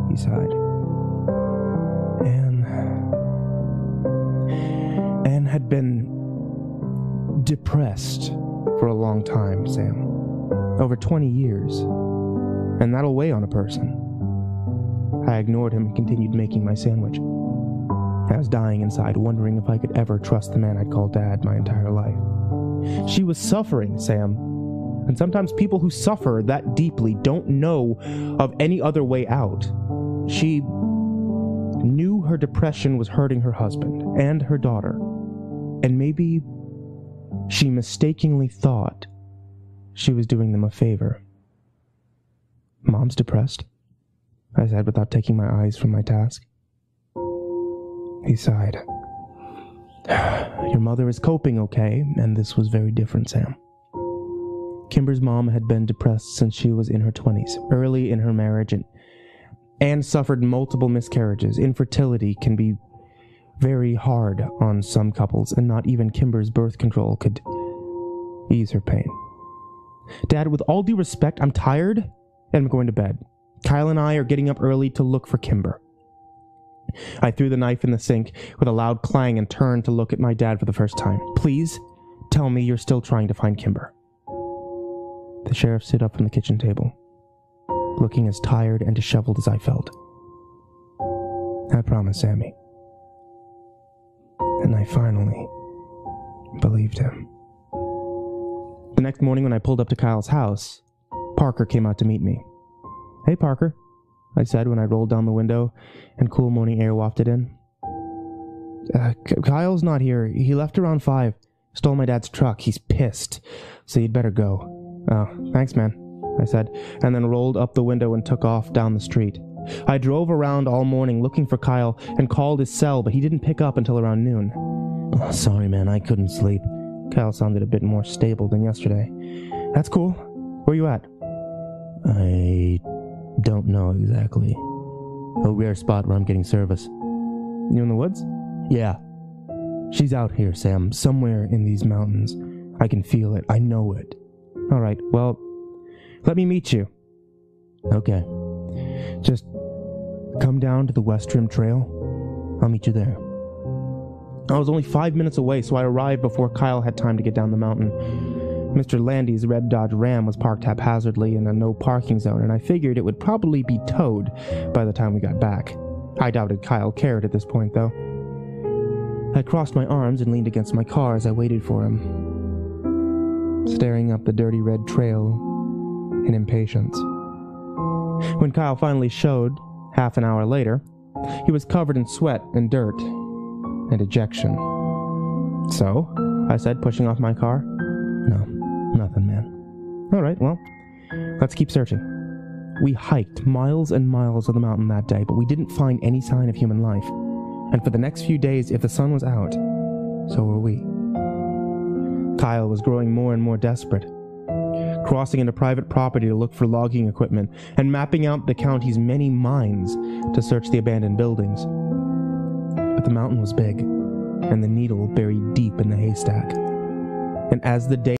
He sighed. Anne had been depressed for a long time, Sam. Over 20 years. And that'll weigh on a person. I ignored him and continued making my sandwich. I was dying inside, wondering if I could ever trust the man I'd called Dad my entire life. She was suffering, Sam. And sometimes people who suffer that deeply don't know of any other way out. She knew her depression was hurting her husband and her daughter. And maybe she mistakenly thought she was doing them a favor. Mom's depressed, I said without taking my eyes from my task. He sighed. Your mother is coping okay, and this was very different, Sam. Kimber's mom had been depressed since she was in her 20s, early in her marriage, and suffered multiple miscarriages. Infertility can be very hard on some couples, and not even Kimber's birth control could ease her pain. Dad, with all due respect, I'm tired and I'm going to bed. Kyle and I are getting up early to look for Kimber. I threw the knife in the sink with a loud clang and turned to look at my dad for the first time. Please tell me you're still trying to find Kimber. The sheriff stood up from the kitchen table, looking as tired and disheveled as I felt. I promise, Sammy. And I finally believed him. The next morning when I pulled up to Kyle's house, Parker came out to meet me. Hey, Parker, I said when I rolled down the window and cool morning air wafted in. Kyle's not here. He left around 5. Stole my dad's truck. He's pissed, so you'd better go. Oh, thanks, man, I said, and then rolled up the window and took off down the street. I drove around all morning looking for Kyle and called his cell, but he didn't pick up until around noon. Oh, sorry, man, I couldn't sleep. Kyle sounded a bit more stable than yesterday. That's cool. Where you at? I don't know exactly. A rare spot where I'm getting service. You in the woods? Yeah. She's out here, Sam, somewhere in these mountains. I can feel it. I know it. All right, well, let me meet you. Okay. Just come down to the West Rim Trail. I'll meet you there. I was only 5 minutes away, so I arrived before Kyle had time to get down the mountain. Mr. Landy's red Dodge Ram was parked haphazardly in a no parking zone, and I figured it would probably be towed by the time we got back. I doubted Kyle cared at this point, though. I crossed my arms and leaned against my car as I waited for him, staring up the dirty red trail in impatience. When Kyle finally showed, half an hour later, he was covered in sweat and dirt and ejection. So, I said, pushing off my car. No, nothing, man. All right, well, let's keep searching. We hiked miles and miles of the mountain that day, but we didn't find any sign of human life. And for the next few days, if the sun was out, so were we. Kyle was growing more and more desperate, crossing into private property to look for logging equipment and mapping out the county's many mines to search the abandoned buildings. But the mountain was big, and the needle buried deep in the haystack. And as the day